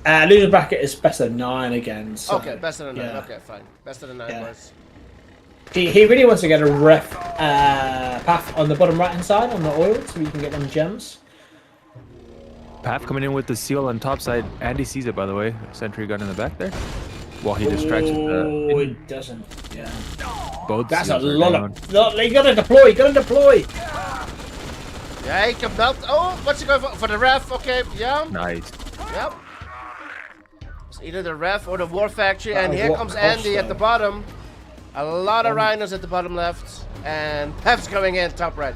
Speaker 2: Loser bracket is best of 9 again. So,
Speaker 1: Okay, best of the 9.
Speaker 2: yeah.
Speaker 1: Okay, fine. Best of the 9,
Speaker 2: Yeah.
Speaker 1: boys.
Speaker 2: He really wants to get a ref path on the bottom right hand side on the oil so we can get them gems.
Speaker 5: Path coming in with the seal on top side. Andy sees it, by the way. Sentry gun in the back there. While he distracts with
Speaker 2: Oh,
Speaker 5: the...
Speaker 2: it doesn't. Yeah.
Speaker 5: Both
Speaker 2: That's a
Speaker 5: seals are
Speaker 2: lot
Speaker 5: down.
Speaker 2: of. You gotta deploy.
Speaker 1: Yeah, he can melt. Oh, what's he going for? For the ref? Okay, yeah.
Speaker 5: Nice.
Speaker 1: Yep. It's either the ref or the war factory, and
Speaker 2: At
Speaker 1: here
Speaker 2: what
Speaker 1: comes
Speaker 2: cost,
Speaker 1: Andy at the
Speaker 2: though?
Speaker 1: bottom. A lot of rhinos at the bottom left, and Pep's going in top right.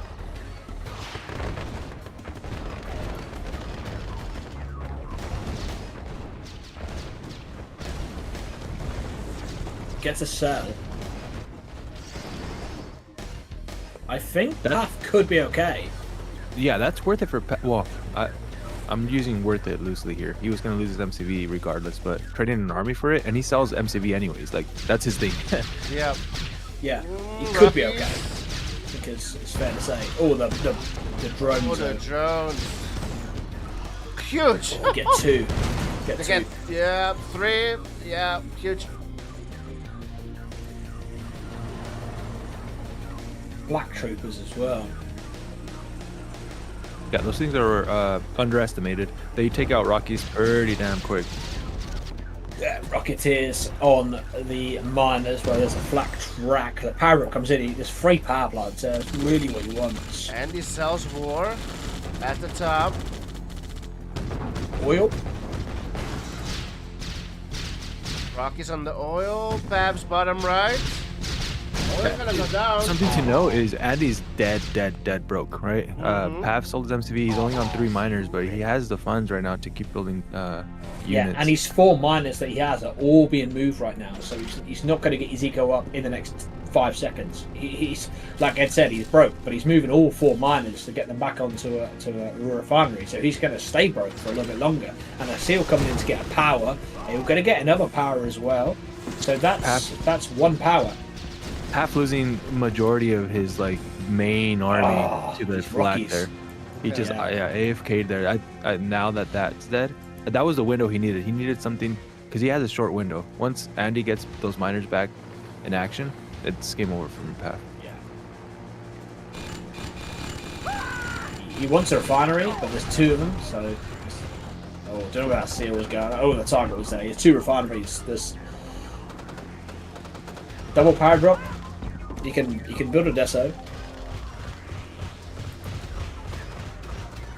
Speaker 2: Gets a cell. I think that could be okay.
Speaker 5: Yeah, that's worth it for... Well, I'm using worth it loosely here. He was going to lose his MCV regardless, but trading an army for it, and he sells MCV anyways. Like, that's his thing.
Speaker 1: Yeah.
Speaker 2: Yeah, it could be
Speaker 1: Lucky.
Speaker 2: okay. Because it's fair to say. Oh, the drones.
Speaker 1: Oh, the
Speaker 2: are-
Speaker 1: drones. Huge.
Speaker 2: Get 2. Get 2.
Speaker 1: Again, yeah, 3. Yeah, huge.
Speaker 2: Black troopers as well.
Speaker 5: Yeah, those things are underestimated. They take out Rockies pretty damn quick.
Speaker 2: Yeah, Rocketeers on the miners where there's a flat track. The power up comes in. There's 3 power bloods. That's really what he wants.
Speaker 1: Andy sells war at the top.
Speaker 2: Oil.
Speaker 1: Rocky's on the oil. Pab's bottom right. Oh, he's gonna go down.
Speaker 5: Something to know is Andy's dead broke, right?
Speaker 1: Mm-hmm.
Speaker 5: Pav sold his MCV. He's only on 3 miners, but he has the funds right now to keep building units.
Speaker 2: Yeah, and his 4 miners that he has are all being moved right now, so he's not going to get his eco up in the next 5 seconds. He's, like Ed said, he's broke, but he's moving all 4 miners to get them back onto a refinery, so he's going to stay broke for a little bit longer. And a seal coming in to get a power, he's going to get another power as well. So that's 1 power.
Speaker 5: Half losing majority of his like main army to the flag
Speaker 2: Rockies.
Speaker 5: there. He just AFK'd there. I now that's dead. That was the window he needed. He needed something because he has a short window. Once Andy gets those miners back in action, it's game over for Pav.
Speaker 2: Yeah. He wants a refinery, but there's 2 of them, so. Oh, don't know where that seal was going. Oh, the target was there. There's 2 refineries. There's double power drop. You can build a deso.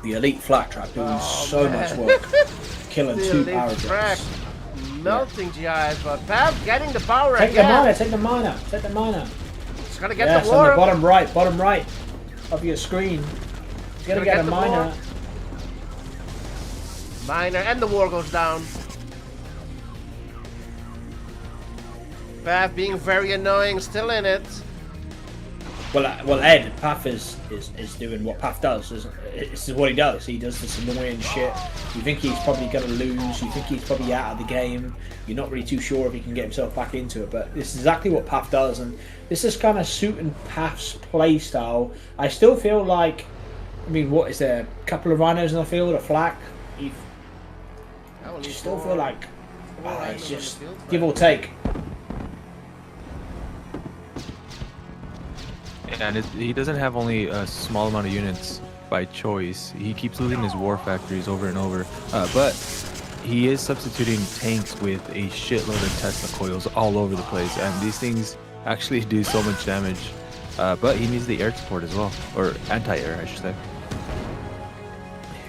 Speaker 2: The elite flat trap doing so much work, killing 2 power drops.
Speaker 1: Melting GIs, but Pav getting the power
Speaker 2: Take
Speaker 1: again.
Speaker 2: the miner.
Speaker 1: He's gonna get
Speaker 2: Yes,
Speaker 1: the
Speaker 2: on
Speaker 1: war.
Speaker 2: the bottom right of your screen. He's gonna get a
Speaker 1: the
Speaker 2: miner.
Speaker 1: war. Miner, and the war goes down. Pav being very annoying, still in it.
Speaker 2: Well, Ed, Path is doing what Path does. This is what he does. He does this annoying shit. You think he's probably going to lose. You think he's probably out of the game. You're not really too sure if he can get himself back into it. But this is exactly what Path does. And this is kind of suiting Path's play style. I still feel like, I mean, what is there? A couple of rhinos in the field, a flak. You still feel like it's just give or take.
Speaker 5: And he doesn't have only a small amount of units by choice. He keeps losing his war factories over and over. But he is substituting tanks with a shitload of Tesla coils all over the place. And these things actually do so much damage. But he needs the air support as well. Or anti-air, I should say.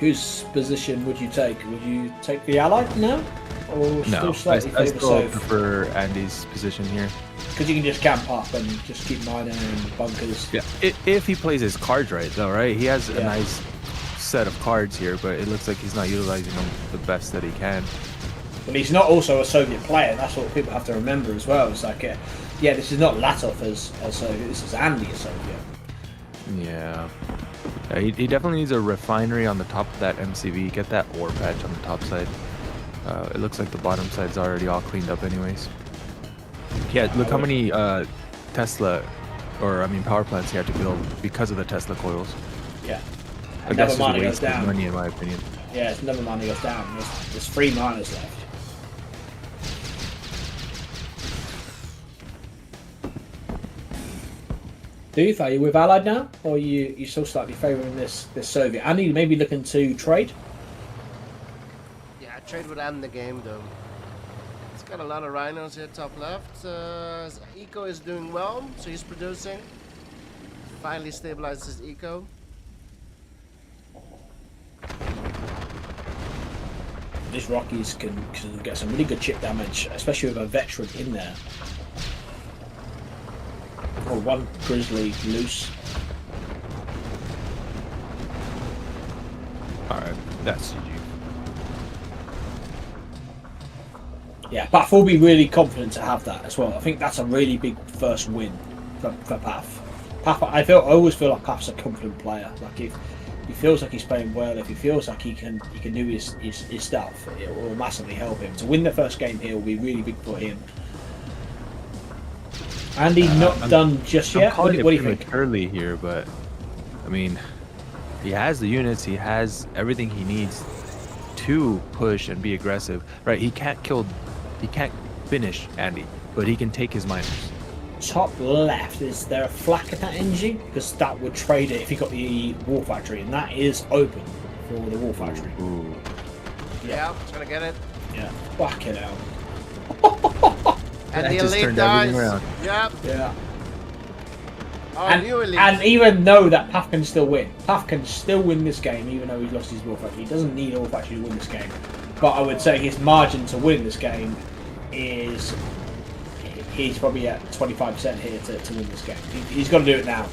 Speaker 2: Whose position would you take? Would you take the Allied now? Or
Speaker 5: No,
Speaker 2: still slightly
Speaker 5: I
Speaker 2: favour
Speaker 5: still
Speaker 2: Soph?
Speaker 5: prefer Andy's position here.
Speaker 2: Because you can just camp up and just keep mining and bunkers.
Speaker 5: Yeah, if he plays his cards right, though, right? He has a nice set of cards here, but it looks like he's not utilizing them the best that he can.
Speaker 2: But he's not also a Soviet player. That's what people have to remember as well. It's like, this is not Latov as Soviet. This is Andy as Soviet.
Speaker 5: Yeah. He definitely needs a refinery on the top of that MCV. Get that ore patch on the top side. It looks like the bottom side's already all cleaned up anyways. Yeah, look how many power plants he had to build because of the Tesla coils.
Speaker 2: Yeah.
Speaker 5: I guess
Speaker 2: Another
Speaker 5: it's a
Speaker 2: miner goes
Speaker 5: waste of
Speaker 2: down.
Speaker 5: money in my opinion.
Speaker 2: Yeah, it's another miner goes down. There's 3 miners left. Are you with Allied now? Or are you still slightly favouring this Soviet? Andy, maybe looking to trade?
Speaker 1: Yeah, trade would end the game though. He's got a lot of rhinos here top left. His eco is doing well, so he's producing. Finally stabilized his eco.
Speaker 2: These Rockies can get some really good chip damage, especially with a veteran in there. Or 1 grizzly loose.
Speaker 5: Alright, that's GG.
Speaker 2: Yeah, Path will be really confident to have that as well. I think that's a really big first win for Path. Path, I always feel like Path's a confident player. Like if he feels like he's playing well, if he feels like he can do his stuff, it will massively help him. To win the first game here will be really big for him. Andy not done just yet. What do you think?
Speaker 5: Prematurely here, but I mean, he has the units, he has everything he needs to push and be aggressive. Right? He can't finish Andy, but he can take his miners.
Speaker 2: Top left, is there a flak at that NG? Because that would trade it if he got the war factory, and that is open for the war factory.
Speaker 5: Ooh.
Speaker 1: Yeah, he's gonna get it.
Speaker 2: Yeah, fuck it out.
Speaker 1: And
Speaker 5: That
Speaker 1: the
Speaker 5: just
Speaker 1: elite
Speaker 5: turned
Speaker 1: dies.
Speaker 5: everything around.
Speaker 1: Yep.
Speaker 2: Yeah.
Speaker 1: Oh, new elite.
Speaker 2: And even though that Path can still win, Path can still win this game, even though he's lost his war factory. He doesn't need a war factory to win this game. But I would say his margin to win this game is he's probably at 25% here to win this game. He's got to do it now.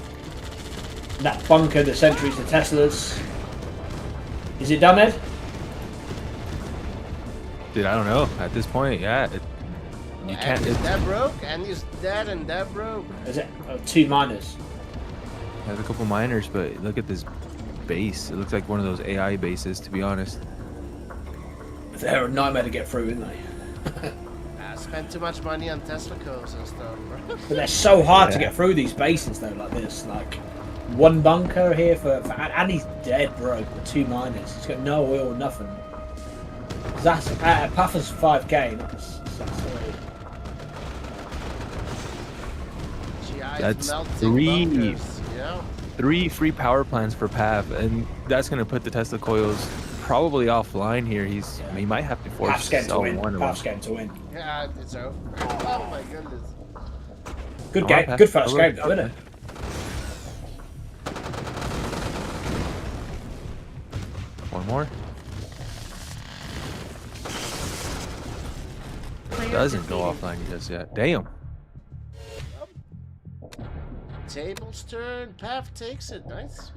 Speaker 2: That bunker, the sentries, the Teslas. Is it done, Ed?
Speaker 5: Dude, I don't know. At this point, yeah. You can't.
Speaker 1: And that broke, and he's dead, and that broke.
Speaker 2: Is it 2 miners?
Speaker 5: Has a couple miners, but look at this base. It looks like one of those AI bases, to be honest.
Speaker 2: They're a nightmare to get through, isn't they?
Speaker 1: I spent too much money on Tesla codes and stuff, bro.
Speaker 2: But they're so hard to get through these bases, though, like this. Like, one bunker here for and he's dead, bro. For 2 miners. He's got no oil, nothing. That's Puffer's 5k.
Speaker 5: That's
Speaker 1: melting bunkers. Yeah.
Speaker 5: 3 free power plants for Pav, and that's gonna put the Tesla coils probably offline here. He might have to force
Speaker 2: Pav's getting to win.
Speaker 5: one of
Speaker 2: Pav's
Speaker 5: them.
Speaker 2: getting to win.
Speaker 1: Yeah, it's over. Oh my goodness.
Speaker 2: Good
Speaker 5: All
Speaker 2: game.
Speaker 5: right, Pav.
Speaker 2: Good first
Speaker 5: I
Speaker 2: game,
Speaker 5: will.
Speaker 2: though, isn't it?
Speaker 5: One more.
Speaker 4: Player
Speaker 5: Doesn't go
Speaker 4: defeated.
Speaker 5: offline just yet. Damn.
Speaker 1: Table's turn. Path takes it. Nice.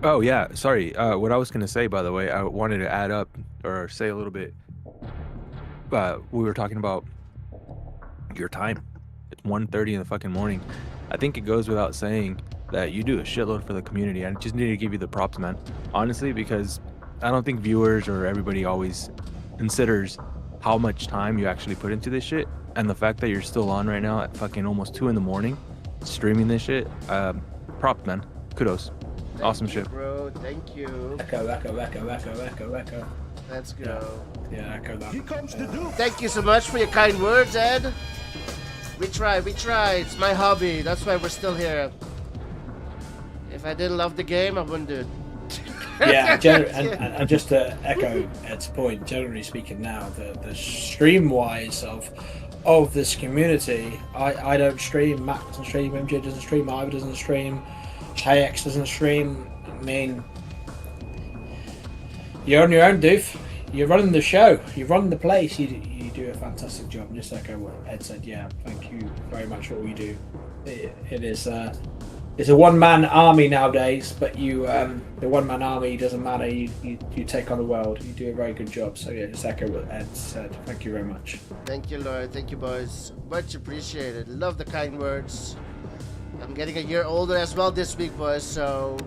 Speaker 5: Oh yeah, sorry. What I was gonna say, by the way, I wanted to add up or say a little bit. We were talking about your time. It's 1:30 in the fucking morning. I think it goes without saying that you do a shitload for the community. I just need to give you the props, man. Honestly, because I don't think viewers or everybody always considers how much time you actually put into this shit. And the fact that you're still on right now at fucking almost 2 in the morning, streaming this shit, props, man. Kudos. Awesome
Speaker 1: Thank you,
Speaker 5: shit.
Speaker 1: bro. Thank you.
Speaker 2: Echo.
Speaker 1: Let's go.
Speaker 2: Yeah, echo that.
Speaker 3: Here comes the Duke.
Speaker 1: Thank you so much for your kind words, Ed. We try. It's my hobby. That's why we're still here. If I didn't love the game, I wouldn't do it.
Speaker 2: Yeah, and just to echo Ed's point, generally speaking now, the stream-wise of this community, I don't stream, Matt doesn't stream, MJ doesn't stream, Ivor doesn't stream, JX doesn't stream. I mean, you're on your own, doof. You're running the show. You're running the place. You do a fantastic job. And just echo what Ed said. Yeah, thank you very much for all you do. It is. It's a one-man army nowadays, but the one-man army doesn't matter. You take on the world. You do a very good job. So yeah, just echo what Ed said. Thank you very much.
Speaker 1: Thank you, Lord. Thank you, boys. Much appreciated. Love the kind words. I'm getting a year older as well this week, boys. So.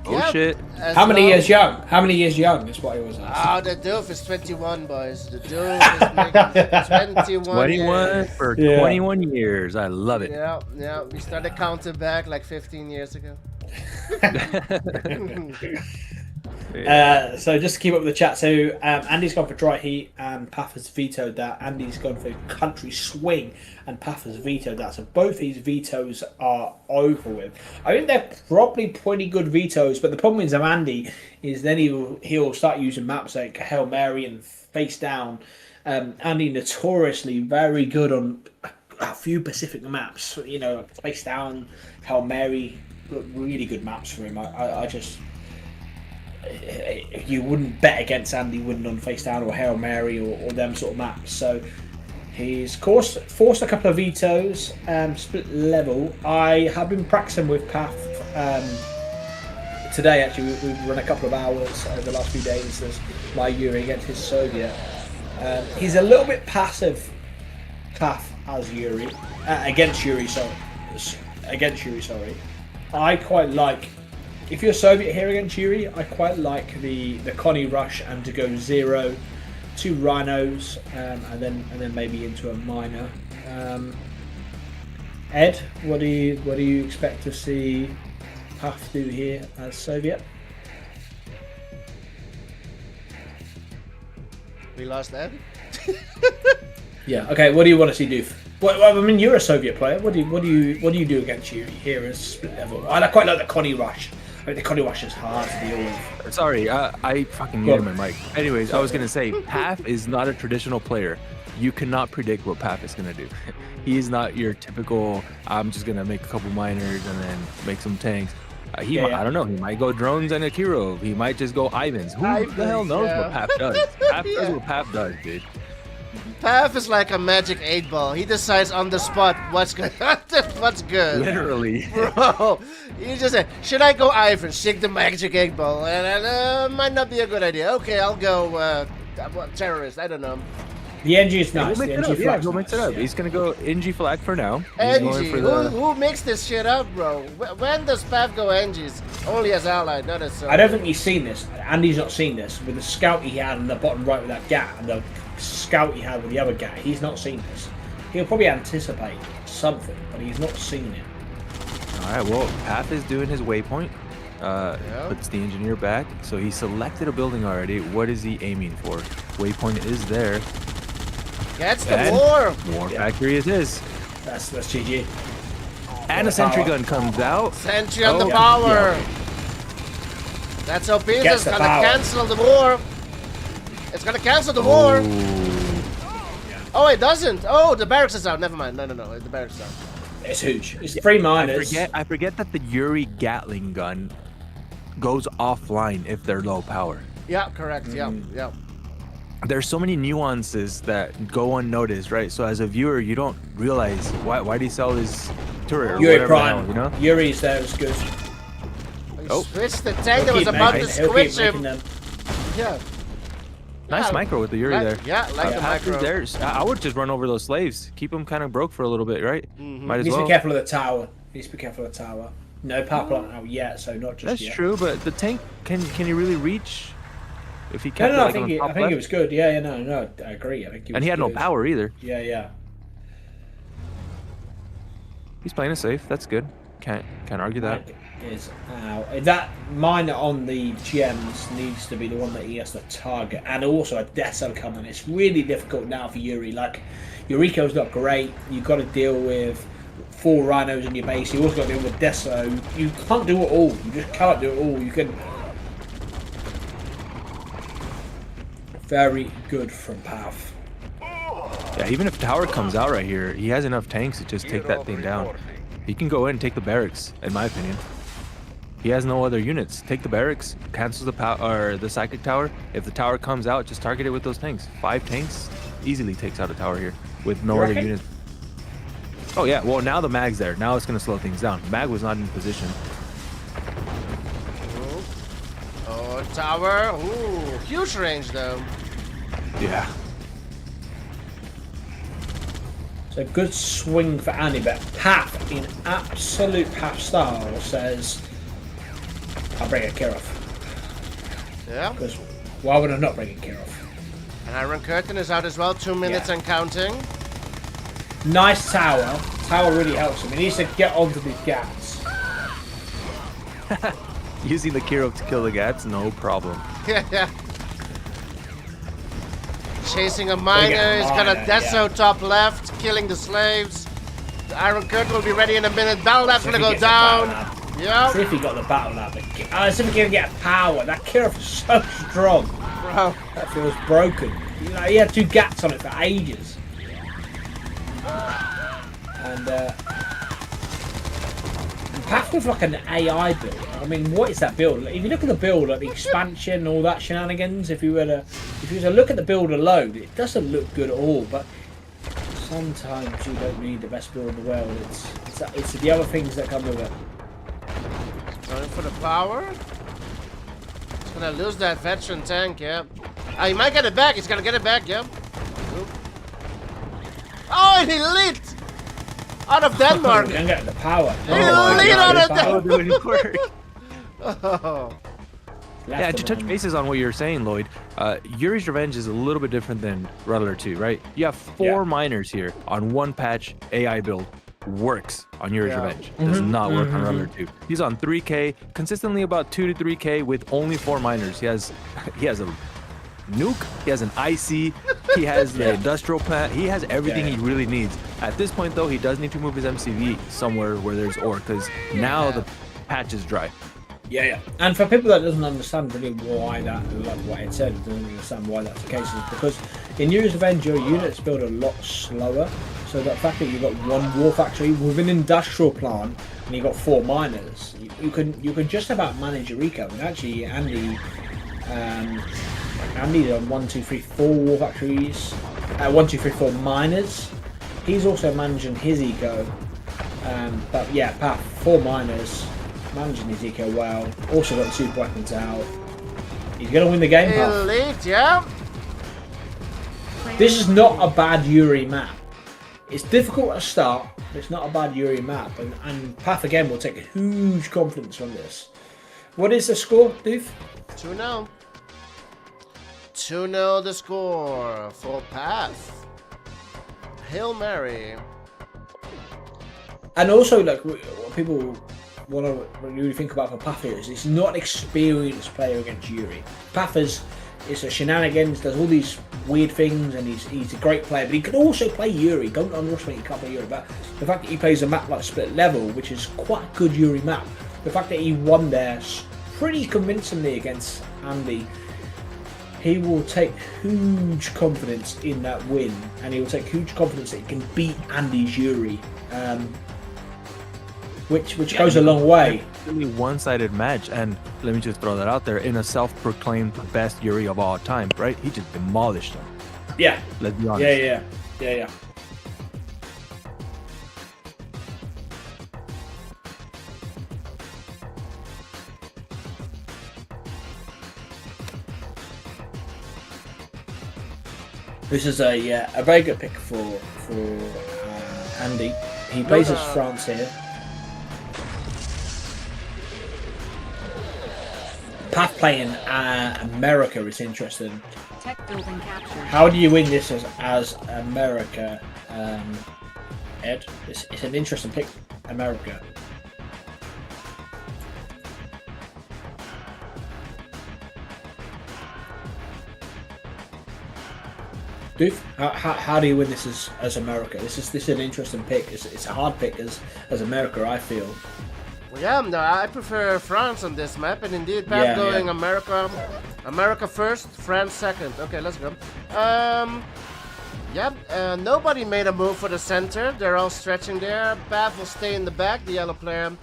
Speaker 5: Oh
Speaker 1: yeah,
Speaker 5: shit.
Speaker 2: How many years young? How many years young is what I always ask.
Speaker 1: Oh, the doof is 21, boys. The doof is making 21
Speaker 5: 21
Speaker 1: years.
Speaker 5: for
Speaker 2: Yeah.
Speaker 5: 21 years. I love it.
Speaker 1: Yeah. We started counting back like 15 years ago.
Speaker 2: So just to keep up with the chat, so Andy's gone for dry heat and Path has vetoed that. Andy's gone for country swing and Path has vetoed that. So both these vetoes are over with. I think they're probably pretty good vetoes, but the problem is with Andy is then he'll start using maps like Hail Mary and Face Down. Andy notoriously very good on a few Pacific maps. You know, Face Down, Hail Mary, really good maps for him. I just. You wouldn't bet against Andy winning on Face Down or Hail Mary or them sort of maps. So he's forced a couple of vetoes, split level. I have been practicing with Path today. Actually, we've run a couple of hours over the last few days as my Yuri against his Soviet. He's a little bit passive, Path as Yuri against Yuri. Sorry, I quite like. If you're Soviet here against Yuri, I quite like the Connie rush and to go 0, 2 rhinos, and then maybe into a miner. Ed, what do you expect to see Path do here as Soviet?
Speaker 1: We lost Ed.
Speaker 2: Yeah. Okay. What do you want to see do? Well, I mean, you're a Soviet player. What do you do against Yuri here as split level? I quite like the Connie rush. I mean, the Connie rush is hard to deal with.
Speaker 5: Sorry, I fucking muted my mic. Anyways, I was gonna say, Path is not a traditional player. You cannot predict what Path is gonna do. He is not your typical, I'm just gonna make a couple miners and then make some tanks. I don't know, he might go drones and a Kirov. He might just go Ivans. Who the hell knows what Path does? Path does what Path does, dude.
Speaker 1: Path is like a magic 8-ball. He decides on the spot what's good. What's good.
Speaker 5: Literally.
Speaker 1: Bro, you just say, should I go Ivan? Shake the magic 8-ball. And might not be a good idea. Okay, I'll go terrorist. I don't know.
Speaker 2: The NG is nice.
Speaker 5: We'll
Speaker 2: The
Speaker 5: mix it
Speaker 2: NG
Speaker 5: up. Yeah,
Speaker 2: flag's
Speaker 5: we'll mix
Speaker 2: nice,
Speaker 5: it up.
Speaker 2: yeah.
Speaker 5: He's gonna go NG flag for now. He's
Speaker 1: NG.
Speaker 5: going for the-
Speaker 1: Who makes this shit up, bro? When does Path go NGs? Only as ally, not as.
Speaker 2: I don't think he's seen this. Andy's not seen this. With the scout he had in the bottom right with that gat, and the scout he had with the other gat, he's not seen this. He'll probably anticipate something, but he's not seen it.
Speaker 5: All right. Well, Path is doing his waypoint. Puts the engineer back. So he selected a building already. What is he aiming for? Waypoint is there.
Speaker 1: Gets the
Speaker 5: And
Speaker 1: war.
Speaker 5: War factory it is.
Speaker 2: That's GG.
Speaker 5: And
Speaker 2: the
Speaker 5: a sentry
Speaker 2: power.
Speaker 5: gun comes out.
Speaker 1: Sentry on the
Speaker 5: Oh,
Speaker 1: power.
Speaker 2: yeah.
Speaker 1: That's OP.
Speaker 2: Gets
Speaker 1: That's
Speaker 2: the
Speaker 1: gonna
Speaker 2: power.
Speaker 1: cancel the war. It's gonna cancel the war. Oh, it doesn't. Oh, the barracks is out. Never mind. No. The barracks is out.
Speaker 2: It's huge. It's 3 miners.
Speaker 5: I forget that the Yuri Gatling gun goes offline if they're low power.
Speaker 1: Yeah, correct. Yeah.
Speaker 5: There's so many nuances that go unnoticed, right? So as a viewer, you don't realize why do he sell his turret or
Speaker 2: Yuri
Speaker 5: whatever the hell,
Speaker 2: Prime.
Speaker 5: you know?
Speaker 2: Yuri's there. It's good.
Speaker 1: He
Speaker 5: Oh.
Speaker 1: switched the tank that
Speaker 2: He'll
Speaker 1: was
Speaker 2: keep
Speaker 1: about to
Speaker 2: making- he'll keep
Speaker 1: squish
Speaker 2: making
Speaker 1: him.
Speaker 2: them.
Speaker 1: Yeah.
Speaker 5: Nice
Speaker 1: Yeah,
Speaker 5: micro with the Yuri
Speaker 1: like-
Speaker 5: there.
Speaker 1: Yeah, like the
Speaker 5: Path is
Speaker 1: micro.
Speaker 5: there. I would just run over those slaves. Keep them kind of broke for a little bit, right? Might as
Speaker 2: Needs to
Speaker 5: well.
Speaker 2: be careful of the tower. Needs to be careful of the tower. No power plant out yet, so not just
Speaker 5: That's
Speaker 2: yet.
Speaker 5: true, but the tank can he really reach? If he
Speaker 2: No,
Speaker 5: kept
Speaker 2: no,
Speaker 5: it
Speaker 2: I
Speaker 5: like
Speaker 2: think
Speaker 5: on
Speaker 2: it,
Speaker 5: top
Speaker 2: I think
Speaker 5: left?
Speaker 2: it was good. Yeah, no, I agree. I think it was
Speaker 5: And he had no
Speaker 2: good.
Speaker 5: power either.
Speaker 2: Yeah.
Speaker 5: He's playing it safe. That's good. Can't argue that.
Speaker 2: Mike is out. That miner on the gems needs to be the one that he has to target, and also a Deso coming. It's really difficult now for Yuri. Like, Yuriko's not great. You've got to deal with 4 rhinos in your base. You also got to deal with Deso. You can't do it all. You just can't do it all. You can. Very good from Path.
Speaker 5: Yeah, even if tower comes out right here, he has enough tanks to just take that thing down. He can go in and take the barracks, in my opinion. He has no other units. Take the barracks, cancels the power or the psychic tower. If the tower comes out, just target it with those tanks. 5 tanks easily takes out a tower here with no
Speaker 2: You
Speaker 5: other
Speaker 2: reckon?
Speaker 5: units. Oh yeah, well now the mag's there. Now it's gonna slow things down. Mag was not in position.
Speaker 1: Oh, tower. Ooh, huge range though.
Speaker 5: Yeah.
Speaker 2: So good swing for Andy, but Pat, in absolute Pat style, says, I'll bring a Kirov.
Speaker 1: Yeah.
Speaker 2: Because why would I not bring a Kirov?
Speaker 1: And Iron Curtain is out as well. 2 minutes
Speaker 2: Yeah.
Speaker 1: and counting.
Speaker 2: Nice tower. Tower really helps him. He needs to get onto these gaps.
Speaker 5: Using the Kirov to kill the Gats, no problem.
Speaker 1: Yeah. Chasing a miner.
Speaker 2: Get
Speaker 1: He's got a
Speaker 2: miner,
Speaker 1: Deso
Speaker 2: yeah.
Speaker 1: top left, killing the slaves. The Iron Curtain will be ready in a minute. Battle Lab's
Speaker 2: See if
Speaker 1: gonna
Speaker 2: he
Speaker 1: go
Speaker 2: gets the battle
Speaker 1: down.
Speaker 2: lab. See
Speaker 1: Yeah.
Speaker 2: if he got the battle lab. See if he can get power. That Kirov is so strong.
Speaker 1: Bro.
Speaker 2: That feels broken. You know, he had 2 gats on it for ages. And Path was like an AI build. I mean, what is that build? If you look at the build, like the expansion, all that shenanigans, if you were to look at the build alone, it doesn't look good at all. But sometimes you don't need the best build in the world. It's the other things that come with it.
Speaker 1: Going for the power. He's gonna lose that veteran tank, yeah. He might get it back. He's gonna get it back, yeah. Oop. Oh, and he lit! Out of Denmark!
Speaker 2: You can get the power.
Speaker 1: lead on it,
Speaker 2: Power.
Speaker 5: Doing work.
Speaker 1: Oh.
Speaker 2: Left
Speaker 5: Yeah, to
Speaker 2: him
Speaker 5: touch
Speaker 2: on.
Speaker 5: bases on what you're saying, Lloyd, Yuri's Revenge is a little bit different than Ruddler 2, right? You have 4
Speaker 2: Yeah.
Speaker 5: miners here on 1 patch. AI build works on Yuri's
Speaker 1: Yeah.
Speaker 5: Revenge. Does not work on Ruddler 2. He's on 3K, consistently about 2 to 3K with only 4 miners. He has a nuke, he has an IC, he has the industrial plant, he has everything
Speaker 2: Yeah.
Speaker 5: he really needs. At this point, though, he does need to move his MCV somewhere where there's ore, because now the patch is dry.
Speaker 2: Yeah. And for people that doesn't understand really why that, like what it said, doesn't understand why that's the case, is because in Yuri's Revenge, your units build a lot slower. So the fact that you've got 1 war factory with an industrial plant and you've got 4 miners, you can just about manage your eco. And actually, Andy's on 1, 2, 3, 4 war factories. 1, 2, 3, 4 minors. He's also managing his eco. But yeah, Path 4 minors, managing his eco well. Also got the super weapons out. He's gonna win the game, Path.
Speaker 1: Elite, yeah.
Speaker 2: This is not a bad Yuri map. It's difficult at start, but it's not a bad Yuri map. And Path again will take huge confidence from this. What is the score, Doof?
Speaker 1: 2-0. 2-0 the score for Path. Hail Mary.
Speaker 2: And also, like, what people want to really think about for Path here is he's not an experienced player against Yuri. Path is a shenanigans, does all these weird things, and he's a great player, but he can also play Yuri. Don't underestimate, he can't play Yuri, but the fact that he plays a map like Split Level, which is quite a good Yuri map, the fact that he won there pretty convincingly against Andy, he will take huge confidence in that win, and he will take huge confidence that he can beat Andy's Yuri, which goes a long way.
Speaker 5: Really one-sided match, and let me just throw that out there, in a self-proclaimed best Yuri of all time, right? He just demolished him.
Speaker 2: Yeah.
Speaker 5: Let's be honest.
Speaker 2: Yeah. This is a very good pick for Andy. He plays as France here. Path playing America is interesting.
Speaker 4: Tech building captured.
Speaker 2: How do you win this as America, Ed? It's an interesting pick, America. Doof, how do you win this as America? This is an interesting pick. It's a hard pick as America, I feel.
Speaker 1: Well, yeah, no, I prefer France on this map, and indeed, Path going America first, France second. Okay, let's go. Nobody made a move for the center. They're all stretching there. Path will stay in the back. The yellow player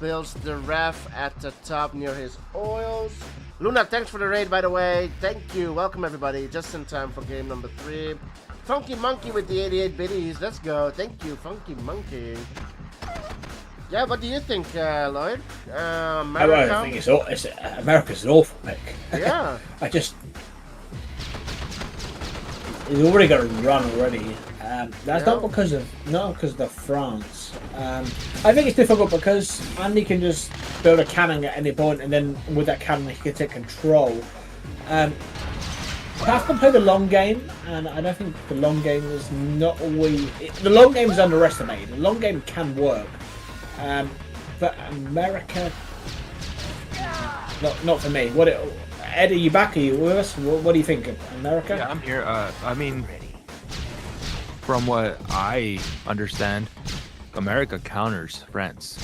Speaker 1: builds the ref at the top near his oils. Luna, thanks for the raid, by the way. Thank you. Welcome, everybody. Just in time for game number 3. Funky Monkey with the 88 biddies. Let's go. Thank you, Funky Monkey. Yeah, what do you think, Lloyd? America?
Speaker 2: I think America's an awful pick.
Speaker 1: Yeah.
Speaker 2: He's already got a run already. That's not because of the France. I think it's difficult because Andy can just build a cannon at any point, and then with that cannon he can take control. Path can play the long game, and I don't think the long game is not always. The long game is underestimated. The long game can work, but America, not for me. Ed, are you back? Are you with us? What do you think of America?
Speaker 5: Yeah, I'm here. I mean, from what I understand, America counters France.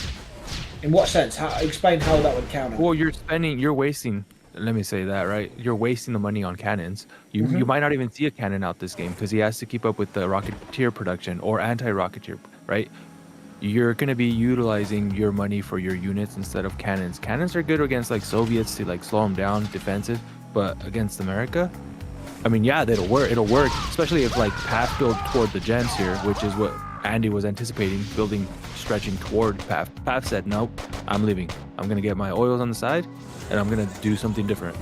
Speaker 2: In what sense? Explain how that would counter.
Speaker 5: Well, you're wasting. Let me say that, right? You're wasting the money on cannons. You might not even see a cannon out this game because he has to keep up with the Rocketeer production or anti-Rocketeer, right? You're going to be utilizing your money for your units instead of cannons. Cannons are good against like Soviets to like slow them down, defensive, but against America, I mean, yeah, it'll work, especially if like Path build toward the gens here, which is what Andy was anticipating, stretching toward Path. Path said, nope, I'm leaving. I'm going to get my oils on the side, and I'm going to do something different.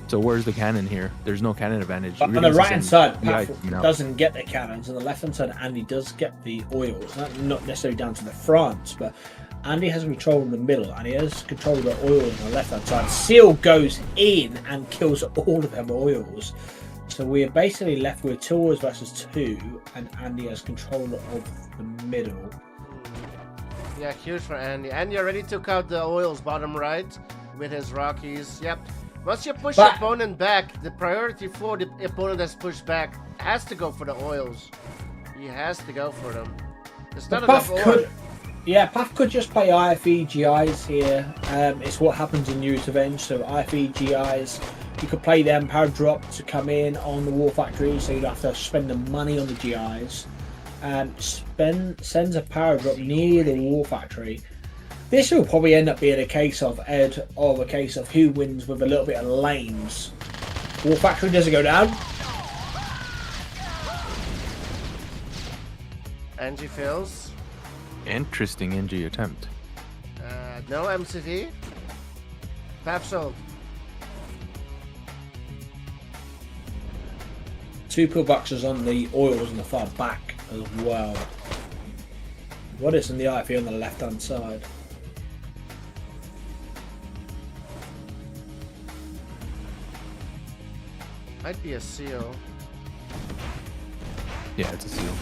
Speaker 5: So where's the cannon here? There's no cannon advantage.
Speaker 2: But on the right-hand side, Path doesn't get the cannons. On the left-hand side, Andy does get the oils. Not necessarily down to the France, but Andy has control in the middle, and he has control of the oils on the left-hand side. Seal goes in and kills all of them oils. So we are basically left with 2 oils versus 2, and Andy has control of the middle.
Speaker 1: Yeah, huge for Andy. Andy already took out the oils bottom right with his Rockies. Yep. Once you push the opponent back, the priority for the opponent that's pushed back has to go for the oils. He has to go for them. It's not enough oil.
Speaker 2: Yeah, Path could just play IFE GIs here. It's what happens in Yuri's Revenge. So IFE GIs, you could play them, power drop to come in on the War Factory, so you'd have to spend the money on the GIs. Sends a power drop near the War Factory. This will probably end up being a case of who wins with a little bit of lanes. War Factory doesn't go down.
Speaker 1: Angie fails.
Speaker 5: Interesting NG attempt.
Speaker 1: No MCV. Pap sold.
Speaker 2: 2 pillboxes on the oils on the far back as well. What is in the IV on the left hand side?
Speaker 1: Might be a seal.
Speaker 5: Yeah, it's a seal.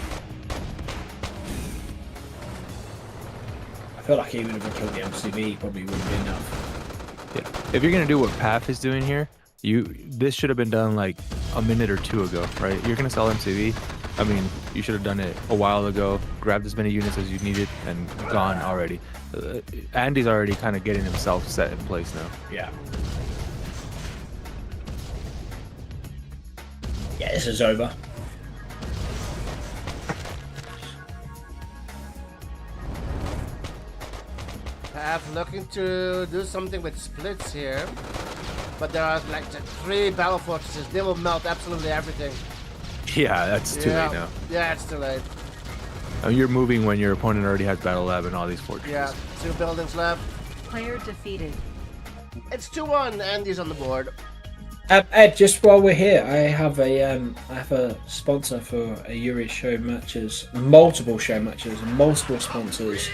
Speaker 2: I feel like even if I killed the MCV, probably wouldn't be enough.
Speaker 5: Yeah. If you're gonna do what Paf is doing here, this should have been done like a minute or two ago, right? You're gonna sell MCV. I mean, you should have done it a while ago. Grabbed as many units as you needed and gone already. Andy's already kind of getting himself set in place now.
Speaker 2: Yeah. Yeah, this is over.
Speaker 1: Pap looking to do something with splits here. But there are like 3 battle fortresses. They will melt absolutely everything.
Speaker 5: Yeah, that's too late now.
Speaker 1: Yeah, it's too late.
Speaker 5: You're moving when your opponent already has battle lab and all these fortresses.
Speaker 1: Yeah, 2 buildings left.
Speaker 4: Player defeated.
Speaker 1: It's 2-1. Andy's on the board.
Speaker 2: Ed, just while we're here, I have a sponsor for a Yuri show matches, multiple show matches, and multiple sponsors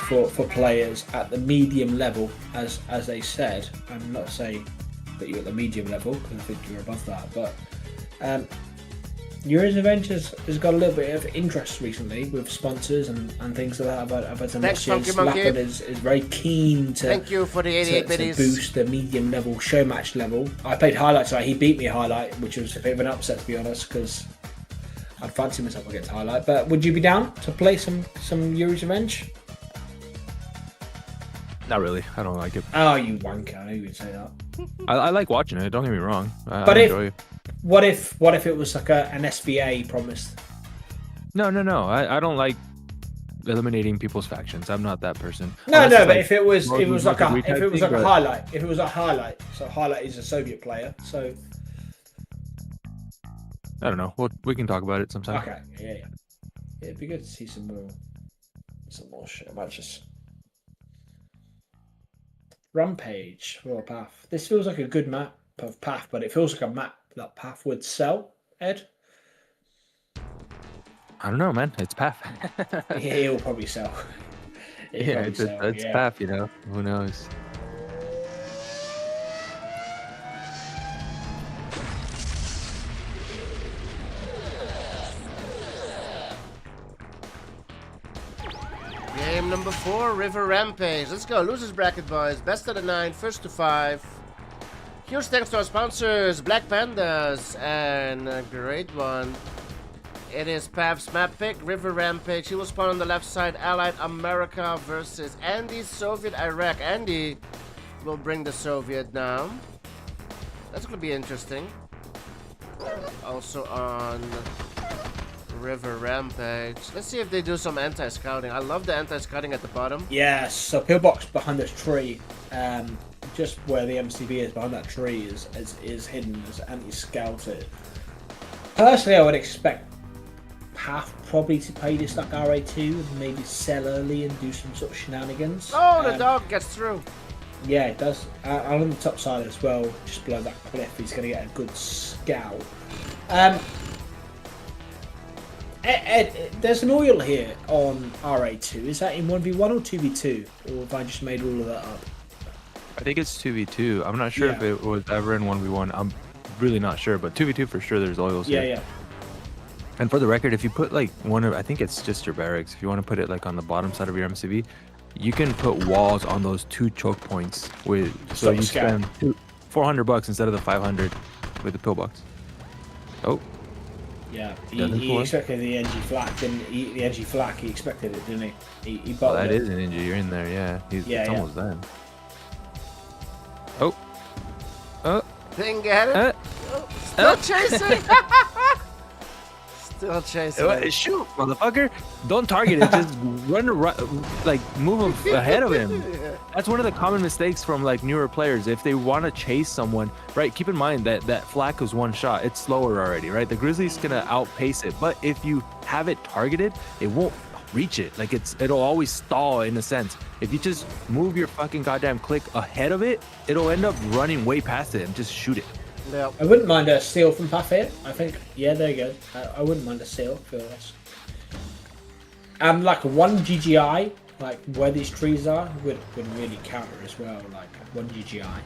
Speaker 2: for players at the medium level, as they said. I'm not saying that you're at the medium level because I think you're above that, but Yuri's Adventures has got a little bit of interest recently with sponsors and things like that about the
Speaker 1: Thanks,
Speaker 2: next year.
Speaker 1: Monkey.
Speaker 2: Slappin is very keen to.
Speaker 1: Thank you for the 88
Speaker 2: to
Speaker 1: biddies.
Speaker 2: boost the medium level show match level. I played highlights, right? He beat me highlight, which was a bit of an upset to be honest, because I'd fancy myself against highlight. But would you be down to play some Yuri's Revenge?
Speaker 5: Not really. I don't like it.
Speaker 2: Oh, you wanker! I knew you'd say that.
Speaker 5: I like watching it. Don't get me wrong.
Speaker 2: But
Speaker 5: I enjoy it.
Speaker 2: What if it was like an SVA promised?
Speaker 5: No. I don't like eliminating people's factions. I'm not that person.
Speaker 2: No,
Speaker 5: Unless it's
Speaker 2: but
Speaker 5: like
Speaker 2: if it was like a
Speaker 5: but-
Speaker 2: highlight, if it was a highlight, so highlight is a Soviet player, so
Speaker 5: I don't know. We can talk about it sometime.
Speaker 2: okay, yeah. It'd be good to see some more show matches. Rampage for Path. This feels like a good map of Path, but it feels like a map that Path would sell. Ed,
Speaker 5: I don't know, man. It's Paf.
Speaker 2: he'll probably sell.
Speaker 5: Yeah, it's Paf. You know, who knows?
Speaker 1: Game number 4, River Rampage. Let's go. Losers bracket, boys. Best of the 9, first to 5. Huge thanks to our sponsors, Black Pandas, and a great one. It is Pav's map pick, River Rampage. He will spawn on the left side, Allied America versus Andy's Soviet Iraq. Andy will bring the Soviet down. That's going to be interesting. Also on River Rampage. Let's see if they do some anti-scouting. I love the anti-scouting at the bottom.
Speaker 2: Yes, so pillbox behind this tree, just where the MCB is behind that tree is hidden as anti-scouted. Personally, I would expect Path probably to play this like RA2 and maybe sell early and do some sort of shenanigans.
Speaker 1: Oh, the dog gets through.
Speaker 2: Yeah, it does. On the top side as well, just below that cliff, he's going to get a good scout. Ed, there's an oil here on RA2. Is that in 1v1 or 2v2? Or have I just made all of that up?
Speaker 5: I think it's 2v2. I'm not sure if
Speaker 2: Yeah.
Speaker 5: it was ever in 1v1. I'm really not sure, but 2v2 for sure. There's oils here.
Speaker 2: Yeah.
Speaker 5: And for the record, if you put like I think it's just your barracks. If you want to put it like on the bottom side of your MCV, you can put walls on those 2 choke points so you spend $400 instead of the 500 with the pillbox. Oh.
Speaker 2: Yeah,
Speaker 5: Doesn't
Speaker 2: he
Speaker 5: fall.
Speaker 2: expected the NG flak, didn't he? The NG flak, he expected it, didn't he? He
Speaker 5: Well,
Speaker 2: bottled
Speaker 5: that
Speaker 2: it.
Speaker 5: is an injury. You're in there, yeah. It's almost done. Oh.
Speaker 1: Didn't get it. Still chasing. Still chasing him.
Speaker 5: Shoot, motherfucker! Don't target it. Just like move ahead of him. That's one of the common mistakes from like newer players. If they want to chase someone, right? Keep in mind that flak was one shot. It's slower already, right? The Grizzly's gonna outpace it, but if you have it targeted, it won't reach it. Like it'll always stall in a sense. If you just move your fucking goddamn click ahead of it, it'll end up running way past it and just shoot it.
Speaker 1: Yeah.
Speaker 2: I wouldn't mind a steal from Path here. I think, yeah, there you go. I wouldn't mind a steal for this. And like one GGI, like where these trees are, would really counter as well. Like one GGI.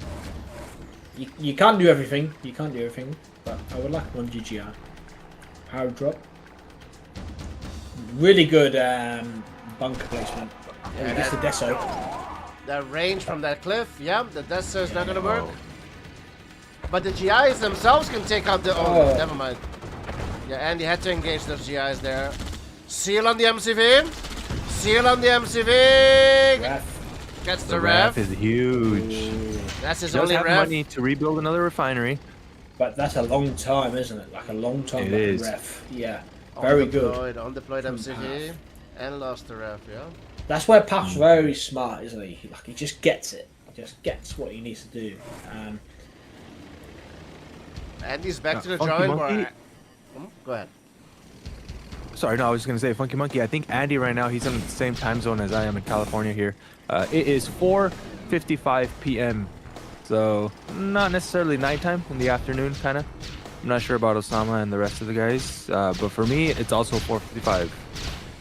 Speaker 2: You can't do everything. You can't do everything, but I would like one GGI. Power drop. Really good bunker placement.
Speaker 1: Yeah,
Speaker 2: It's the Deso.
Speaker 1: That range from that cliff, yeah, the Deso is not gonna work. But the GIs themselves can take out the... Oh, never mind. Yeah, Andy had to engage those GIs there. Seal on the MCV. Seal on the MCV.
Speaker 2: Ref.
Speaker 1: Gets the
Speaker 5: The
Speaker 1: ref.
Speaker 5: ref is huge.
Speaker 1: That's his
Speaker 5: He does
Speaker 1: only
Speaker 5: have
Speaker 1: ref.
Speaker 5: money to rebuild another refinery.
Speaker 2: But that's a long time, isn't it? Like a long time.
Speaker 5: It
Speaker 2: like
Speaker 5: is.
Speaker 2: Ref. Yeah. Very good.
Speaker 1: Undeployed
Speaker 2: From
Speaker 1: MCV.
Speaker 2: Path.
Speaker 1: And lost the ref, yeah.
Speaker 2: That's where Path's very smart, isn't he? Like he just gets it. He just gets what he needs to do.
Speaker 1: Andy's back to the
Speaker 5: Funky
Speaker 1: drawing board.
Speaker 5: Monkey?
Speaker 1: Go ahead.
Speaker 5: Sorry, no, I was gonna say Funky Monkey. I think Andy right now, he's in the same time zone as I am in California here. It is 4:55 p.m. So not necessarily nighttime, in the afternoon, kind of. I'm not sure about Ossama and the rest of the guys, but for me, it's also 4:55.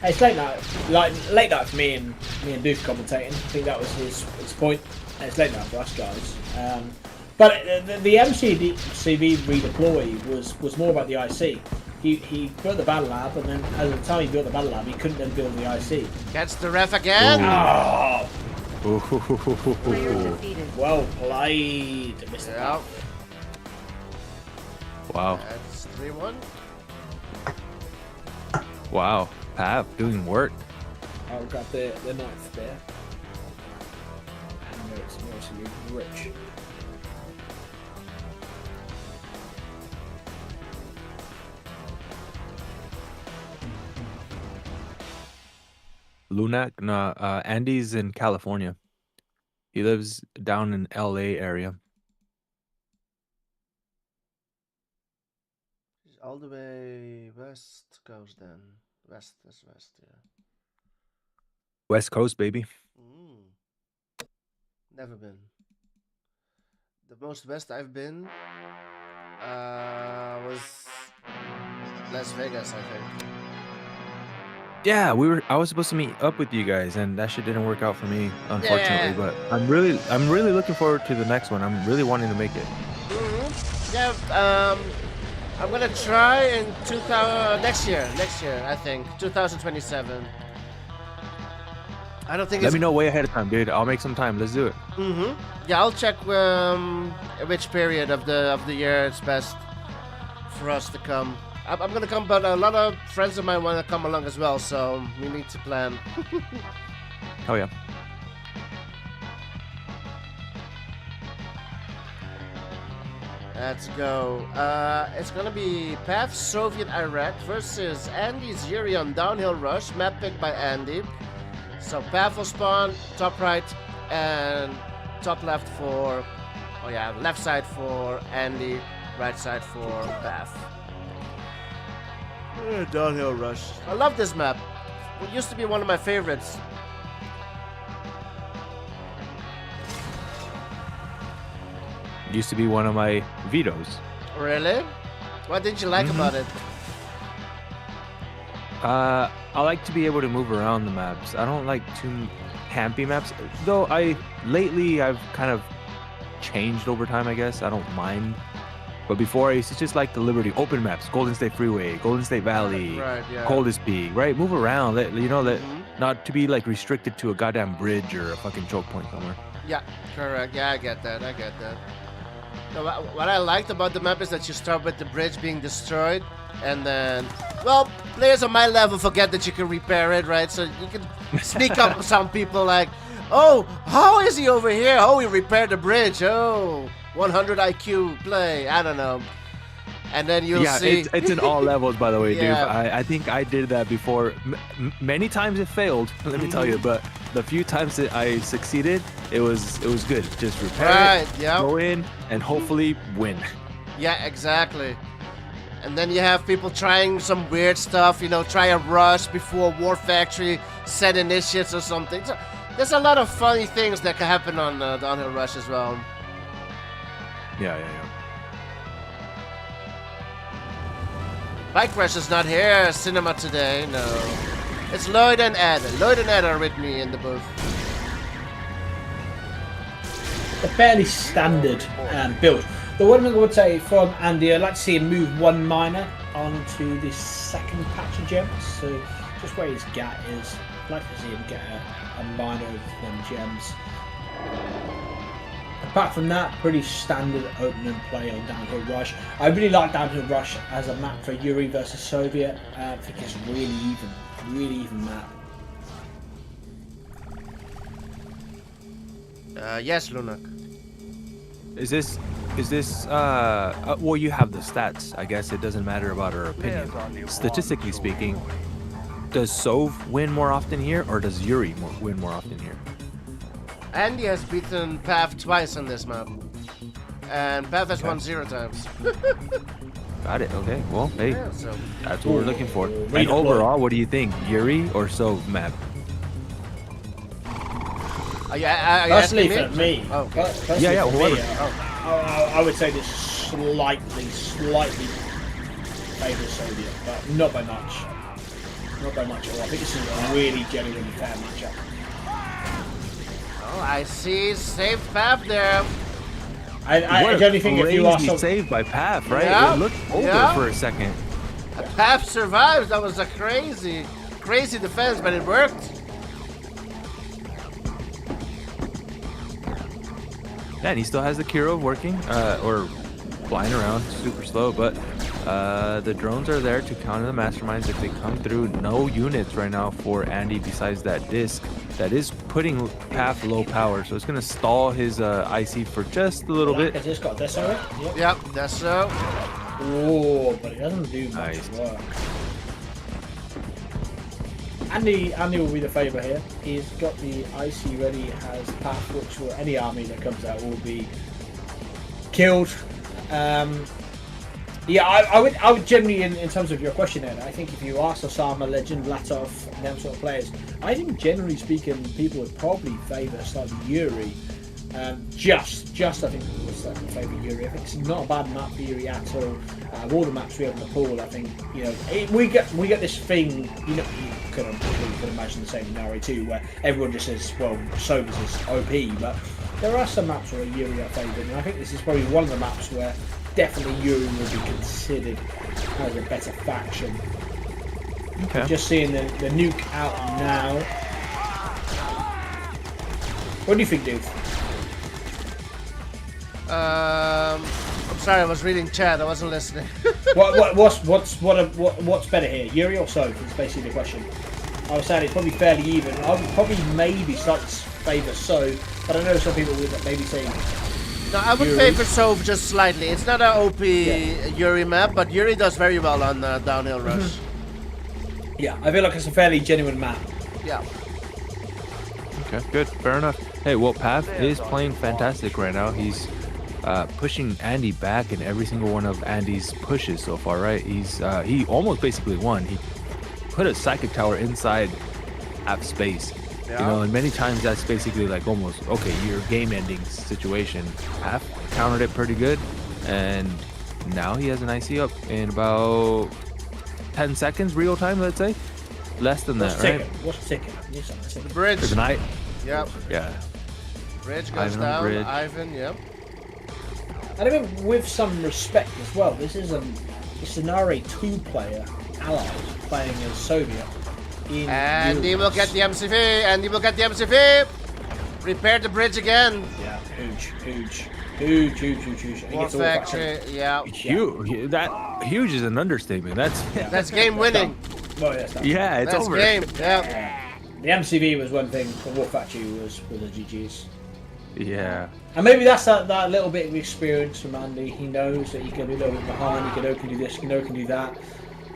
Speaker 2: Hey, it's late night. Like late night for me and Duke commentating. I think that was his point. And it's late night for us guys. But the MCV redeploy was more about the IC. He built the battle lab, and then at the time he built the battle lab, he couldn't then build the IC.
Speaker 1: Gets the ref again.
Speaker 2: Oh,
Speaker 4: Player defeated.
Speaker 2: well played, Mr.
Speaker 1: Yeah.
Speaker 5: Wow,
Speaker 1: That's 3-1.
Speaker 5: wow, Pav doing work.
Speaker 2: I'll grab the knife there. And it's mostly rich.
Speaker 5: Lunak, no, Andy's in California. He lives down in LA area.
Speaker 1: All the way west coast then. West, that's west, yeah.
Speaker 5: West Coast, baby.
Speaker 1: Never been. The most west I've been was Las Vegas, I think.
Speaker 5: Yeah, I was supposed to meet up with you guys, and that shit didn't work out for me, unfortunately.
Speaker 1: Yeah.
Speaker 5: But I'm really looking forward to the next one. I'm really wanting to make it.
Speaker 1: Yeah, I'm gonna try in next year, I think, 2027. I don't think
Speaker 5: Let
Speaker 1: it's...
Speaker 5: me know way ahead of time, dude. I'll make some time. Let's do it.
Speaker 1: Yeah, I'll check which period of the year it's best for us to come. I'm gonna come, but a lot of friends of mine want to come along as well, so we need to plan.
Speaker 5: Oh yeah.
Speaker 1: Let's go. It's gonna be Path Soviet Iraq versus Andy's Yuri on Downhill Rush, map picked by Andy. So Path will spawn top right and top left for, oh yeah, left side for Andy, right side for Path. Downhill Rush. I love this map. It used to be one of my favorites.
Speaker 5: Used to be one of my vetoes.
Speaker 1: Really? What did you like about it?
Speaker 5: I like to be able to move around the maps. I don't like too campy maps. Though lately I've kind of changed over time, I guess. I don't mind. But before I used to just like the Liberty open maps, Golden State Freeway, Golden State Valley,
Speaker 1: Right, yeah.
Speaker 5: Coldest Peak, right? Move around, not to be like restricted to a goddamn bridge or a fucking choke point somewhere.
Speaker 1: Yeah, correct. Yeah, I get that. No, what I liked about the map is that you start with the bridge being destroyed, and then, well, players on my level forget that you can repair it, right? So you can sneak up on some people like, oh, how is he over here? Oh, he repaired the bridge. Oh, 100 IQ play. I don't know. and then you'll
Speaker 5: Yeah,
Speaker 1: see.
Speaker 5: it's in all levels, by the way, dude.
Speaker 1: Yeah.
Speaker 5: I think I did that before. Many times it failed, let me tell you, but the few times that I succeeded, it was good. Just repair
Speaker 1: Right,
Speaker 5: it,
Speaker 1: yeah.
Speaker 5: go in, and hopefully win.
Speaker 1: Yeah, exactly. And then you have people trying some weird stuff, you know, try a rush before War Factory, set initiates or something. So there's a lot of funny things that can happen on Downhill Rush as well.
Speaker 5: Yeah.
Speaker 1: Bike Rush is not here, cinema today, no. It's Lloyd and Ed. Lloyd and Ed are with me in the booth.
Speaker 2: A fairly standard build. The one thing I would say from Andy, I'd like to see him move one miner onto the second patch of gems. So just where his gat is, I'd like to see him get a miner of them gems. Apart from that, pretty standard opening play on Downhill Rush. I really like Downhill Rush as a map for Yuri versus Soviet. I think it's really even map.
Speaker 1: Yes, Lunak.
Speaker 5: Is this well, you have the stats. I guess it doesn't matter about our opinion. Statistically speaking, does Sov win more often here, or does Yuri win more often here?
Speaker 1: Andy has beaten Path twice on this map. And Path has won 0 times.
Speaker 5: Got it. Okay. Well, hey,
Speaker 1: Yeah, so
Speaker 5: that's what we're looking for.
Speaker 2: Redeploy.
Speaker 5: And overall, what do you think, Yuri or Sov map?
Speaker 2: Personally, for me,
Speaker 1: Oh, okay.
Speaker 2: personally
Speaker 5: Yeah,
Speaker 2: for
Speaker 5: whoever.
Speaker 2: me, I would say this slightly favours Soviet, but not by much. Not by much at all. I think this is a really genuine fair matchup.
Speaker 1: Oh, I see. Safe Path there.
Speaker 2: I don't think if you are so
Speaker 5: saved by Path, right?
Speaker 1: Yeah,
Speaker 5: It looked over
Speaker 1: yeah.
Speaker 5: for a second.
Speaker 1: Path survives. That was a crazy defense, but it worked.
Speaker 5: Yeah, and he still has the Kirov working, or flying around super slow, but the drones are there to counter the masterminds if they come through. No units right now for Andy besides that disc that is putting Path low power, so it's going to stall his IC for just a little bit.
Speaker 2: It's just got this over.
Speaker 1: Yep, that's so.
Speaker 2: Oh, but it doesn't do much
Speaker 5: Nice.
Speaker 2: work. Andy will be the favourite here. He's got the IC ready, has Path, which will, any army that comes out will be killed. Yeah, I would generally, in terms of your question, Ed, I think if you ask Ossama, Legend, Latov, and them sort of players, I think generally speaking, people would probably favour slightly Yuri. Just I think would slightly favour Yuri. I think it's not a bad map for Yuri at all. Of all the maps we have in the pool, I think we get this thing. You could imagine the same in Nari too, where everyone just says, well, Sobers is OP, but there are some maps where Yuri are favoured, and I think this is probably one of the maps where definitely Yuri will be considered as a better faction.
Speaker 5: Okay.
Speaker 2: Just seeing the nuke out now. What do you think, dude?
Speaker 1: I'm sorry, I was reading chat. I wasn't listening.
Speaker 2: What's better here, Yuri or Sov? Is basically the question. I was saying it's probably fairly even. I would probably maybe slightly favour Sov, but I know some people would maybe say.
Speaker 1: No, I would
Speaker 2: Yuri.
Speaker 1: favor Sov just slightly. It's not an OP Yuri map, but Yuri does very well on Downhill Rush.
Speaker 2: Yeah, I feel like it's a fairly genuine map.
Speaker 1: Yeah.
Speaker 5: Okay, good, fair enough. Hey, well, Path is playing fantastic right now. He's pushing Andy back in every single one of Andy's pushes so far, right? He almost basically won. He put a psychic tower inside app space.
Speaker 1: Yeah.
Speaker 5: You know, and many times that's basically like almost, okay, your game-ending situation. Path countered it pretty good, and now he has an IC up in about 10 seconds real time, let's say. Less than that, right?
Speaker 2: What's ticking? Yes, I'm
Speaker 1: The
Speaker 2: ticking.
Speaker 1: bridge.
Speaker 5: There's an eye.
Speaker 1: Yep.
Speaker 5: Yeah.
Speaker 1: Bridge goes
Speaker 5: Ivan on the
Speaker 1: down.
Speaker 5: bridge.
Speaker 1: Ivan, yep.
Speaker 2: And I mean, with some respect as well, this is an RA 2-player ally playing as Soviet.
Speaker 1: And he will get the MCV. And he will get the MCV. Repair the bridge again.
Speaker 2: Yeah, huge. And he
Speaker 1: War
Speaker 2: gets all
Speaker 1: Factory, yeah.
Speaker 5: Huge. That huge is an understatement.
Speaker 1: That's game winning.
Speaker 2: Well, yes,
Speaker 5: Yeah, it's
Speaker 1: That's
Speaker 5: over.
Speaker 1: game, yeah.
Speaker 2: The MCV was one thing, the War Factory was the GG's.
Speaker 5: Yeah.
Speaker 2: And maybe that's that little bit of experience from Andy. He knows that he can be a little bit behind. He can open do this, he can do that.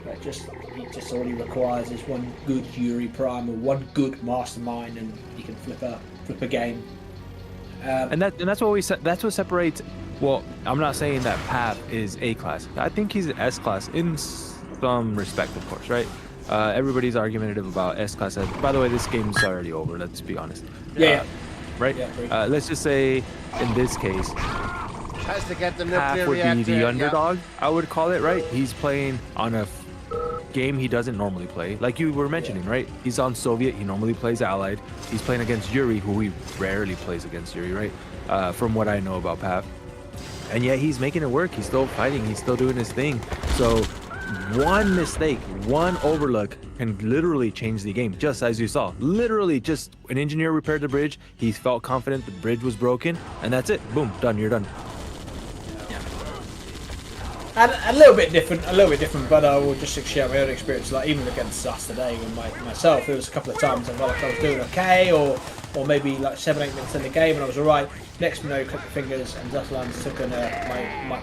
Speaker 2: But he just all he requires is one good Yuri Prime or one good mastermind, and he can flip a game.
Speaker 5: And that's what separates. Well, I'm not saying that Pav is A class. I think he's S class in some respect, of course, right? Everybody's argumentative about S class. By the way, this game's already over. Let's be honest.
Speaker 2: Yeah.
Speaker 5: Right.
Speaker 2: Yeah,
Speaker 5: let's just say, in this case,
Speaker 1: Tries to get the
Speaker 5: Pav
Speaker 1: nuclear
Speaker 5: would be
Speaker 1: reactor.
Speaker 5: the underdog. I would call it, right? He's playing on a game he doesn't normally play, like you were mentioning, right? He's on Soviet. He normally plays Allied. He's playing against Yuri, who he rarely plays against Yuri, right? From what I know about Pav. And yet he's making it work. He's still fighting. He's still doing his thing. So one mistake, one overlook can literally change the game. Just as you saw, literally just an engineer repaired the bridge. He felt confident the bridge was broken, and that's it. Boom, done. You're done.
Speaker 2: And a little bit different, but I will just share my own experience. Like even against us today, with myself, there was a couple of times I felt like I was doing okay, or maybe like 7-8 minutes in the game and I was alright. Next minute, I clicked the fingers and Zaslan's taken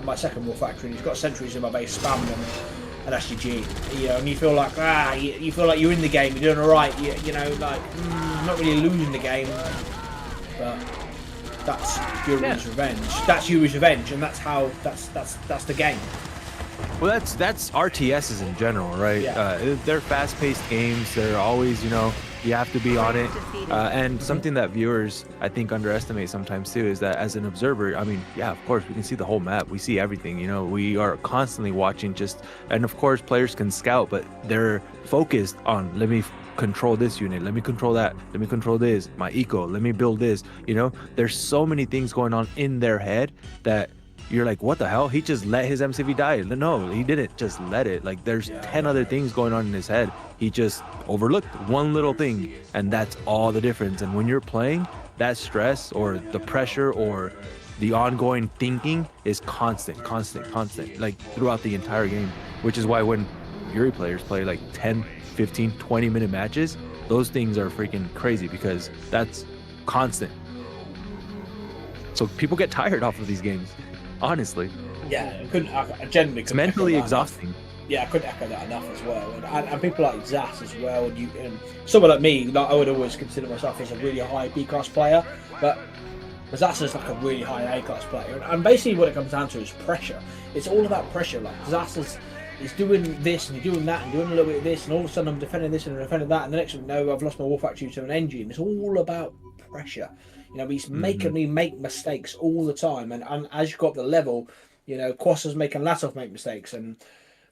Speaker 2: my second war factory. And he's got sentries in my base, spam them, and SGG. You know, and you feel like you feel like you're in the game, you're doing alright. You know, like not really losing the game, but that's Yuri's revenge. That's Yuri's revenge, and that's the game.
Speaker 5: Well, that's RTSs in general, right?
Speaker 2: Yeah.
Speaker 5: They're fast-paced games. They're always, you have to be on it. And something that viewers, I think, underestimate sometimes too is that as an observer, I mean, yeah, of course, we can see the whole map. We see everything, we are constantly watching and of course, players can scout, but they're focused on, let me control this unit, let me control that, let me control this, my eco, let me build this, There's so many things going on in their head that you're like, what the hell? He just let his MCV die. No, he didn't just let it. Like, there's 10 other things going on in his head. He just overlooked one little thing, and that's all the difference. And when you're playing, that stress or the pressure or the ongoing thinking is constant, like throughout the entire game, which is why when Yuri players play like 10, 15, 20-minute matches, those things are freaking crazy because that's constant. So people get tired off of these games. Honestly,
Speaker 2: yeah, I genuinely
Speaker 5: it's mentally exhausting.
Speaker 2: Yeah, I couldn't echo that enough as well. And people like Zas as well, and someone like me, like I would always consider myself as a really high B class player, but Zas is like a really high A class player. And basically, what it comes down to is pressure. It's all about pressure. Like Zas is doing this and doing that and doing a little bit of this, and all of a sudden I'm defending this and I'm defending that, and the next one, no, I've lost my war factory to an engine. It's all about pressure. He's making me make mistakes all the time, and as you go up the level, Kwassa's making Latov make mistakes, and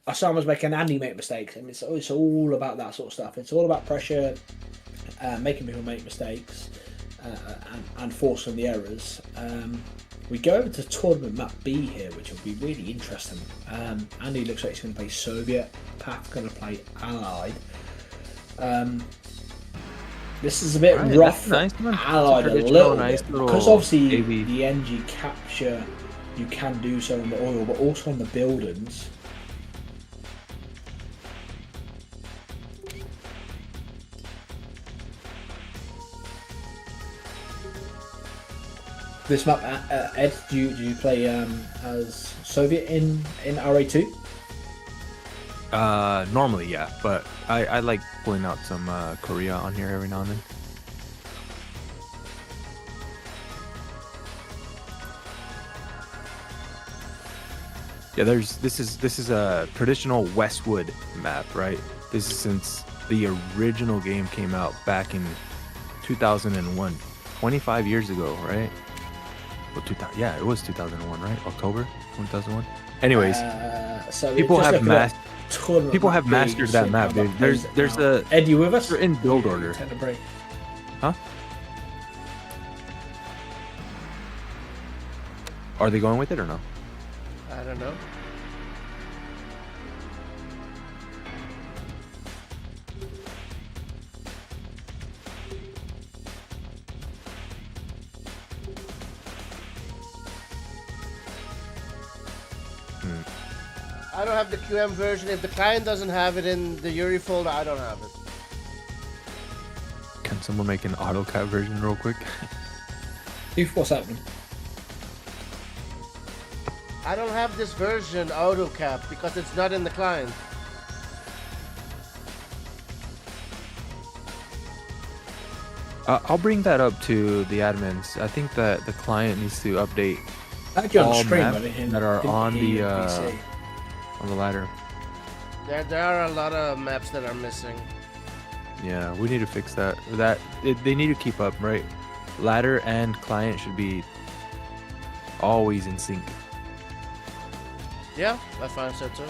Speaker 2: Ossama's making Andy make mistakes, and it's all about that sort of stuff. It's all about pressure, making people make mistakes, and forcing the errors. We go over to tournament map B here, which will be really interesting. Andy looks like he's going to play Soviet, Pat's going to play Allied. This is a bit rough.
Speaker 5: Nice,
Speaker 2: Allied a little
Speaker 5: nice
Speaker 2: bit, because obviously
Speaker 5: AV.
Speaker 2: the NG capture you can do so on the oil, but also on the buildings. This map, Ed, do you play as Soviet in RA2?
Speaker 5: Normally, yeah, but I like pulling out some Korea on here every now and then. Yeah, this is a traditional Westwood map, right? This is since the original game came out back in 2001, 25 years ago, right? Well, yeah, it was 2001, right? October 2001. Anyways,
Speaker 2: so
Speaker 5: people have mastered that map, dude. There's a
Speaker 2: Ed, you with us?
Speaker 5: They're in build order.
Speaker 2: Take a break.
Speaker 5: Huh? Are they going with it or no?
Speaker 1: I don't know. I don't have the QM version. If the client doesn't have it in the Yuri folder, I don't have it.
Speaker 5: Can someone make an AutoCAD version real quick?
Speaker 2: What's happening?
Speaker 1: I don't have this version auto cap because it's not in the client.
Speaker 5: I'll bring that up to the admins. I think that the client needs to update
Speaker 2: Actually on
Speaker 5: all
Speaker 2: stream,
Speaker 5: maps
Speaker 2: but I didn't-
Speaker 5: that are
Speaker 2: didn't
Speaker 5: on
Speaker 2: hear
Speaker 5: the
Speaker 2: PC.
Speaker 5: on the ladder.
Speaker 1: There are a lot of maps that are missing.
Speaker 5: Yeah, we need to fix that. They need to keep up, right? Ladder and client should be always in sync.
Speaker 1: Yeah, I find so too.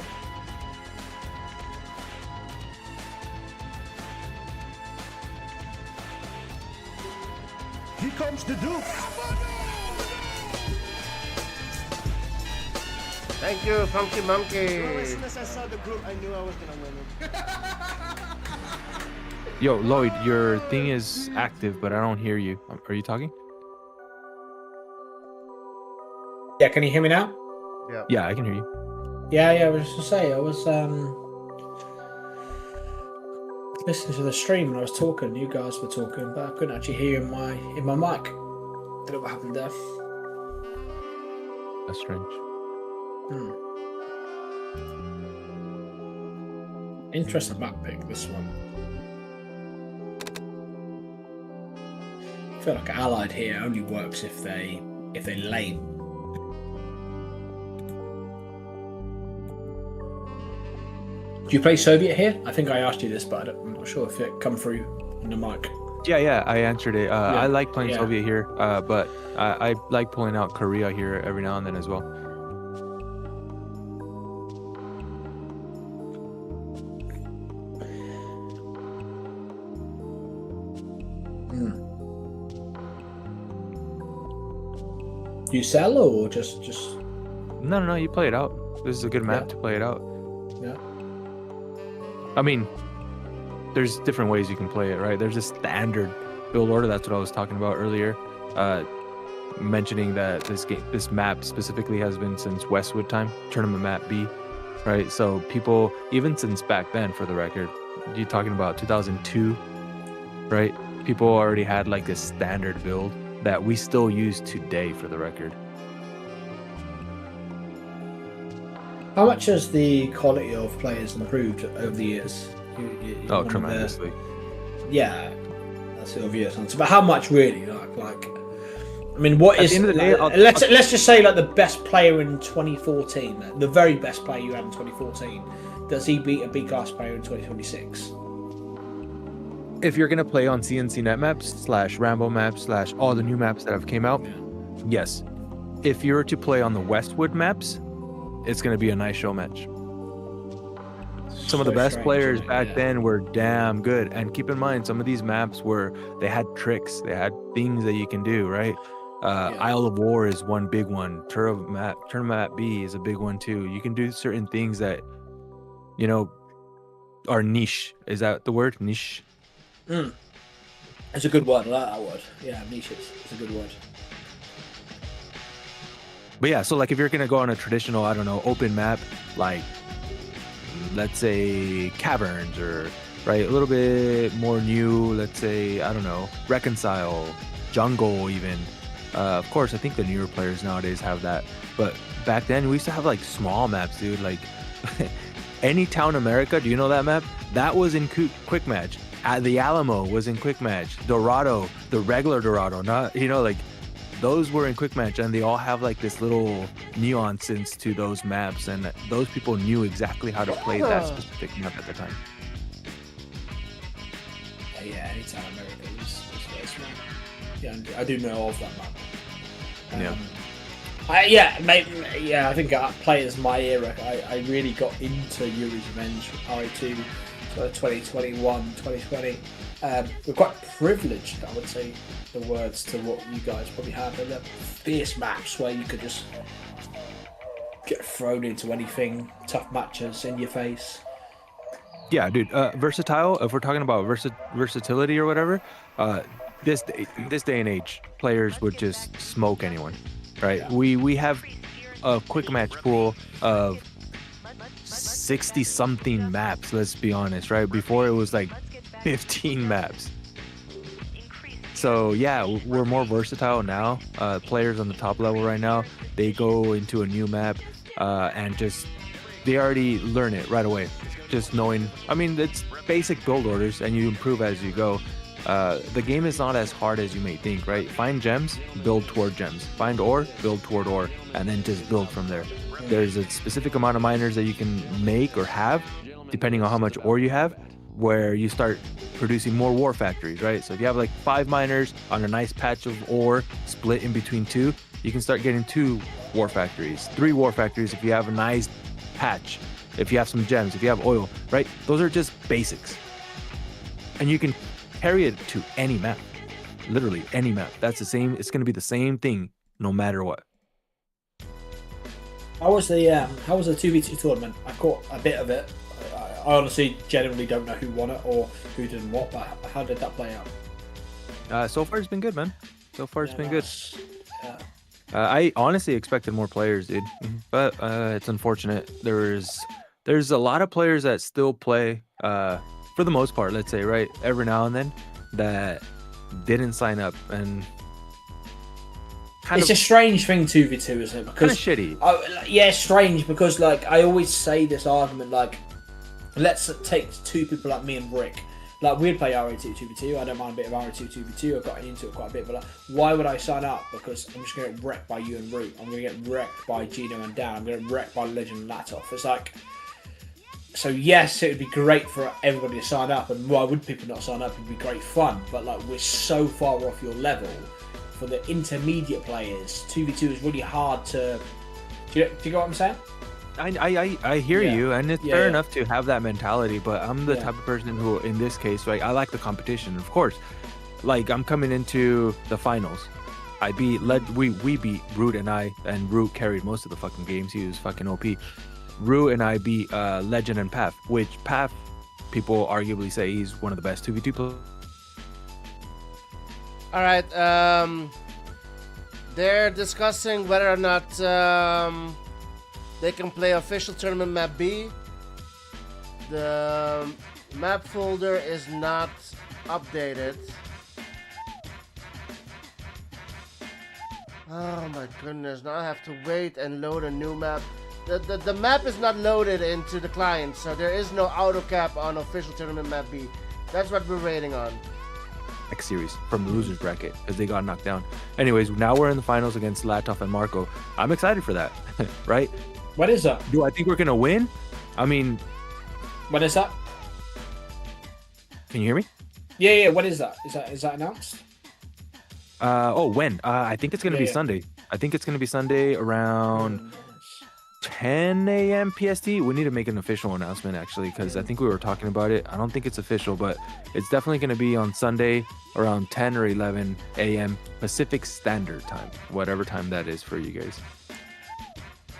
Speaker 3: Here comes the Duke.
Speaker 1: Thank you, Funky Monkey.
Speaker 3: As soon as I saw the group, I knew I was gonna win it.
Speaker 5: Yo, Lloyd, your thing is active, but I don't hear you. Are you talking?
Speaker 2: Yeah, can you hear me now?
Speaker 1: Yeah.
Speaker 5: Yeah, I can hear you.
Speaker 2: Yeah, I was just gonna say I was listening to the stream and I was talking. You guys were talking, but I couldn't actually hear you in my mic. Don't know what happened there.
Speaker 5: That's strange.
Speaker 2: Interesting map pick, this one. I feel like Allied here only works if they lane. Do you play Soviet here? I think I asked you this, but I'm not sure if it come through on the mic.
Speaker 5: Yeah, I answered it. I like playing
Speaker 2: yeah.
Speaker 5: Soviet here, but I like pulling out Korea here every now and then as well.
Speaker 2: Do you sell or just?
Speaker 5: No, you play it out. This is a good map to play it out.
Speaker 2: Yeah.
Speaker 5: I mean, there's different ways you can play it, right? There's a standard build order. That's what I was talking about earlier. Mentioning that this map specifically has been since Westwood time, tournament map B, right? So people, even since back then, for the record, you're talking about 2002, right? People already had like this standard build that we still use today, for the record.
Speaker 2: How much has the quality of players improved over the years?
Speaker 5: Oh, tremendously.
Speaker 2: Yeah, that's the obvious answer. But how much really? Like, I mean, what is?
Speaker 5: At the end of the day,
Speaker 2: let's just say like the best player in 2014, the very best player you had in 2014. Does he beat a big class player in 2026?
Speaker 5: If you're gonna play on CNC net maps / Rambo maps / all the new maps that have came out, yes. If you were to play on the Westwood maps, it's gonna be a nice show match. Some of the best players back then were damn good, and keep in mind, some of these maps they had tricks, they had things that you can do, right? Isle of War is one big one. Tournament map B is a big one too. You can do certain things that, you know, are niche. Is that the word? Niche.
Speaker 2: It's a good word. I like that word. Yeah, niches. It's a good word.
Speaker 5: But yeah, so like if you're gonna go on a traditional, I don't know, open map, like let's say Caverns, or right, a little bit more new, let's say, I don't know, Reconcile, Jungle even. Of course, I think the newer players nowadays have that. But back then we used to have like small maps, dude. Like Anytown America, do you know that map? That was in Quick Match. The Alamo was in Quick Match. Dorado, the regular Dorado, not, you know, like those were in Quick Match, and they all have like this little nuances to those maps, and those people knew exactly how to play that specific map at the time.
Speaker 2: Yeah, Anytime America was smart. Yeah, I do know of that map. I think players my era, I really got into Yuri's Revenge RA2 sort of 2021, 2020. We're quite privileged, I would say, the words to what you guys probably have. And the fierce maps where you could just get thrown into anything, tough matches in your face.
Speaker 5: Yeah, dude. Versatile. If we're talking about versatility or whatever, this day and age, players would just smoke anyone, right? Yeah. We have a quick match pool of 60 something maps. Let's be honest, right? Before it was like 15 maps. So yeah, we're more versatile now. Players on the top level right now, they go into a new map and just they already learn it right away. Just knowing, I mean, it's basic build orders and you improve as you go. The game is not as hard as you may think, right? Find gems, build toward gems. Find ore, build toward ore, and then just build from there. There's a specific amount of miners that you can make or have, depending on how much ore you have, where you start producing more war factories, right? So if you have like 5 miners on a nice patch of ore split in between 2, you can start getting 2 war factories, 3 war factories if you have a nice patch, if you have some gems, if you have oil, right? Those are just basics. And you can carry it to any map, literally any map. That's the same, it's going to be the same thing no matter what.
Speaker 2: How was the 2v2 tournament? I caught a bit of it. I honestly genuinely don't know who won it or who did what, but how did that play out?
Speaker 5: So far it's been good, man. So far it's been
Speaker 2: nice.
Speaker 5: good.
Speaker 2: Yeah.
Speaker 5: I honestly expected more players, dude, but it's unfortunate. There's a lot of players that still play, for the most part, let's say, right, every now and then, that didn't sign up, and
Speaker 2: it's a strange thing 2v2, isn't it? Because
Speaker 5: kind of shitty.
Speaker 2: Yeah, strange because like I always say this argument, like let's take 2 people like me and Rick. Like we'd play RA2 2v2. I don't mind a bit of RA2 2v2. I've gotten into it quite a bit, but like, why would I sign up? Because I'm just gonna get wrecked by you and Root. I'm gonna get wrecked by Gino and Dan. I'm gonna get wrecked by Legend and Latoff. It's like, so yes, it would be great for everybody to sign up, and why would people not sign up? It'd be great fun, but like we're so far off your level. For the intermediate players, 2v2 is really hard to. Do you get what I'm saying?
Speaker 5: I hear you, and it's fair enough to have that mentality, but I'm the type of person who, in this case, like I like the competition, of course. Like I'm coming into the finals. We beat Root and Root carried most of the fucking games. He was fucking OP. Root and I beat Legend and Path, which Path people arguably say he's one of the best 2v2 players.
Speaker 1: All right. They're discussing whether or not they can play official tournament map B. The map folder is not updated. Oh my goodness! Now I have to wait and load a new map. The map is not loaded into the client, so there is no auto cap on official tournament map B. That's what we're waiting on.
Speaker 5: X series from the losers bracket because they got knocked down. Anyways, now we're in the finals against Latoff and Marco. I'm excited for that, right?
Speaker 2: What is that?
Speaker 5: Do I think we're gonna win? I mean,
Speaker 2: what is that?
Speaker 5: Can you hear me?
Speaker 2: Yeah. What is that? Is that announced?
Speaker 5: When? I think it's gonna be Sunday. I think it's gonna be Sunday around 10 a.m. PST. We need to make an official announcement actually, because I think we were talking about it. I don't think it's official, but it's definitely going to be on Sunday around 10 or 11 a.m. Pacific Standard Time, whatever time that is for you guys.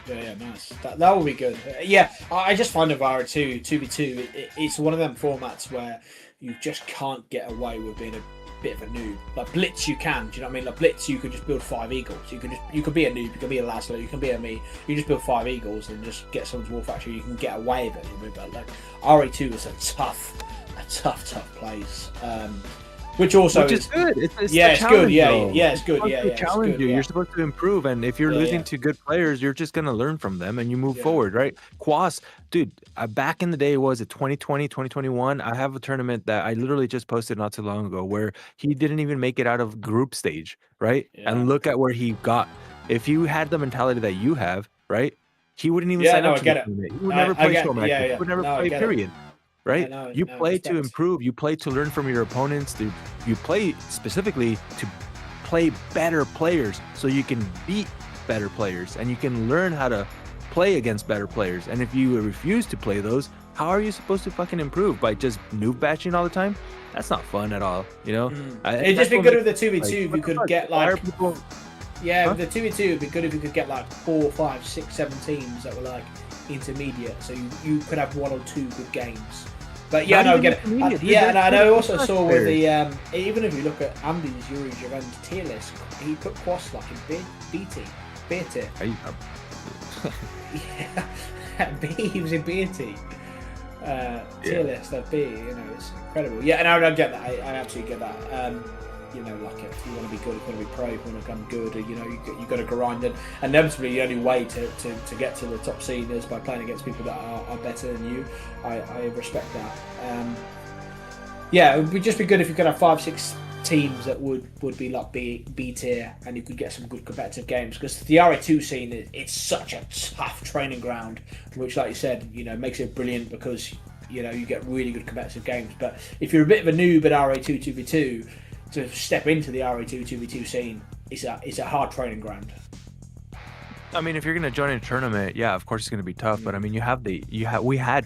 Speaker 2: Yeah, nice. That will be good. Yeah, I just find it via 2v2. It's one of them formats where you just can't get away with being a bit of a noob. Like Blitz, you can. Do you know what I mean? Like Blitz, you could just build 5 eagles. You could be a noob. You could be a Laszlo. You can be a me. You just build 5 eagles and just get someone's war factory. You can get away with it. But like RA2 is a tough place. Which is
Speaker 5: good. It's
Speaker 2: good. Yeah, it's good.
Speaker 5: It's challenge you. You're supposed to improve, and if you're losing to good players, you're just gonna learn from them and you move forward, right? Quas, dude. Back in the day, was it 2020, 2021? I have a tournament that I literally just posted not too long ago where he didn't even make it out of group stage, right? Yeah. And look at where he got. If you had the mentality that you have, right, he wouldn't even sign up to the tournament. He would never play showmatch. He would never play. Period. Right? You play to improve. You play to learn from your opponents. You play specifically to play better players so you can beat better players and you can learn how to play against better players. And if you refuse to play those, how are you supposed to fucking improve? By just noob batching all the time? That's not fun at all, you know?
Speaker 2: It'd just be good with the 2v2 if you could get like... Yeah, with the 2v2 it'd be good if you could get like 4, 5, 6, 7 teams that were like intermediate, so you could have 1 or 2 good games. But yeah, no, get it. And I also saw with the even if you look at Andy's Yuri tier list, he put Quas like in B tier. He was in B tier. Tier list at B. You know, it's incredible. Yeah, and I get that. I absolutely get that. you know, like if you want to be good, you want to be pro, you want to become good, you know, you got to grind. And inevitably, the only way to get to the top scene is by playing against people that are better than you. I respect that. Yeah, it would just be good if you could have 5-6 teams that would be like B tier, and you could get some good competitive games, because the RA2 scene it's such a tough training ground, which, like you said, you know, makes it brilliant because you know you get really good competitive games. But if you're a bit of a noob at RA2 2v2, to step into the RA2 2v2 scene, it's a hard training ground.
Speaker 5: I mean, if you're gonna join a tournament, yeah, of course it's gonna be tough. But I mean, we had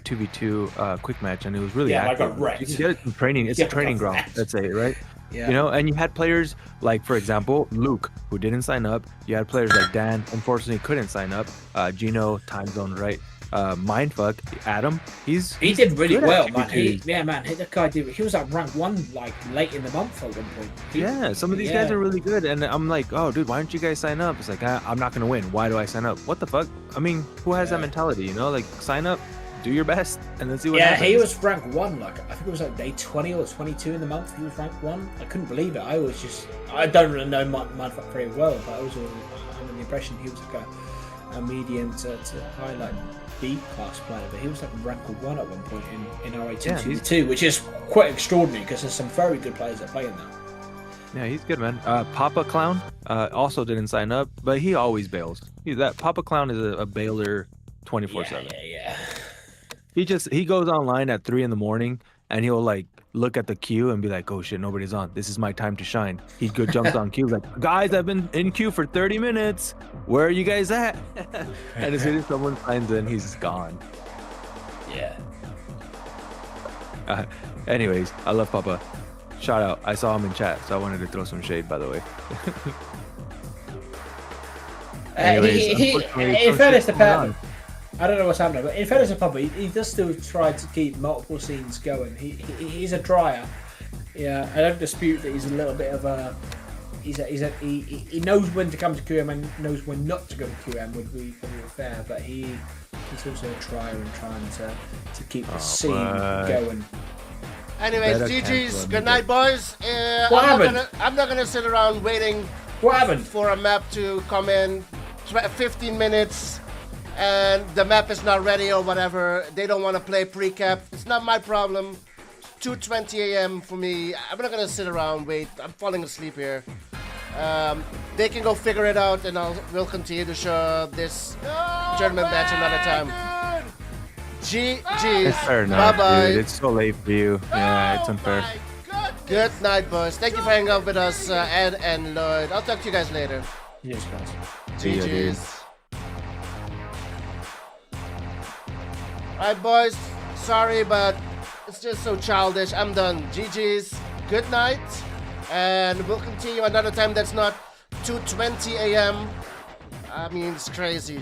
Speaker 5: 2v2 quick match, and it was really
Speaker 2: I
Speaker 5: active.
Speaker 2: got wrecked.
Speaker 5: You can get it from training. It's a training ground.
Speaker 2: wrecked.
Speaker 5: Let's say, right?
Speaker 2: Yeah.
Speaker 5: You know, and you had players like, for example, Luke, who didn't sign up. You had players like Dan, unfortunately couldn't sign up. Gino, time zone, right? Mindfuck, Adam, he
Speaker 2: did really
Speaker 5: good at
Speaker 2: well, man.
Speaker 5: 2v2s.
Speaker 2: That guy did. He was like rank 1 like late in the month at one point.
Speaker 5: Yeah, some of these guys are really good, and I'm like, oh, dude, why don't you guys sign up? It's like, I'm not gonna win. Why do I sign up? What the fuck? I mean, who has that mentality? You know, like, sign up, do your best, and then see what happens.
Speaker 2: Yeah, he was rank 1. Like I think it was like day 20 or 22 in the month. He was rank 1. I couldn't believe it. I don't really know Mindfuck very well, but I was under the impression he was like a medium to high like B class player, but he was like rank 1 at one point in RA2 2, which is quite extraordinary because there's some very good players that play in that.
Speaker 5: Yeah, he's good, man. Papa Clown also didn't sign up, but he always bails. That Papa Clown is a bailer 24/7.
Speaker 2: Yeah.
Speaker 5: He goes online at 3 in the morning, and he'll like look at the queue and be like, oh shit, nobody's on. This is my time to shine. He jumps on queue like, guys, I've been in queue for 30 minutes. Where are you guys at? And as soon as someone signs in, he's gone.
Speaker 2: Yeah.
Speaker 5: Anyways, I love Papa. Shout out. I saw him in chat, so I wanted to throw some shade, by the way.
Speaker 2: In fairness to Pat, I don't know what's happening, but in fairness to Papa, he does still try to keep multiple scenes going. He's a trier. Yeah, I don't dispute that he's a little bit of a. He knows when to come to QM and knows when not to go to QM. Would be fair, but he's also a trier and trying to keep the scene going.
Speaker 1: Anyways, GG's. Good night, boys.
Speaker 2: What happened?
Speaker 1: I'm not gonna sit around waiting.
Speaker 2: What happened?
Speaker 1: For a map to come in, 15 minutes, and the map is not ready or whatever. They don't want to play pre-cap. It's not my problem. 2:20 a.m. for me. I'm not gonna sit around wait. I'm falling asleep here. They can go figure it out, and we'll continue to show this tournament match another time. GG's.
Speaker 5: Fair enough,
Speaker 1: Bye-bye.
Speaker 5: dude. It's so late for you. Yeah, it's unfair.
Speaker 1: Good night, boys. Thank you for hanging out with us, Ed and Lloyd. I'll talk to you guys later.
Speaker 2: Yes, guys.
Speaker 5: See ya, dude.
Speaker 1: GG's. Alright, boys. Sorry, but it's just so childish. I'm done. GG's. Good night. And we'll continue another time that's not 2:20 a.m. I mean, it's crazy.